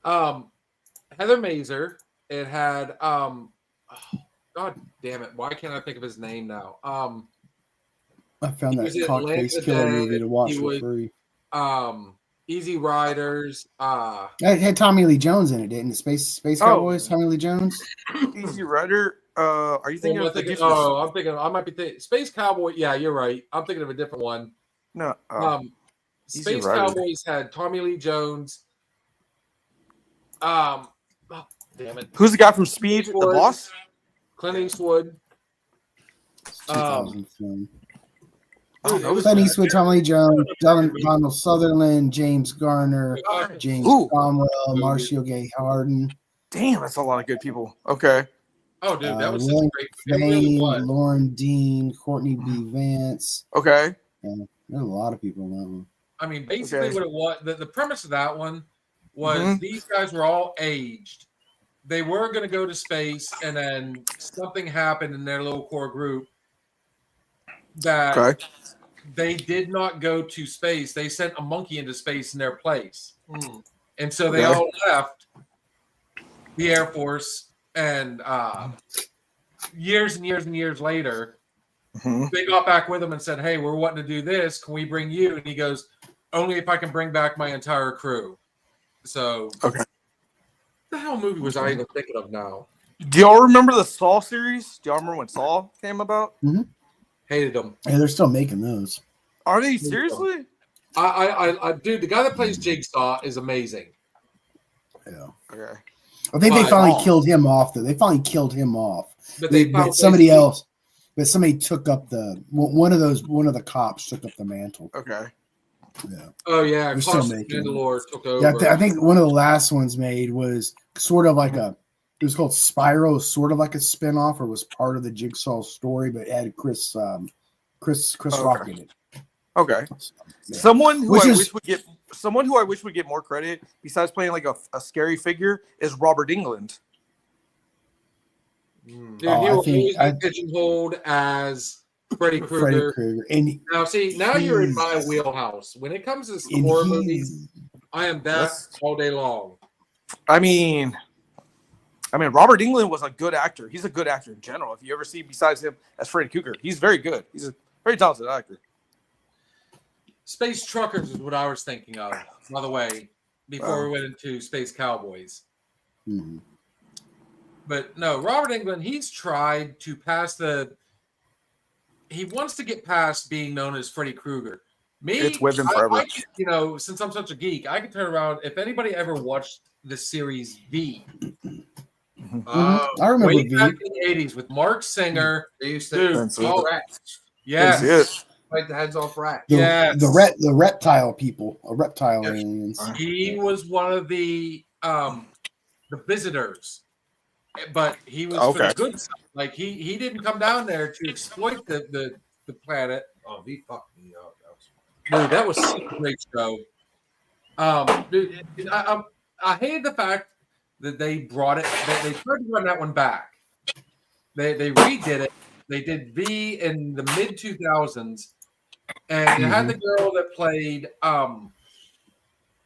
Heather Mazer. It had God damn it! Why can't I think of his name now? I found that cock-faced killer movie to watch for free. Easy Riders. It had Tommy Lee Jones in it, didn't it? Space Cowboys. Tommy Lee Jones. Easy Rider. Are you thinking of the? I'm thinking. I might be thinking Space Cowboy. Yeah, you're right. I'm thinking of a different one. No. Space Cowboys had Tommy Lee Jones. Oh, damn it. Who's the guy from Speed? The boss? Clint Eastwood. 2000 film. Clint Eastwood, Tommy Lee Jones, Donald Sutherland, James Garner, James Cromwell, Marshall Gay Harden. Damn, that's a lot of good people. Okay. Oh, dude, that was William great. Vane, Lauren Dean, Courtney B. Vance. Okay. Yeah, there's a lot of people in that one. I mean, basically what it was, the premise of that one was these guys were all aged. They were going to go to space, and then something happened in their little core group that they did not go to space. They sent a monkey into space in their place. And so they all left the Air Force, and years and years and years later, they got back with him and said, hey, we're wanting to do this. Can we bring you? And he goes, only if I can bring back my entire crew. So, what the hell movie was I even thinking of now? Do y'all remember the Saw series? Do y'all remember when Saw came about? Hated them. Yeah, they're still making those. Are they seriously? I dude, the guy that plays Jigsaw is amazing. Yeah. Okay. I think they finally killed him off. Though they finally killed him off. But somebody else. But somebody took up one of the cops took up the mantle. Okay. Yeah. Oh yeah, They're still Carson making Mandalore took over. Yeah, I think one of the last ones made was sort of like it was called Spyro, sort of like a spinoff, or was part of the Jigsaw story, but it had Chris Rock in it. Okay. So, yeah. Someone who I wish would get more credit besides playing like a scary figure is Robert Englund. Dude, he will always be pigeonholed as Freddy Krueger. Now you're in my wheelhouse. When it comes to horror movies, I am that all day long. I mean, Robert Englund was a good actor. He's a good actor in general. If you ever see besides him as Freddy Krueger, he's very good. He's a very talented actor. Space Truckers is what I was thinking of, by the way, before we went into Space Cowboys. But no, Robert Englund, he's tried to pass he wants to get past being known as Freddy Krueger. It's with him forever. Since I'm such a geek, I can turn around. If anybody ever watched the series V, I remember way V. back in the 80s with Mark Singer. They used to all rats. Yes. Like the heads off rats. The reptile people, reptile aliens. He was one of the visitors, but he was for the good side. Like he didn't come down there to exploit the planet. Oh, he fucked me up. Dude, that was such a great show. Dude, I hated the fact that they brought it. They tried to run that one back. They redid it. They did V in the mid 2000s, and it had the girl that played the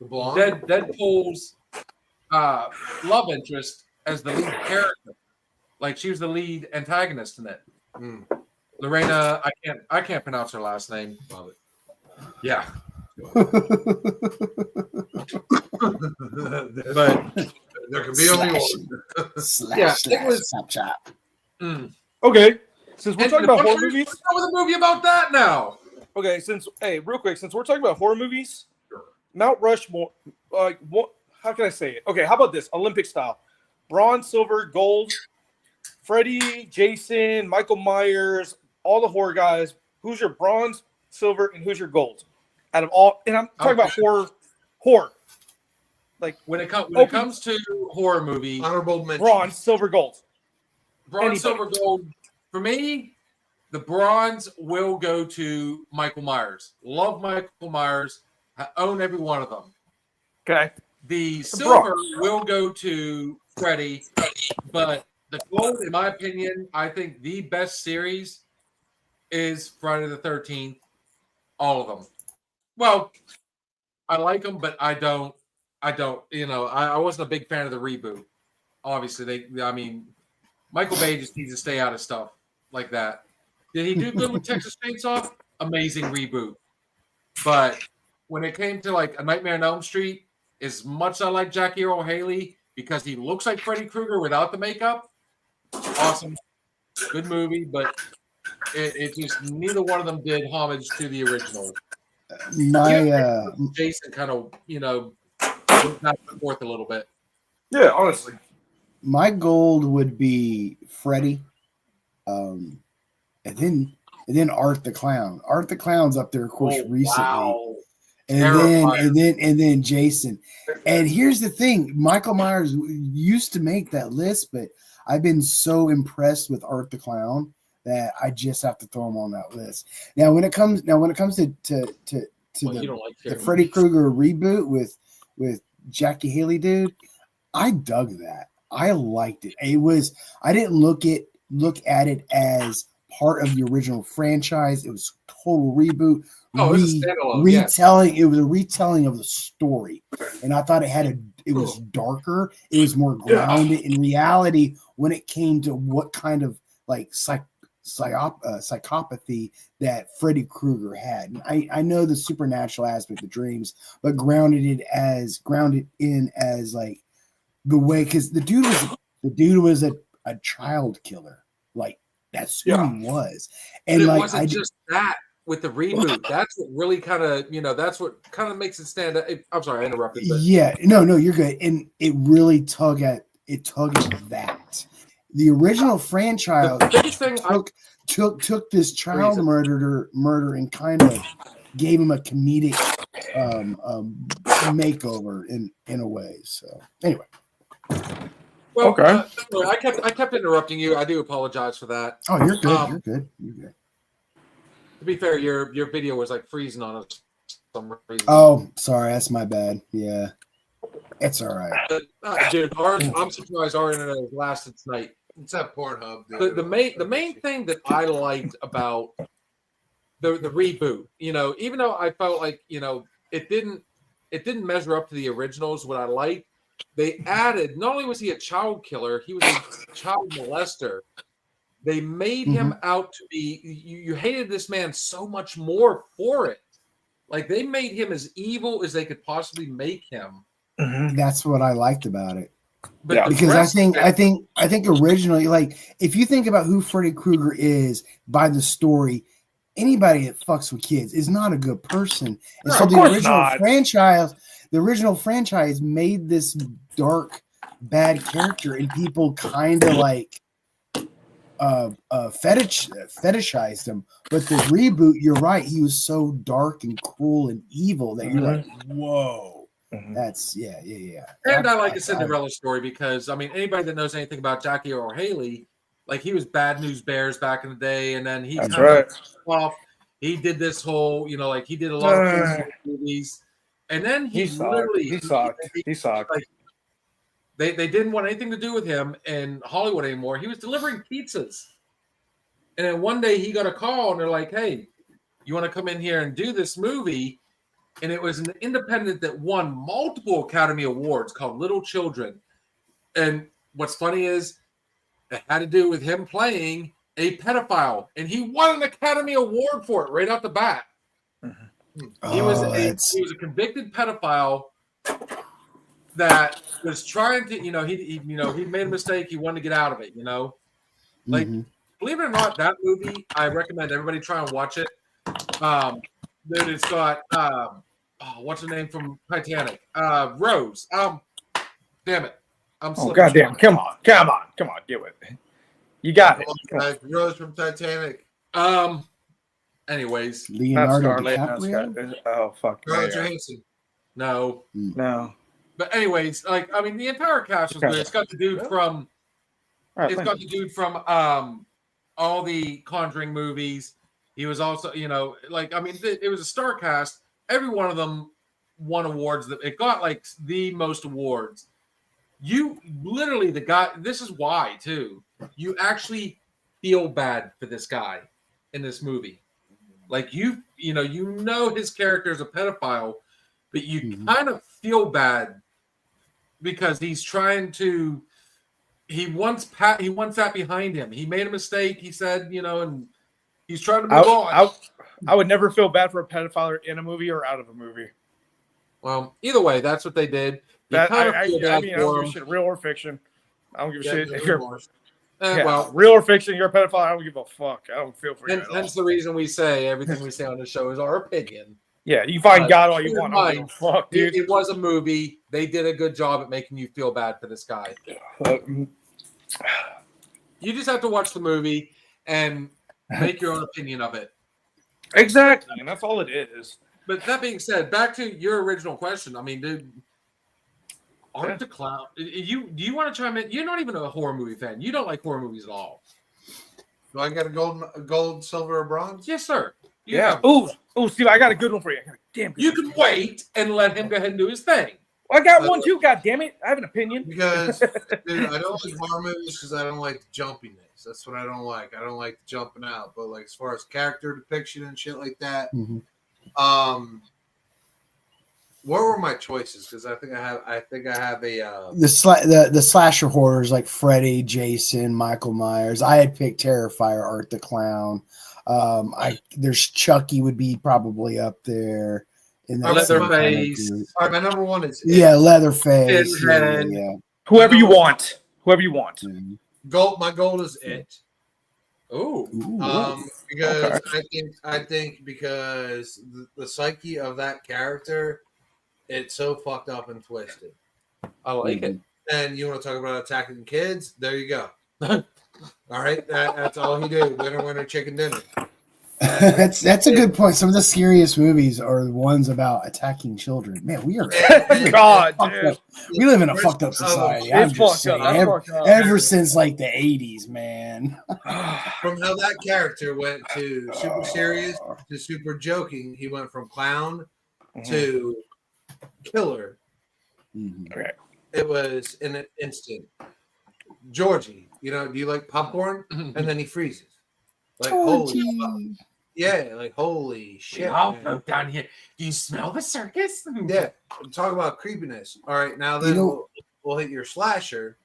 blonde Deadpool's love interest as the lead character. Like she was the lead antagonist in it. Lorena, I can't pronounce her last name. Love it. Yeah. But there can be only one. It was Snapchat. Okay. Since we're talking about horror movies, what's wrong with a movie about that now? Okay, real quick, since we're talking about horror movies, Mount Rushmore, how can I say it? Okay, how about this? Olympic style. Bronze, silver, gold, Freddy, Jason, Michael Myers, all the horror guys. Who's your bronze, silver, and who's your gold? Out of all, and I'm talking about horror. like when it Open- comes to horror movies, Honorable mention. bronze, silver, gold. bronze, Anybody. silver, gold. For me, the bronze will go to Michael Myers. Love Michael Myers. I own every one of them. Okay. The The silver bronze. will go to Freddy, but the gold, in my opinion, I think the best series is Friday the 13th. All of them. Well, I like them, but I don't. I wasn't a big fan of the reboot. Obviously, Michael Bay just needs to stay out of stuff like that. Did he do good with Texas Chainsaw? Amazing reboot. But when it came to like A Nightmare on Elm Street, as much as I like Jackie Earl Haley because he looks like Freddy Krueger without the makeup, awesome, good movie, but it just neither one of them did homage to the original. Jason kind of went back and forth a little bit. Yeah, honestly. My gold would be Freddy, and then Art the Clown. Art the Clown's up there, of course, recently. Wow. And then Jason. And here's the thing: Michael Myers used to make that list, but I've been so impressed with Art the Clown that I just have to throw him on that list. Now, when it comes to the Freddy Krueger reboot with Jackie Haley, dude, I dug that. I liked it. I didn't look at it as part of the original franchise. It was a total reboot. Oh, it was a standalone, retelling. It was a retelling of the story, and I thought it was darker. It was more grounded in reality when it came to what kind of like psychopathy that Freddy Krueger had. And I know the supernatural aspect of dreams, but grounded in as like the way, because the dude was a child killer. Like that's who he was. And it like wasn't just that with the reboot. That's what really kind of that's what kind of makes it stand out. I'm sorry, I interrupted. But. Yeah, no, you're good. And it really tugged at that. The original franchise took this child murder and kind of gave him a comedic makeover in a way. So anyway. Well, okay. I kept interrupting you. I do apologize for that. Oh, you're good. You're good. To be fair, your video was like freezing on us for some reason. Oh, sorry, that's my bad. Yeah, it's all right. Dude, I'm surprised our internet has lasted tonight. It's that Pornhub. Dude. The main thing that I liked about the reboot, even though I felt like it didn't measure up to the originals. What I liked, they added, not only was he a child killer, he was a child molester. They made him out to be, you hated this man so much more for it. Like they made him as evil as they could possibly make him. That's what I liked about it. But because I think originally, like if you think about who Freddy Krueger is by the story, anybody that fucks with kids is not a good person. And so the original franchise made this dark, bad character, and people kind of like fetishized him. But the reboot, you're right, he was so dark and cruel and evil that you're like, whoa. That's yeah. And I like a Cinderella story because anybody that knows anything about Jackie Earl Haley, like he was Bad News Bears back in the day, and then he kind of off. He did this whole, like he did a lot of movies, and then he sucked. Like, they didn't want anything to do with him in Hollywood anymore. He was delivering pizzas, and then one day he got a call, and they're like, "Hey, you want to come in here and do this movie?" And it was an independent that won multiple Academy Awards called Little Children. And what's funny is it had to do with him playing a pedophile. And he won an Academy Award for it right off the bat. He was a convicted pedophile that was trying to, he made a mistake. He wanted to get out of it, Like, believe it or not, that movie, I recommend everybody try and watch it. Dude, it's got what's her name from Titanic? Rose. Damn it. Goddamn. Come on, get with it. You got it. Rose from Titanic. Anyways. Leonardo DiCaprio? Oh fuck. Scarlett Johansson. No. But anyways, like I mean, the entire cast was good. It's got the dude from. All right, It's thank got you. the dude from all the Conjuring movies. He was also, like I mean, it was a star cast. Every one of them won awards. That it got like the most awards. You literally the guy. This is why too. You actually feel bad for this guy in this movie. Like you know his character is a pedophile, but you kind of feel bad because he's trying to. He wants that behind him. He made a mistake. He said, and he's trying to move on. I would never feel bad for a pedophile in a movie or out of a movie. Well, either way, that's what they did. You That kind of I feel bad mean, I for don't give a him. shit, real or fiction. I don't give a Yeah, shit no if you're remorse. Well, real or fiction. You're a pedophile. I don't give a fuck. I don't feel for you. and At all. hence the reason we say everything we say on the show is our opinion. Yeah, you can find God all you keep in want. I don't give a fuck, dude. It was a movie. They did a good job at making you feel bad for this guy. You just have to watch the movie and make your own opinion of it. Exactly, and that's all it is. But that being said, back to your original question. I mean, dude, Art the Clown. Do you want to chime in? You're not even a horror movie fan. You don't like horror movies at all. Do I get a gold, silver, or bronze? Yes, sir. Yeah. Oh, Steve, I got a good one for you. I got a damn good You one. can wait and let him go ahead and do his thing. I got one too. God damn it! I have an opinion. Because dude, I don't like horror movies because I don't like the jumpiness. That's what I don't like. I don't like the jumping out. But like as far as character depiction and shit like that, what were my choices? Because I think I have a The slasher horrors like Freddy, Jason, Michael Myers. I had picked Terrifier, Art the Clown. There's Chucky would be probably up there. In that same kind of Leatherface. group. all right. My number one is Yeah, Leatherface. Yeah, Pinhead. yeah. Whoever you want. Gold. My gold is it. Oh, Because I think because the psyche of that character, it's so fucked up and twisted. I like it. And you want to talk about attacking kids? There you go. All right, that's all he did. Winner, chicken dinner. that's a good point. Some of the scariest movies are the ones about attacking children. Man, we are God, fucked dude. up. We live in a fucked up society. I'm It's just fucked up. saying. That's fucked up. Ever since like the 80s, man. From how that character went to super serious to super joking, he went from clown to killer. Okay. It was in an instant. Georgie, do you like popcorn? And then he freezes. Like holy fuck. Yeah, like holy shit. man. Down here. Do you smell the circus? Yeah, talk about creepiness. All right, now then we'll hit your slasher,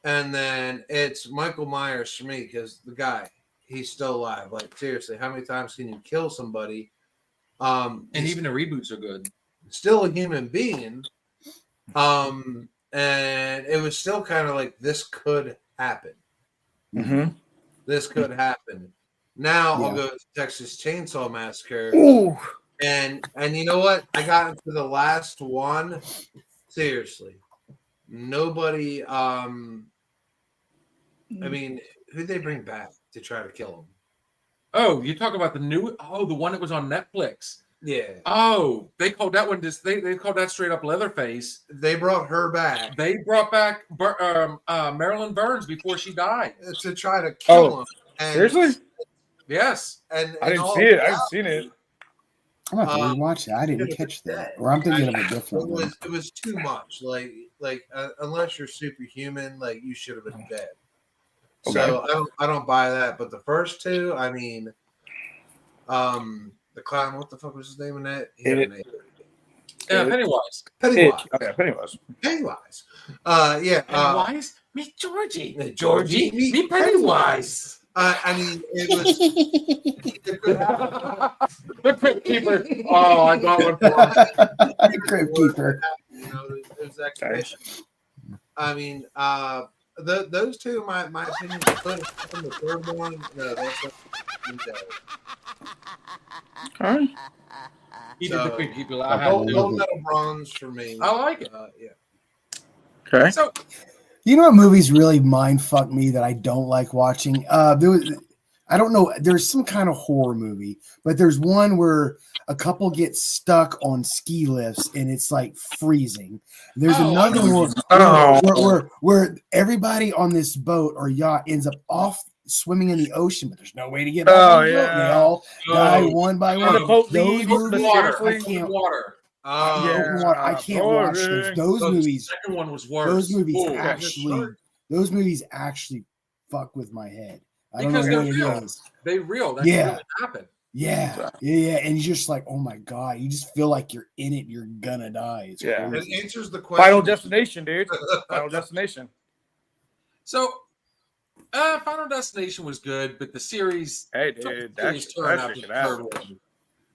and then it's Michael Myers for me because the guy, he's still alive. Like seriously, how many times can you kill somebody? And He's even the reboots are good. still a human being. And it was still kind of like this could happen. Mm-hmm. This could happen. Now I'll Yeah. go to Texas Chainsaw Massacre. Ooh. And you know what? I got into the last one. Seriously. Nobody I mean, who'd they bring back to try to kill him? Oh, you talk about the one that was on Netflix. Yeah. Oh, they called that one just they called that straight up Leatherface. They brought her back They brought back Marilyn Burns before she died. to try to kill him. And, Seriously? Yes. And I didn't all see it. I that, haven't seen it. I'm gonna have to rewatch it. I didn't catch that. Or I'm thinking of a different one. it was too much. Like unless you're superhuman, like you should have been dead. So I don't buy that. But the first two, I mean, the clown. What the fuck was his name in that? He had a name. Yeah, Pennywise. Pennywise. Okay, Pennywise. Pennywise. Yeah. Pennywise? Meet Georgie. Georgie, Meet Pennywise. I mean, it was. The Crypt Keeper. Oh, I got one for him. Crypt Keeper. There's exhibition. I mean, those two, my opinion, the third one, no, that's All right. He did the Crypt Keeper. I gold had to. medal bronze for me. I like it. Yeah. Okay. So You know what movies really mind fuck me that I don't like watching? I don't know. There's some kind of horror movie, but there's one where a couple gets stuck on ski lifts and it's like freezing. There's another one where everybody on this boat or yacht ends up off swimming in the ocean, but there's no way to get back on the boat. And they all die one by one. the boat Those leaves, movies, Water. I can't. Water. I can't watch those. Those The movies. second one was worse. Those movies Ooh, actually fuck with my head. I don't Because know what they're it real. is. They real. That Yeah. really happened. Yeah, and you're just like, oh my god, you just feel like you're in it. You're gonna die. It's Yeah. It crazy. answers the question. Final Destination, dude. Final Destination. So, Final Destination was good, but the series. Hey, dude, series that's turned out to be freaking out. terrible.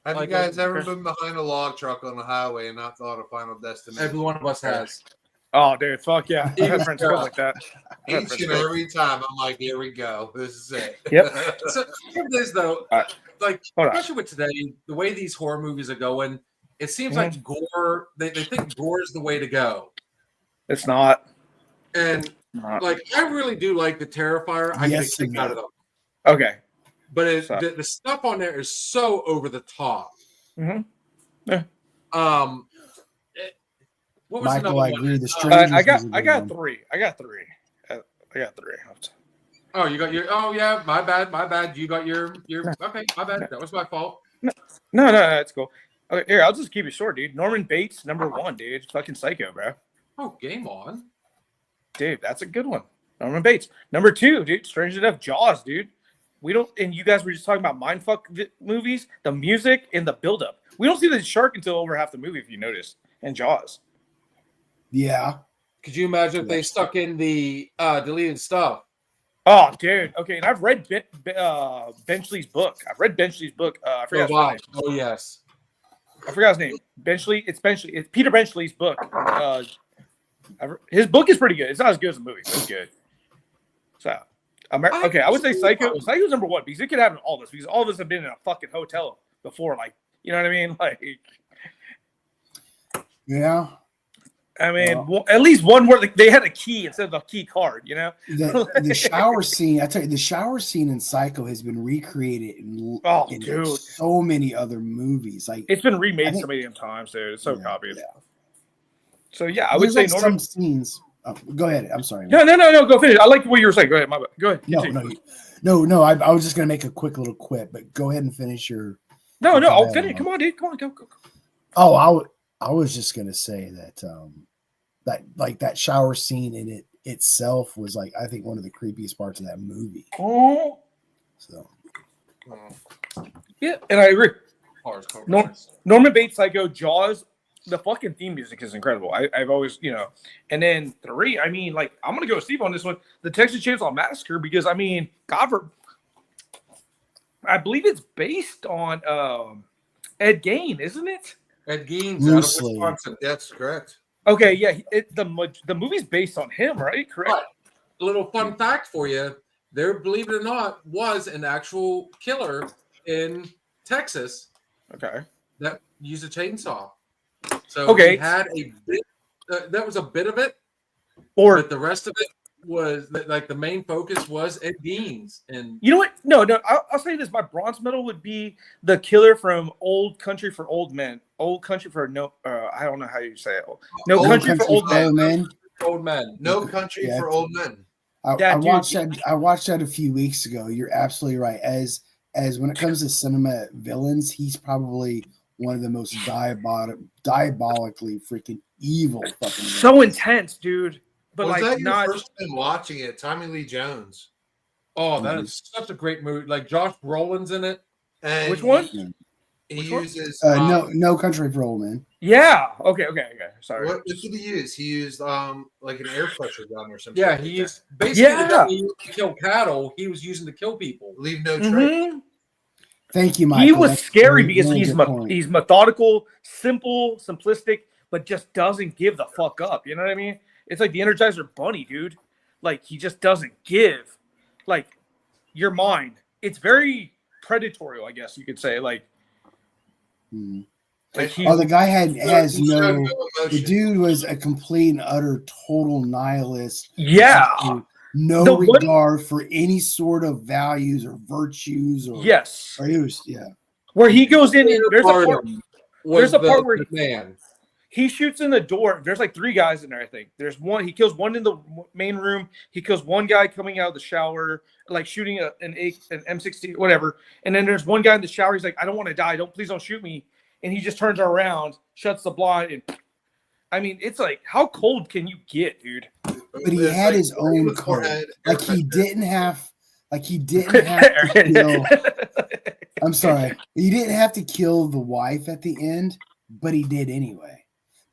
Have Like, you guys ever okay. been behind a log truck on the highway and not thought of Final Destination? Every one of us has. Oh, dude, fuck yeah. I have friends who go like that. I have Each friends and who go- every time, I'm like, here we go. This is it. Yep. So it is though, like Hold on. especially with today, the way these horror movies are going, it seems like gore. They think gore is the way to go, It's not. and like I really do like the Terrifier. I Yes, get a kick it out of them, Okay. but So- the stuff on there is so over the top. Mhm. Yeah. What was Michael, another I one? agree. The Strangers. I got was a I good got one. three. I got three. Oh, you got your. Oh yeah, my bad. You got your. Okay, my bad. That was my fault. No, it's cool. Okay, here, I'll just keep it short, dude. Norman Bates, #1, dude. Fucking psycho, bro. Oh, game on. Dude, that's a good one. Norman Bates. #2, dude. Strange enough, Jaws, dude. We don't, and you guys were just talking about mindfuck movies, the music and the buildup. We don't see the shark until over half the movie, if you notice, and Jaws. Yeah. Could you imagine if they stuck in the deleted stuff? Oh, dude. Okay, and I've read Benchley's book. I forgot his name. Oh yes. I forgot his name. Benchley. It's Benchley. It's Peter Benchley's book. His book is pretty good. It's not as good as the movie, but it's good. So, okay, I would say Psycho. Psycho's #1 because it could happen to all of us because all of us have been in a fucking hotel before. Like, you know what I mean? Like, Yeah. I mean, at least one where they had a key instead of a key card. You know? The shower scene. I tell you, the shower scene in Psycho has been recreated in dude, so many other movies. Like it's been remade so many damn times, dude. It's so copied. Yeah. So yeah, I would say like Norman. some scenes. Oh, go ahead. I'm sorry. No. Go finish. I like what you were saying. Go ahead. My bad. Go ahead. Continue. No. I was just gonna make a quick little quip, but go ahead and finish your. No. I'll finish. Come on, dude. Come on. Go. Oh, I was just gonna say that that shower scene in it itself was like I think one of the creepiest parts of that movie. Oh. So Yeah, and I agree. Norman Norman Bates, Psycho, Jaws. The fucking theme music is incredible. I've always, and then 3. I mean, like I'm gonna go with Steve on this one. The Texas Chainsaw Massacre because I mean, I believe it's based on Ed Gein, isn't it? Ed Gein out of Loosely. Wisconsin. That's correct. Okay, yeah. The movie's based on him, right? Correct. But, little fun fact for you: there, believe it or not, was an actual killer in Texas Okay. that used a chainsaw. So Okay. he had a bit. That was a bit of it, Or but the rest of it was like the main focus was Ed Gein's. And you know what? No. I'll say this: my bronze medal would be the killer from Old Country for Old Men. Old Country for No. I don't know how you say it. No Old Country for Old Men. Men. Old Men. No Country Yeah, for Old Men. I That dude- watched that. I watched that a few weeks ago. You're absolutely right. As when it comes to cinema villains, he's probably one of the most diabolically freaking evil fucking. So intense, dude. But Was like that your not. first time watching it? Tommy Lee Jones. Oh, that is such a great movie. Like Josh Brolin's in it. And Which one? He Which one? uses No Country for Old Men. Yeah. Okay. Sorry. What did he use? He used like an air pressure gun or something. Yeah, like he that. used basically the gun he used to kill cattle. He was using to kill people. Leave no trace. Mhm. Thank you, Michael. He was That's scary a because really he's good point. he's methodical, simple, simplistic, but just doesn't give the fuck up. You know what I mean? It's like the Energizer Bunny, dude. Like he just doesn't give. Like your mind. It's very predatory, I guess you could say. Like Mhm. he, Oh, the guy has He showed no. The emotion. dude was a complete and utter total nihilist. yeah. no The one- regard for any sort of values or virtues or Yes. or he was Where he goes in and there's a part, Barnum there's a part where the man. he shoots in the door. There's like 3 guys in there, I think. There's one. He kills one in the main room. He kills one guy coming out of the shower, like shooting an M60, whatever. And then there's one guy in the shower. He's like, I don't want to die. Please don't shoot me. And he just turns around, shuts the blind, and I mean, it's like, how cold can you get, dude? but he had his own code. forehead, Like he airbender. didn't have to kill. I'm sorry. He didn't have to kill the wife at the end, but he did anyway.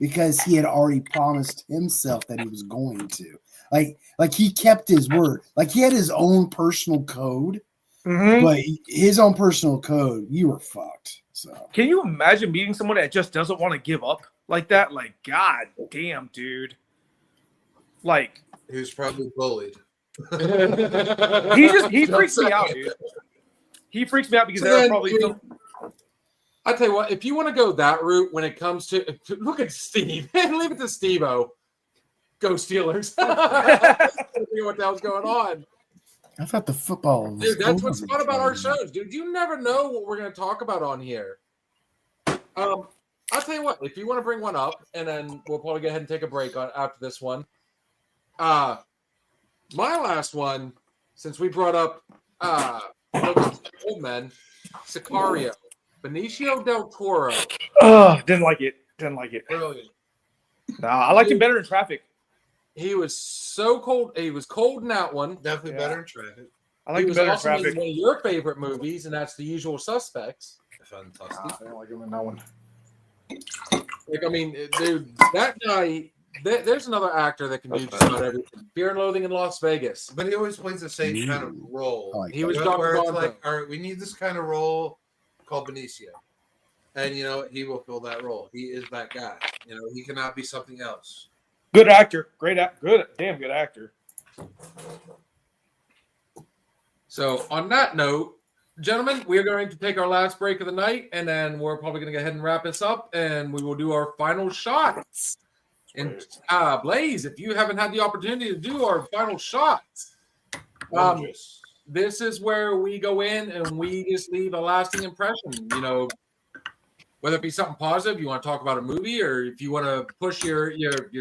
Because he had already promised himself that he was going to. Like he kept his word. Like he had his own personal code, Mhm. but his own personal code, you were fucked. So Can you imagine meeting someone that just doesn't want to give up like that? Like, god damn, dude. Like, He was probably bullied. he freaks me out, dude. He freaks me out because So there are then, probably I mean, I tell you what, if you want to go that route when it comes to look at Steve, leave it to Steve-O. Go Steelers. What the hell's going on? I thought the football was Dude, that's what's over fun about our before. shows, dude. You never know what we're going to talk about on here. I'll tell you what, if you want to bring one up, and then we'll probably go ahead and take a break after this one. My last one, since we brought up old men, Sicario, Benicio del Toro. didn't like it. Brilliant. Nah, I liked him better in Traffic. He was so cold. He was cold in that one. Definitely Yeah. better in Traffic. I He liked him was better in awesome in Traffic. one of your favorite movies, and that's The Usual Suspects. Fantastic. I don't like him in that one. Like, I mean, dude, that guy. There's another actor that can do just about everything. Fear and Loathing in Las Vegas. But he always plays the same kind of role. I like He that. was Where Dr. it's Bonzo. like, all right, we need this kind of role called Benicio. And, you know, he will fill that role. He is that guy. You know, he cannot be something else. Good actor. Damn good actor. So, on that note, gentlemen, we are going to take our last break of the night, and then we're probably going to go ahead and wrap this up, and we will do our final shots. And Blaze, if you haven't had the opportunity to do our final shots, Wondrous. this is where we go in and we just leave a lasting impression. You know, whether it be something positive, you want to talk about a movie, or if you want to push your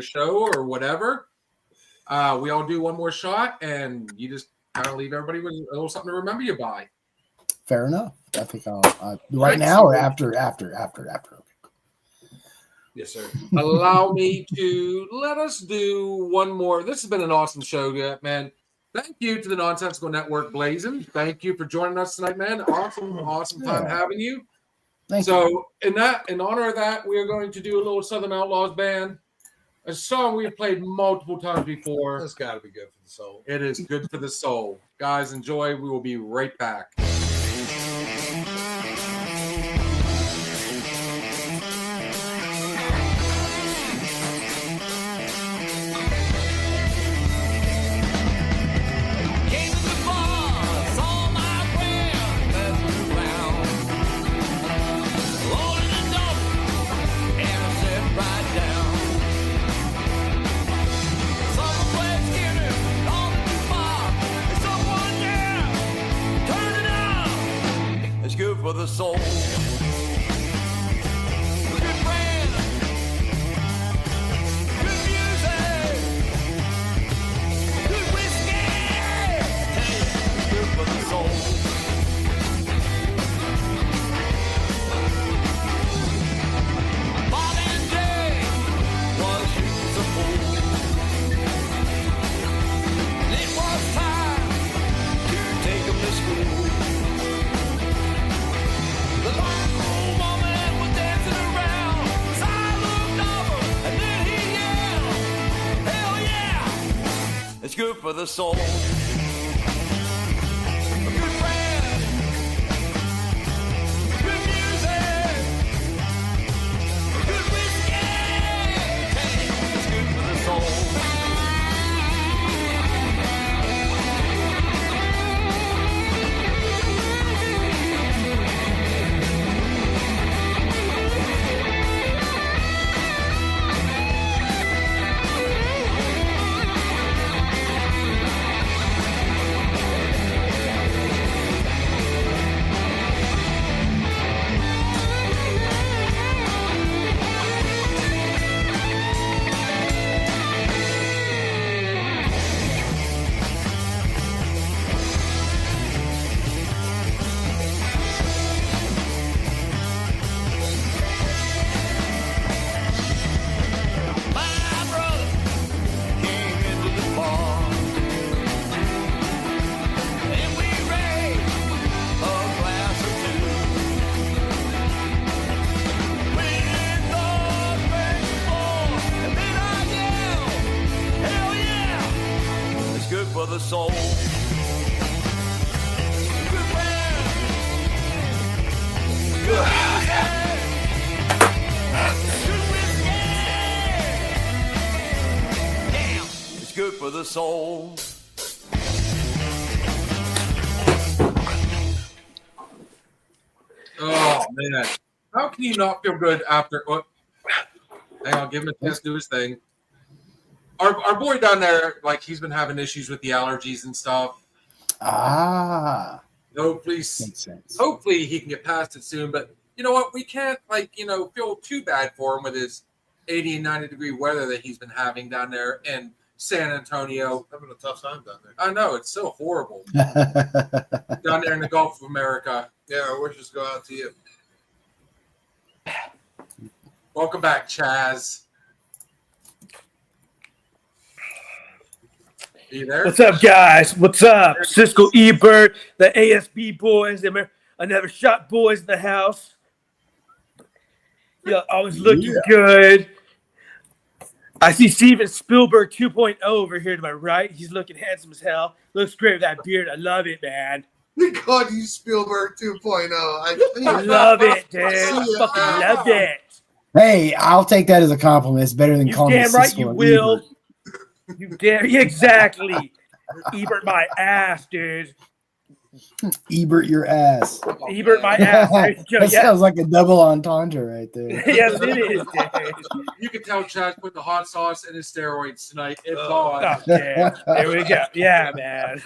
show or whatever, we all do one more shot, and you just kind of leave everybody with a little something to remember you by. Fair enough. I think I'll right now or after. Yes, sir. Allow me to let us do one more. This has been an awesome show, man. Thank you to the Nonsensical Network, Blazin. Thank you for joining us tonight, man. Awesome time having you. Thank you. So, in honor of that, we are going to do a little Southern Outlaws band, a song we've played multiple times before. That's got to be good for the soul. It is good for the soul. Guys, enjoy. We will be right back. Came to the bar, saw my friend messing around. Rolled in the dope, and I sat right down. Someone played Skinner on the bar, and someone yelled, "Turn it up!" It's good for the soul. Good friends, good music. Good whiskey, it's good for the soul. Bob and Jay was shooting some pool. It was time to take 'em to school. The local woman was dancing around. So I looked over and then he yelled, "Hell yeah! It's good for the soul." A good friend, good music, good whiskey, it's good for the soul. the soul. Oh man, how can you not feel good after? What? Hang on, give him a chance to do his thing. Our boy down there, like he's been having issues with the allergies and stuff. Ah, Hopefully, makes sense. hopefully he can get past it soon. But you know what? We can't feel too bad for him with his 80 and 90 degree weather that he's been having down there in San Antonio. Having a tough time down there. I know it's so horrible down there in the Gulf of America. Yeah, our wishes go out to you. Welcome back, Chaz. Are you there? What's up, guys? What's up? Cisco Ebert, the ASB boys, the I Never Shot boys in the house. Yeah, always looking good. I see Steven Spielberg 2.0 over here to my right. He's looking handsome as hell. Looks great with that beard. I love it, man. We called you Spielberg 2.0. I love it, dude. I fucking love it. Hey, I'll take that as a compliment. It's better than You calling me damn right Cisco you and will. Ebert. You damn exactly. Ebert my ass, dude. Ebert your ass. Ebert my ass. There you go. That Yeah. sounds like a double entendre right there. Yes, it is, dude. You can tell Chaz put the hot sauce in his steroids tonight. It's Oh, on. damn. There we go. Yeah, man.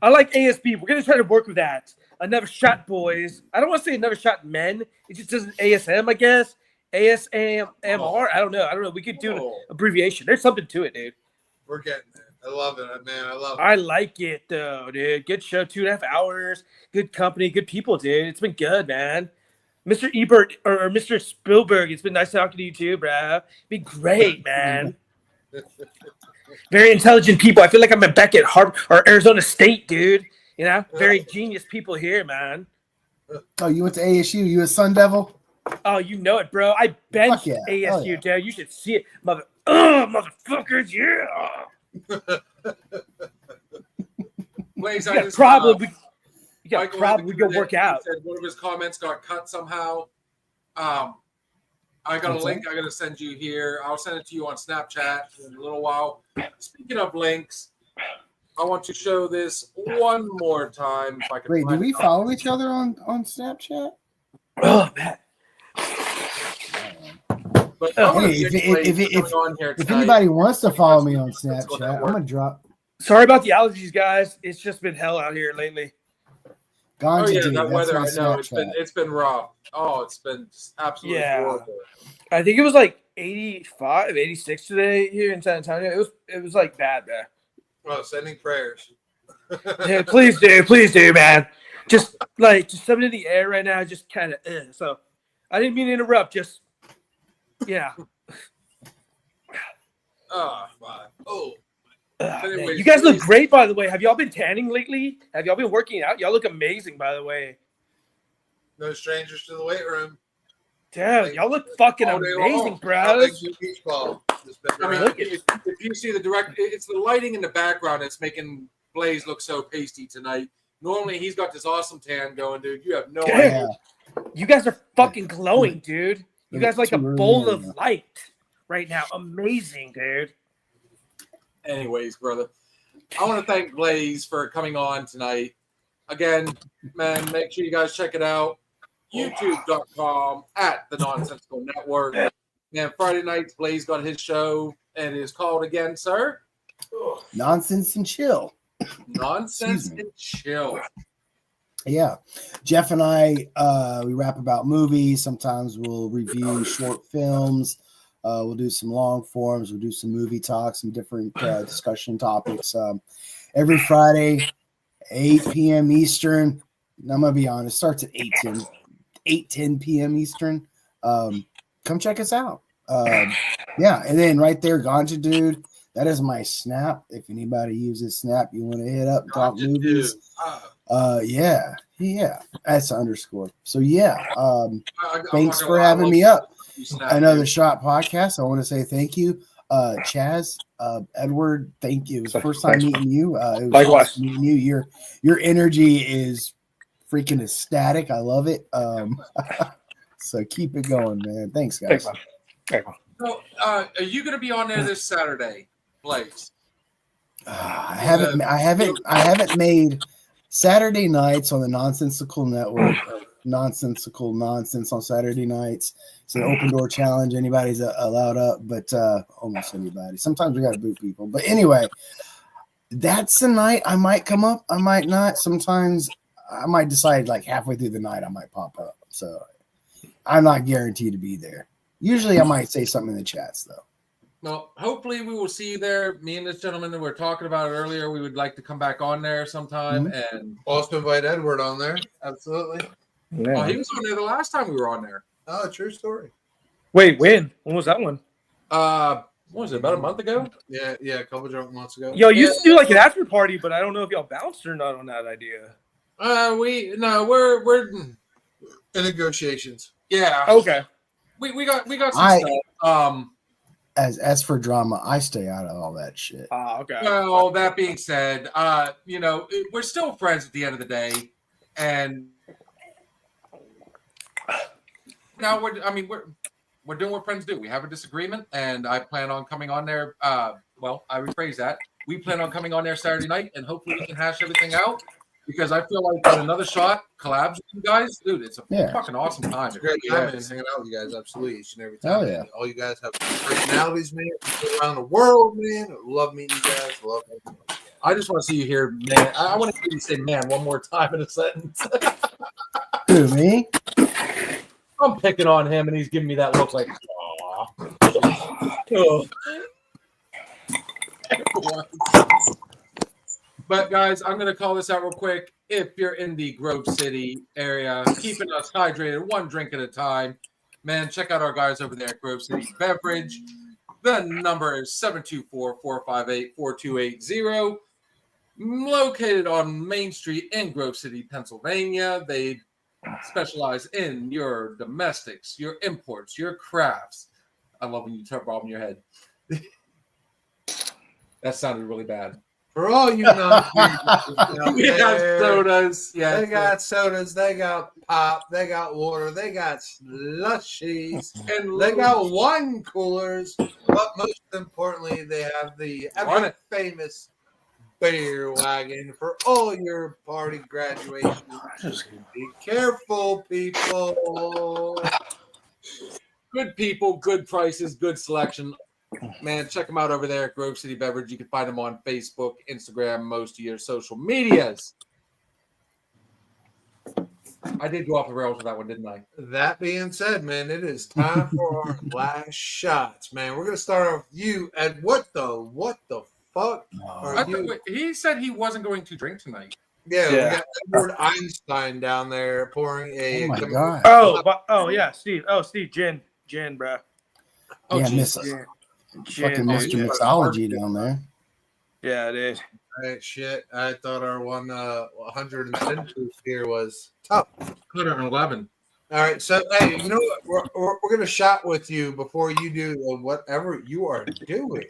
I like ASB. We're gonna try to work with that. I Never Shot boys. I don't want to say I Never Shot men. It just doesn't ASM, I guess. ASMR. I don't know. We could do an abbreviation. There's something to it, dude. We're getting there. I love it, man. I love it. I like it though, dude. Good show, 2.5 hours. Good company, good people, dude. It's been good, man. Mr. Ebert or Mr. Spielberg, it's been nice talking to you too, bro. Been great, man. Very intelligent people. I feel like I'm back at Harvard or Arizona State, dude. You know, very genius people here, man. Oh, you went to ASU? You a Sun Devil? Oh, you know it, bro. I benched Fuck yeah. ASU, Oh, yeah. dude. You should see it, motherfuckers. Yeah. Blaze, You I got just problem. You got Michael problem. We go had work out. said one of his comments got cut somehow. I got What's a link. I got to send you here. I'll send it to you on Snapchat in a little while. Speaking of links, I want to show this one more time. If I can Wait, do find we it. follow each other on Snapchat? Oh, man. But Oh, I'm gonna hey, get if Blaze coming on here If tonight. anybody wants to follow me on Let's go Snapchat, I'm network. gonna drop Sorry about the allergies, guys. It's just been hell out here lately. Oh Ganja yeah, Dude. that That's weather. my I know Snapchat. it's been rough. Oh, it's been just absolutely Yeah. horrible. I think it was like 85, 86 today here in San Antonio. It was like bad, man. Well, sending prayers. Yeah, please do, man. Just something in the air right now, just kind of. So, I didn't mean to interrupt. Just, yeah. Oh, my. Oh. Man, Anyways, you guys look please- great, by the way. Have y'all been tanning lately? Have y'all been working out? Y'all look amazing, by the way. No strangers to the weight room. Dude, y'all look fucking All day amazing, long. bros. Beach ball. I mean, Look if you see the direct, it's the lighting in the background that's making Blaze look so pasty tonight. Normally, he's got this awesome tan going, dude. You have no Damn. idea. Yeah. You guys are fucking glowing, dude. You guys like a Too early bowl in of the- light right now. Amazing, dude. Anyways, brother, I want to thank Blaze for coming on tonight. Again, man, make sure you guys check it out. YouTube.com at the Nonsensical Network. And Friday nights, Blaze got his show, and it is called again, sir, Nonsense and chill. Nonsense Excuse me. and Chill. Yeah. Jeff and I, we rap about movies. Sometimes we'll review short films. We'll do some long forms. We'll do some movie talks, some different discussion topics. Every Friday, 8 p.m. Eastern. And I'm going to be honest, starts at 8:10 p.m. Eastern. Come check us out. Yeah. And then right there, Ganja Dude. That is my Snap. If anybody uses Snap, you want to hit up, talk Ganja movies. Dude. Yeah. That's an underscore. So yeah. I'm Thanks not for gonna lie, I having love me up. you, Snap, Another dude. Shot podcast. I want to say thank you. Chaz, Edward, thank you. It was the first time meeting you. It was Likewise. awesome meeting you. Your energy is freaking ecstatic. I love it. So keep it going, man. Thanks, guys. Thanks, man. So, are you going to be on there this Saturday, Blaze? I haven't made Saturday nights on the Nonsensical Network. Nonsensical nonsense on Saturday nights. It's an open door challenge. Anybody's allowed up, but almost anybody. Sometimes we got to boot people. But anyway, that's the night I might come up. I might not. Sometimes I might decide like halfway through the night I might pop up. So I'm not guaranteed to be there. Usually I might say something in the chats though. Well, hopefully we will see you there. Me and this gentleman that we were talking about earlier, we would like to come back on there sometime. And Also invite Edward on there. Absolutely. oh, he was on there the last time we were on there. Oh, true story. Wait, when was that one? What was it, about a month ago? Yeah, a couple drunk months ago. Yo, you used to do like an after party, but I don't know if y'all bounced or not on that idea. We're In negotiations. yeah. Okay. We got some stuff. As for drama, I stay out of all that shit. Okay. Well, that being said, we're still friends at the end of the day, and now we're doing what friends do. We have a disagreement, and I plan on coming on there. I rephrase that. We plan on coming on there Saturday night, and hopefully we can hash everything out. Because I feel like another shot collabs with you guys, dude. It's a fucking awesome time. It's a great time and hanging out with you guys, absolutely, each and every time. Hell yeah. Man. All you guys have personalities, man. People around the world, man. I love meeting you guys. Love everyone. I just want to see you here, man. I want to hear you say "man" one more time in a sentence. Who, me? I'm picking on him, and he's giving me that look like, "Aw." But guys, I'm gonna call this out real quick. If you're in the Grove City area, keeping us hydrated, one drink at a time, man, check out our guys over there at Grove City Beverage. The number is 724-458-4280. Located on Main Street in Grove City, Pennsylvania. They specialize in your domestics, your imports, your crafts. I love when you turn Bob in your head. That sounded really bad. For all you know, We have sodas. Yeah, they got sodas, they got pop, they got water, they got slushies, and they got wine coolers, but most importantly, they have the ever famous beer wagon for all your party graduations. Be careful, people. good people, good prices, good selection. Man, check them out over there at Grove City Beverage. You can find them on Facebook, Instagram, most of your social medias. I did go off the rails with that one, didn't I? That being said, man, it is time for our last shots, man. We're gonna start off with you. And what the fuck are you? He said he wasn't going to drink tonight. Yeah, we got Edward Einstein down there pouring a. Oh my god! Yeah, Steve. Oh, Steve, gin, bro. Oh, yeah, Jesus. Fucking Mr. Mixology down there. Yeah, it is. All right, shit. I thought our 110 proof here was tough. 111. All right, so hey, you know what? We're gonna shot with you before you do whatever you are doing.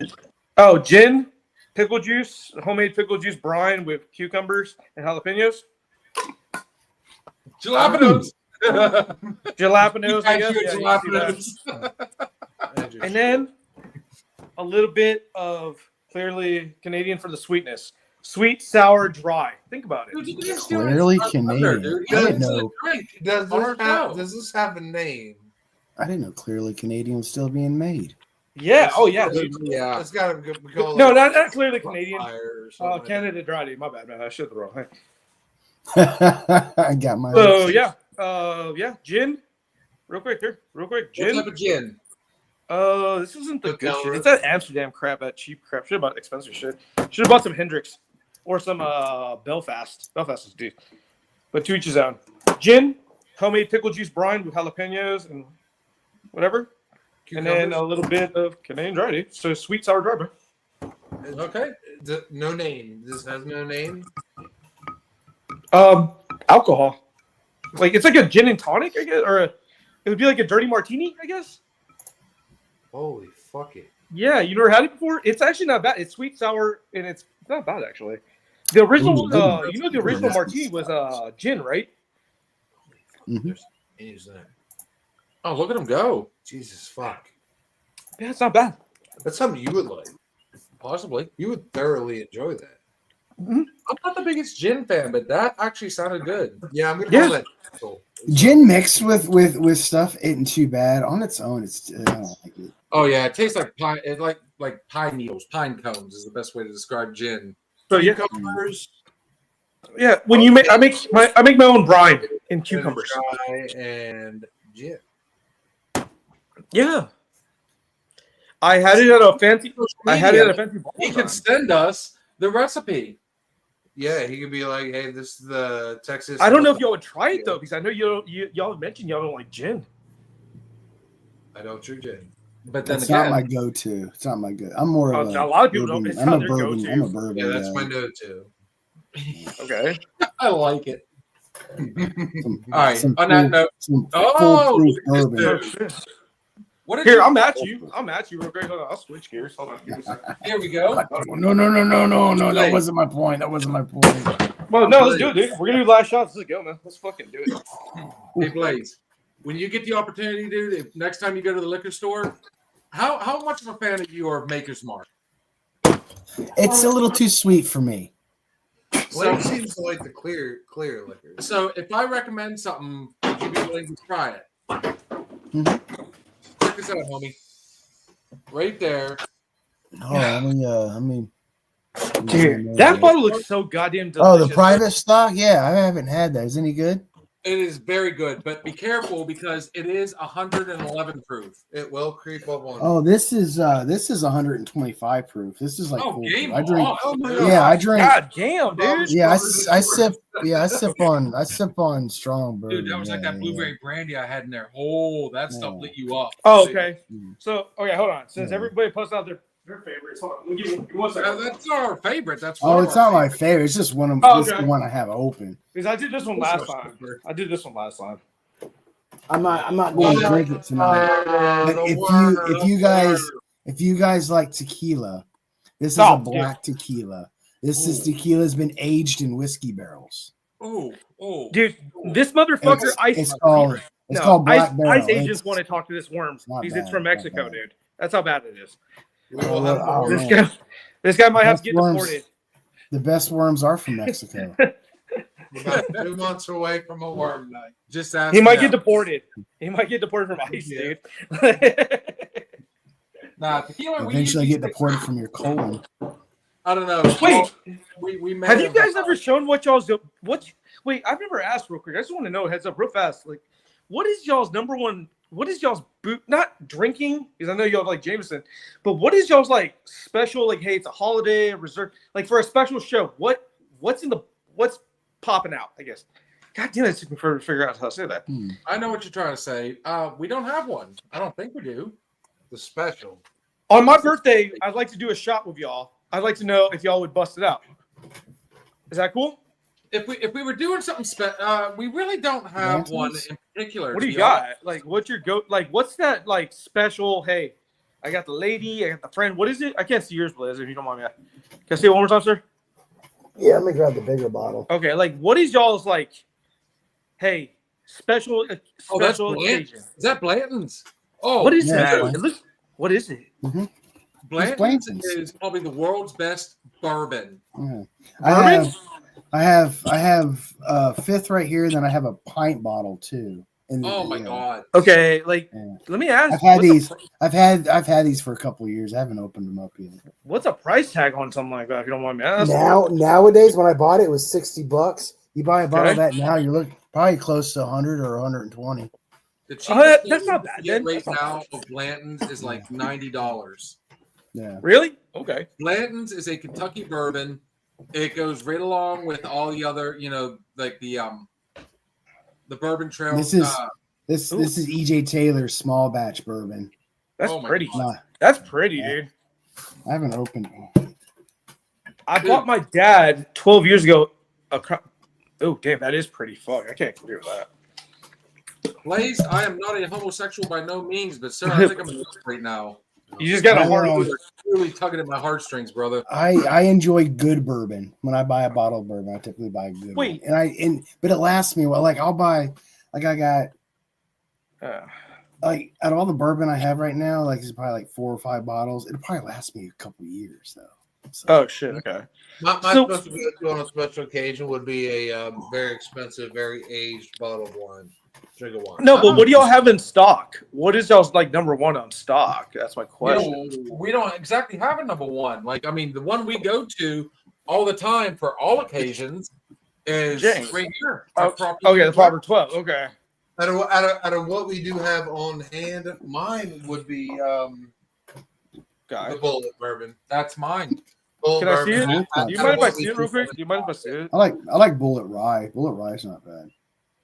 Oh, gin, pickle juice, homemade pickle juice brine with cucumbers and jalapenos. Jalapenos. Jalapenos, I guess. Jalapenos. And then a little bit of clearly Canadian for the sweetness. Sweet, sour, dry. Think about it. Clearly Canadian. I didn't know. Does this have a name? I didn't know Clearly Canadian was still being made. Yeah. Oh, yeah. Dude. Yeah. It's got to be called. No, not clearly Canadian. Oh, Canada Dry. Dude. My bad, man. I should have wrong. I got my. So yeah. Gin. Real quick. Gin. What type of gin? This isn't the good shit. It's that Amsterdam crap, that cheap crap. Should have bought expensive shit. Should have bought some Hendrix or some Belfast. Belfast is deep. But to each his own. Gin, homemade pickle juice brine with jalapenos and whatever. And then a little bit of Canadian dry, dude. So sweet, sour, dry, bro. Okay. No name. This has no name. Alcohol. Like it's like a gin and tonic, I guess, or it would be like a dirty martini, I guess. Holy fuck it. Yeah, you never had it before? It's actually not bad. It's sweet, sour, and it's not bad actually. The original, the original martini was gin, right? Mm-hmm. Oh, look at him go. Jesus fuck. Yeah, it's not bad. That's something you would like. Possibly. You would thoroughly enjoy that. I'm not the biggest gin fan, but that actually sounded good. Yeah, I'm gonna Yeah. call that. Cool. Gin mixed with stuff isn't too bad on its own. I don't like it. Oh yeah, it tastes like pine. It like pine needles, pine cones is the best way to describe gin. So yeah, Cucumbers, yeah. When you make, I make my own brine in cucumbers. dry, and gin. Yeah. I had it at a fancy. I had it at a fancy. He bar. can send us the recipe. Yeah, he could be like, "Hey, this is the Texas." I don't know if y'all would try it though, because I know y'all mentioned y'all don't like gin. I don't drink gin. But then It's again, not my go-to. It's not my go. I'm more of A lot of people don't. bourbon. It's I'm not a their bourbon. go-to. I'm a bourbon. Yeah, that's guy. my note too. Okay. I like it. Some- All right. some On that full- note, some oh, foolproof look at this bourbon. dude. What did Here, you- I'm at you. I'm at you real quick. Hold on, I'll switch gears. Hold on. Give me a second. Here we go. No. That Hey. wasn't my point. That wasn't my point. Well, no, let's do it, dude. We're gonna do last shots. Let's go, man. Let's fucking do it. Hey Blaze, when you get the opportunity, dude, if next time you go to the liquor store, how much of a fan are you of Maker's Mark? It's a little too sweet for me. Blake seems to like the clear liquor. So if I recommend something, would you be willing to try it? Mhm. Check this out, homie. Right there. Oh, I mean, Dude, that bottle looks so goddamn delicious. Oh, the private stock? Yeah, I haven't had that. Is it any good? It is very good, but be careful because it is 111 proof. It will creep up on. Oh, this is 125 proof. This is like Oh, full game proof. I drink. on. Oh my God. Yeah, I drink. God damn, dude. Yeah, I sip. Yeah, I sip on strong bourbon. Dude, that was like yeah, that blueberry brandy I had in there. Oh, that stuff lit you up. Oh, okay. Mm. So, okay, hold on. Since Yeah. everybody posted out their favorites, hold on. Let me give you 1 second. That's not our favorite. That's Oh, one of it's our not my favorites. favorite. It's just one of Oh, this is okay. the one I have open. Because I did this one last time. I'm I'm not going to drink it tonight. But if you guys like tequila, this is Oh, a black tequila. This is Ooh. tequila's been aged in whiskey barrels. Oh, Dude, this motherfucker It's called Black Barrel. Ice agents It's- want to talk to this worms not because it's bad, from not Mexico, bad. dude. That's how bad it is. We will have Oh, more. man. This guy might have to Best get worms. deported. The best worms are from Mexico. About 2 months away from a worm night. just ask He might them. get deported. He might get deported from ICE, Yeah. dude. Nah, tequila. we Eventually usually get deported from your colon. I don't know. Wait, we may have you guys ever shown what y'all's Wait, I've never asked real quick. I just want to know heads up real fast. Like, what is y'all's number one? What is y'all's boot? Not drinking, because I know y'all like Jameson, but what is y'all's like special? Like, hey, it's a holiday, a reserve, like for a special show. What's popping out? I guess. God damn it, it took me forever to figure out how to say that. I know what you're trying to say. We don't have one. I don't think we do. The special. On my birthday, I'd like to do a shot with y'all. I'd like to know if y'all would bust it out. Is that cool? If we were doing something we really don't have one in particular. What do to you be honest. got? Like, what's your go? Like, what's that like special? Hey, I got the lady, I got the friend. What is it? I can't see yours, Blaze, if you don't mind me. Can I see it one more time, sir? Yeah, let me grab the bigger bottle. Okay, like, what is y'all's like? Hey, special Oh, that's special Blanton. occasion. Is that Blanton's? Oh, What is yeah, that? it's It looks, what is it? Blanton's Blanton's. is probably the world's best bourbon. Yeah. Bourbon? I have fifth right here, and then I have a pint bottle too. And, Oh my yeah. god. Okay, like, Yeah. let me ask. I've had what's these. A, I've had these for a couple of years. I haven't opened them up yet. what's a price tag on something like that? If you don't mind me asking. Nowadays, when I bought it, it was $60. You buy a bottle Okay. of that now, you're looking probably close to 100 or 120. The cheapest that's thing not you bad, can then. get right That's not now of Blanton's is like $90. Yeah. Really? Okay. Blanton's is a Kentucky bourbon. It goes right along with all the other, like the bourbon trail. This is EJ Taylor's small batch bourbon. That's Oh my pretty. God. Nah, That's pretty, Yeah. dude. I haven't opened it. I bought my dad 12 years ago. Oh, damn, that is pretty. Fuck, I can't agree with that. Blaze, I am not a homosexual by no means, but sir, I think I'm a right now. You just got a I hard. know. You're really tugging at my heartstrings, brother. I enjoy good bourbon. When I buy a bottle of bourbon, I typically buy a good Wait. one. But it lasts me well. Like I'll buy, like I got like out of all the bourbon I have right now, like it's probably like 4 or 5 bottles. It'll probably last me a couple years though. So, Oh shit. Okay. My So- special go-to on a special occasion would be a very expensive, very aged bottle of wine. Drink of wine. No, but what do y'all have in stock? What is y'all's like number one on stock? That's my We question. don't exactly have a number one. Like, I mean, the one we go to all the time for all occasions is James. right here. Oh, okay, the Proper 12. Okay. Out of what we do have on hand, mine would be Got the it. Bullet bourbon. That's mine. Bullet Can I see bourbon. it? Yeah. Do you Out mind of if I what we see it do real quick? have- Do you mind if I see it? I like Bullet Rye. Bullet Rye is not bad.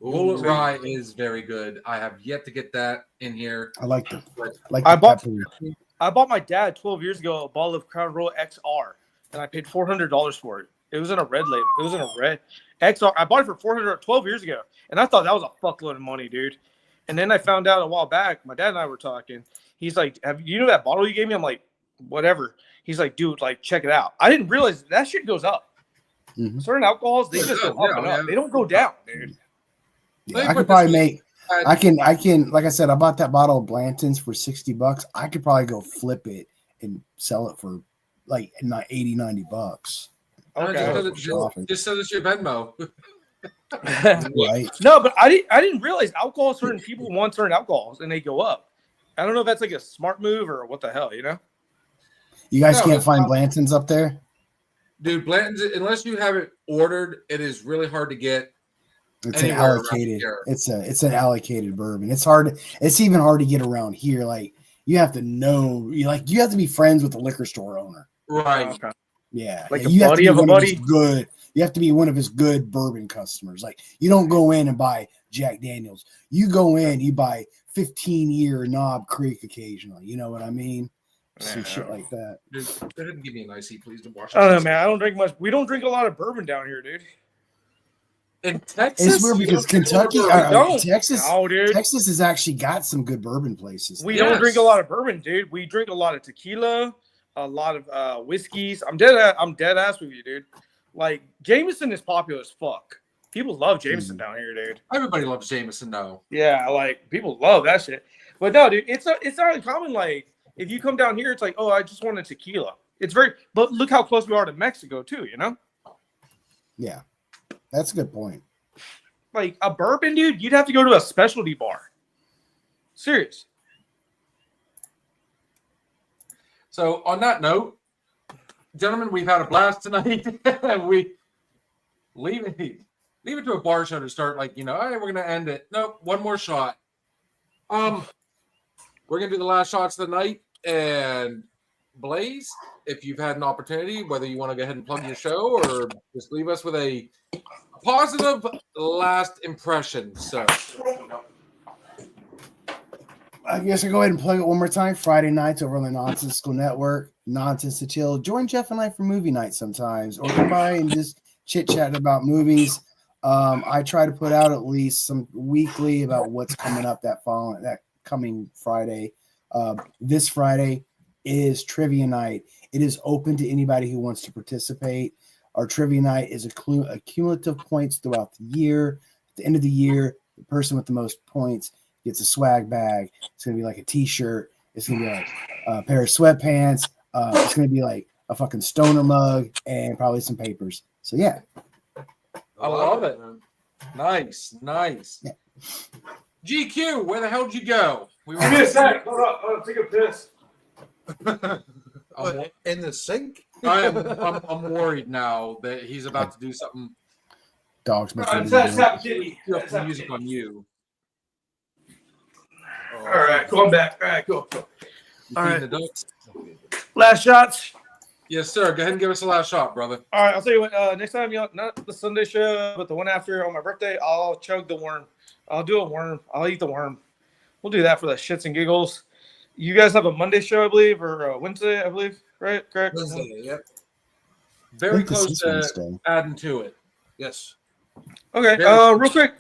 Bullet Ooh. Rye is very good. I have yet to get that in here. I like the I the bought- pepper. I bought my dad 12 years ago a bottle of Crown Royal XR, and I paid $400 for it. It was in a red label. It was in a red XR. I bought it for $400 12 years ago, and I thought that was a fuckload of money, dude. And then I found out a while back. My dad and I were talking. He's like, "Have you know that bottle you gave me?" I'm like, "Whatever." He's like, "Dude, like check it out." I didn't realize that shit goes up. Mhm. Certain alcohols they just go up and Yeah, up. They don't go down, dude. Yeah, Let me I put could this probably way. make. I can. Like I said, I bought that bottle of Blanton's for $60. I could probably go flip it and sell it for like not 80, $90. Okay. Just send us your Venmo. Right? No, but I didn't realize alcohol. Certain people want certain alcohols, and they go up. I don't know if that's like a smart move or what the hell, you know? You guys No, can't it's find not- Blanton's up there. Dude, Blanton's, unless you have it ordered, it is really hard to get. It's an Anywhere around allocated. here. It's an allocated bourbon. It's hard. It's even hard to get around here. Like you have to know. You have to be friends with the liquor store owner. Right. Okay. Yeah, Like yeah, a you have to buddy be of a one buddy? his good. You have to be one of his good bourbon customers. Like you don't go in and buy Jack Daniels. You go in, you buy 15-year Knob Creek occasionally. You know what I mean? Some Yeah. shit like that. Dude, go ahead and give me an icy, please, to wash. I don't know, man. I don't drink much. We don't drink a lot of bourbon down here, dude. In Texas, It's weird you because don't drink Kentucky, bourbon. don't. Texas, No, dude. Texas has actually got some good bourbon places. We Yes. don't drink a lot of bourbon, dude. We drink a lot of tequila, a lot of whiskeys. I'm dead ass with you, dude. Like Jameson is popular as fuck. People love Jameson down here, dude. Everybody loves Jameson, though. Yeah, like people love that shit. But no, dude, it's not uncommon. Like if you come down here, it's like, oh, I just want a tequila. It's very, but look how close we are to Mexico too. You know, Yeah, that's a good point. like a bourbon, dude. You'd have to go to a specialty bar. Serious. So, on that note, gentlemen, we've had a blast tonight. We leave it to a bar show to start. Like, hey, we're gonna end it. Nope, one more shot. We're gonna do the last shots of the night. And Blaze, if you've had an opportunity, whether you want to go ahead and plug your show or just leave us with a positive last impression. So, I guess I'll go ahead and plug it one more time. Friday nights over on the Nonsense School Network, Nonsense to Till. Join Jeff and I for movie night sometimes, or come by and just chit chat about movies. I try to put out at least some weekly about what's coming up that coming Friday. This Friday is trivia night. It is open to anybody who wants to participate. Our trivia night is a cumulative points throughout the year. At the end of the year, the person with the most points gets a swag bag. It's going to be like a t-shirt. It's going to be like a pair of sweatpants. It's going to be like a fucking stoner mug and probably some papers. So yeah. I love it. Nice. Yeah. GQ, where the hell did you go? Give me a sec. Hold up. I'll take a piss. What, in the sink? I'm worried now that he's about to do something. Dogs. Kitty. The music on you. All right, cool. I'm back. All right, cool. You All feeding right. the ducks? Last shots. Yes, sir. Go ahead and give us the last shot, brother. All right, I'll tell you what. Next time, not the Sunday show, but the one after on my birthday, I'll chug the worm. I'll do a worm. I'll eat the worm. We'll do that for the shits and giggles. You guys have a Monday show, I believe, or a Wednesday, I believe, right? Correct. Wednesday, yep. Very close to adding to it. Yes. Okay. Very Real quick.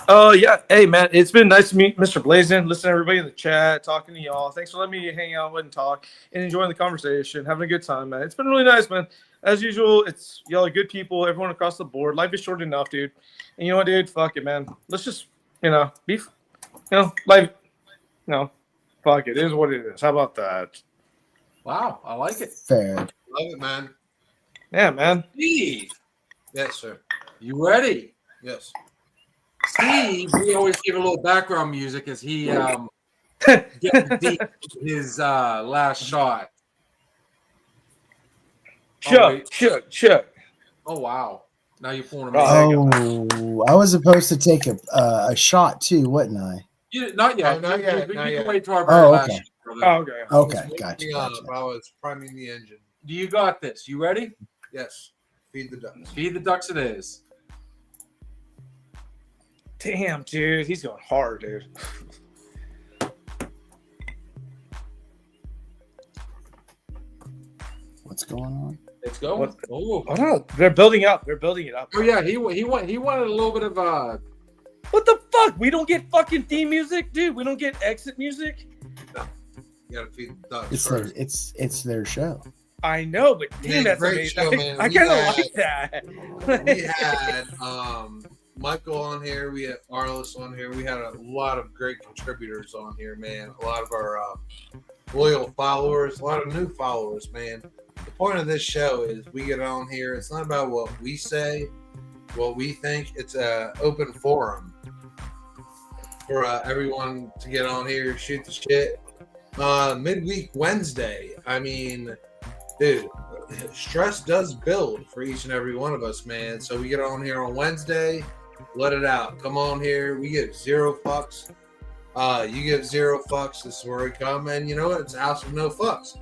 Yeah. Hey, man, it's been nice to meet Mr. Blazin. Listen to everybody in the chat, talking to y'all. Thanks for letting me hang out and talk and enjoying the conversation, having a good time, man. It's been really nice, man. As usual, it's y'all are good people, everyone across the board. Life is short enough, dude. And you know what, dude? Fuck it, man. Let's just, be, life. No, fuck it. It is what it is. How about that? Wow, I like it. Fair. Love it, man. Yeah, man. Steve, Yes, sir. you ready? Yes. Steve, we always give a little background music as he gets deep in his last shot. wait. Chuck. Oh wow! Now you're pulling him. Oh, in. Oh, I was supposed to take a shot too, wasn't I? Not yet. Oh, not You- yet, you not can yet. wait till our very Oh, last okay. shot, brother. Oh, okay. Okay, Just gotcha. waiting on Gotcha. I was priming the engine. Do you got this? You ready? Yes. Feed the ducks. Feed the ducks. It is. Damn, dude. He's going hard, dude. What's going on? Let's go. What? Oh. Oh, no. They're building it up. They're building it up. Oh yeah, he wanted a little bit of What the fuck? We don't get fucking theme music, dude. We don't get exit music. You gotta feed the ducks It's their first. it's their show. I know, but Yeah, damn, that's great amazing. show, man. I We kind of had- like that. We had Michael on here. We had Arliss on here. We had a lot of great contributors on here, man. A lot of our loyal followers, a lot of new followers, man. The point of this show is we get on here. It's not about what we say, what we think. It's an open forum for everyone to get on here, shoot the shit. Midweek Wednesday. I mean, dude, stress does build for each and every one of us, man. So we get on here on Wednesday, let it out. Come on here. We give 0 fucks. You give 0 fucks. This is where we come. And you know what? It's a house with no fucks.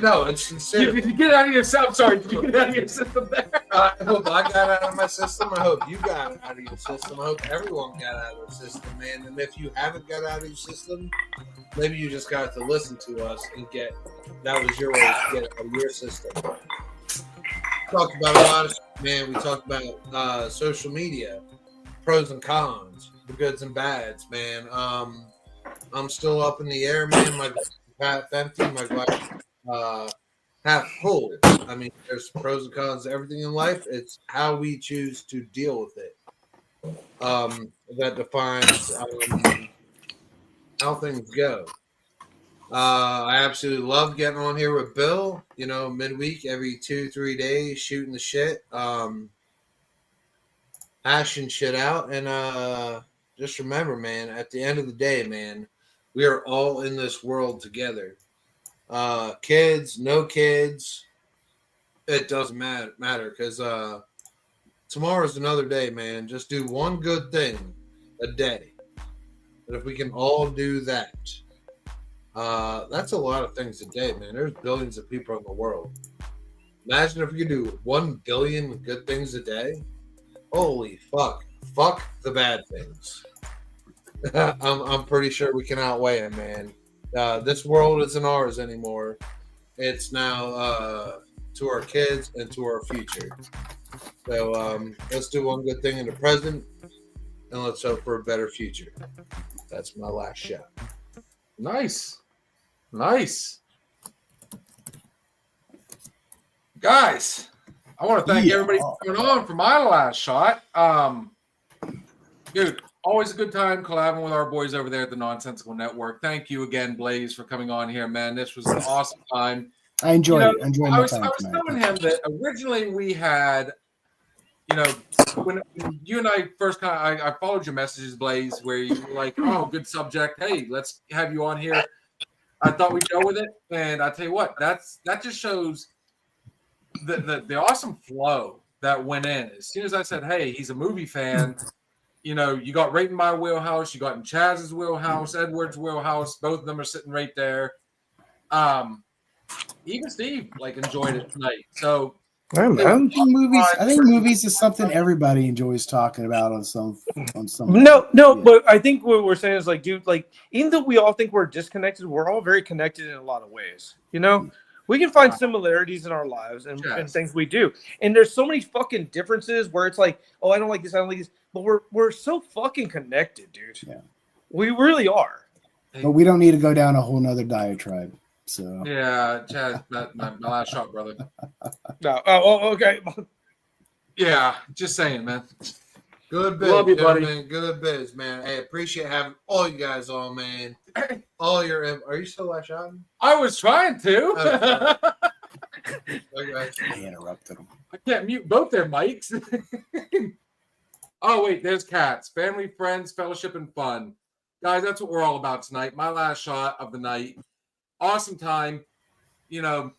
No, it's sincere. Did you get out of your I'm sorry. Did you get out of your system there? I hope I got out of my system. I hope you got out of your system. I hope everyone got out of their system, man. And if you haven't got out of your system, maybe you just got to listen to us and get that was your way to get out of your system. Talked about a lot of shit, man. We talked about social media, pros and cons, the goods and bads, man. I'm still up in the air, man. My glass is half empty, my glass half full. I mean, there's pros and cons to everything in life. It's how we choose to deal with it that defines how things go. I absolutely love getting on here with Bill, you know, midweek, every 2-3 days, shooting the shit, hashing shit out. And just remember, man, at the end of the day, man, we are all in this world together. Kids, no kids, it doesn't matter because tomorrow's another day, man. Just do one good thing a day. But if we can all do that, that's a lot of things a day, man. There's billions of people in the world. Imagine if we could do 1 billion good things a day. Holy fuck. Fuck the bad things. I'm pretty sure we can outweigh it, man. This world isn't ours anymore. It's now to our kids and to our future. So let's do one good thing in the present and let's hope for a better future. That's my last shot. Nice. Guys, I want to thank Yeah. everybody for coming on for my last shot. Dude, always a good time collabing with our boys over there at the Nonsensical Network. Thank you again, Blaze, for coming on here, man. This was an awesome time. I enjoyed You it. know, Enjoyed I my was time telling tonight. him that originally we had, you know, when you and I first I followed your messages, Blaze, where you were like, oh, good subject. Hey, let's have you on here. I thought we'd go with it. And I tell you what, that just shows the awesome flow that went in. As soon as I said, hey, he's a movie fan, you know, you got right in my wheelhouse, you got in Chaz's wheelhouse, Edward's wheelhouse, both of them are sitting right there. Even Steve enjoyed it tonight. So Hey, man. I think movies is something everybody enjoys talking about on some. No, Yeah. but I think what we're saying is dude, even though we all think we're disconnected, we're all very connected in a lot of ways. You know, we can find similarities in our lives and things we do. And there's so many fucking differences where it's oh, I don't like this, I don't like this. But we're so fucking connected, dude. Yeah. We really are. But we don't need to go down a whole nother diatribe. So yeah, Chaz, my last shot, brother. No. Oh, okay. Yeah, just saying, man. Good biz, Love you, buddy. gentlemen. Good biz, man. Hey, appreciate having all you guys on, man. All your. Are you still at shot? I was trying to. Okay. I interrupted him. I can't mute both their mics. Oh, wait, there's cats. Family, friends, fellowship, and fun. Guys, that's what we're all about tonight. My last shot of the night. Awesome time. You know,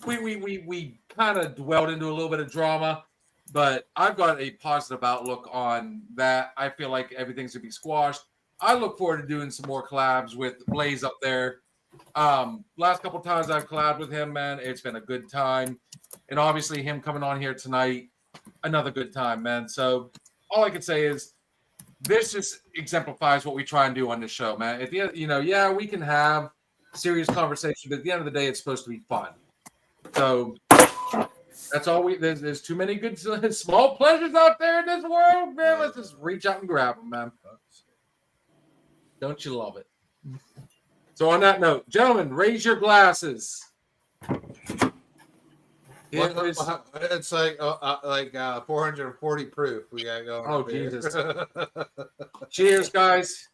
we kind of dwelled into a little bit of drama, but I've got a positive outlook on that. I feel like everything's going to be squashed. I look forward to doing some more collabs with Blaze up there. Last couple times I've collabed with him, man, it's been a good time. And obviously him coming on here tonight, another good time, man. So all I can say is this just exemplifies what we try and do on this show, man. At the end, you know, yeah, we can have serious conversation, but at the end of the day, it's supposed to be fun. So that's all there's too many good small pleasures out there in this world, man. Let's just reach out and grab them, man. Don't you love it? So on that note, gentlemen, raise your glasses. It's like 440 proof we got going. Oh, up here. Jesus. Cheers, guys.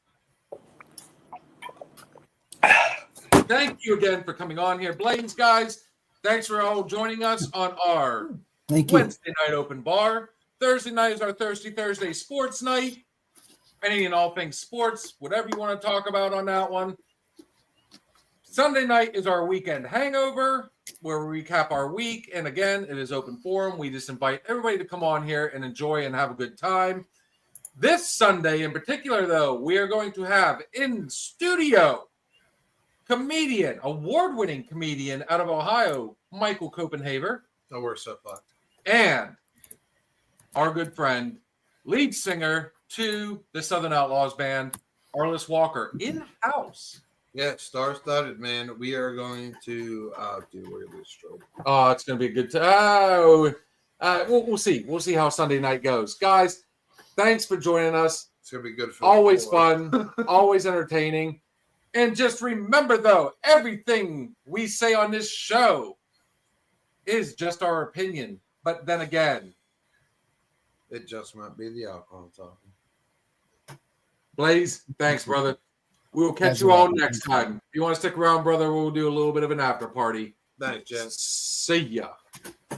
Thank you again for coming on here. Blaze, guys, thanks for all joining us on our Thank you. Wednesday night open bar. Thursday night is our Thirsty Thursday sports night. Any and all things sports, whatever you want to talk about on that one. Sunday night is our weekend hangover, where we recap our week. And again, it is open forum. We just invite everybody to come on here and enjoy and have a good time. This Sunday in particular, though, we are going to have in studio comedian, award-winning comedian out of Ohio, Michael Copenhaver. Oh, we're so fucked. And our good friend, lead singer to the Southern Outlaws band, Arliss Walker, in-house. Yeah, star-studded, man. We are going to we're gonna do a stroke. Oh, it's going to be a good time. We'll see. We'll see how Sunday night goes. Guys, thanks for joining us. It's gonna be good. For Always fun, always entertaining. And just remember, though, everything we say on this show is just our opinion. But then again, It just might be the alcohol talking. Blaze, thanks, brother. We will catch That's you all right. next time. If you want to stick around, brother, we'll do a little bit of an after party. Thanks, Jeff. See ya. Looking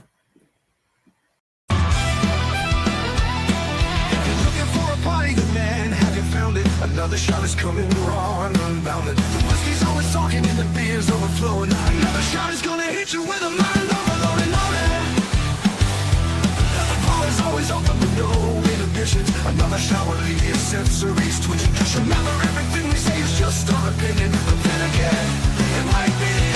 for a party, good man, have you found it? Another shot is coming raw and unbounded. The whiskey's always talking and the beer's overflowing. Another shot is gonna hit you with a mind overloaded, loaded. The bar is always open with no inhibitions. Another shot will leave your sensories twitching. Just remember everything we say is just our opinion. But then again, it might be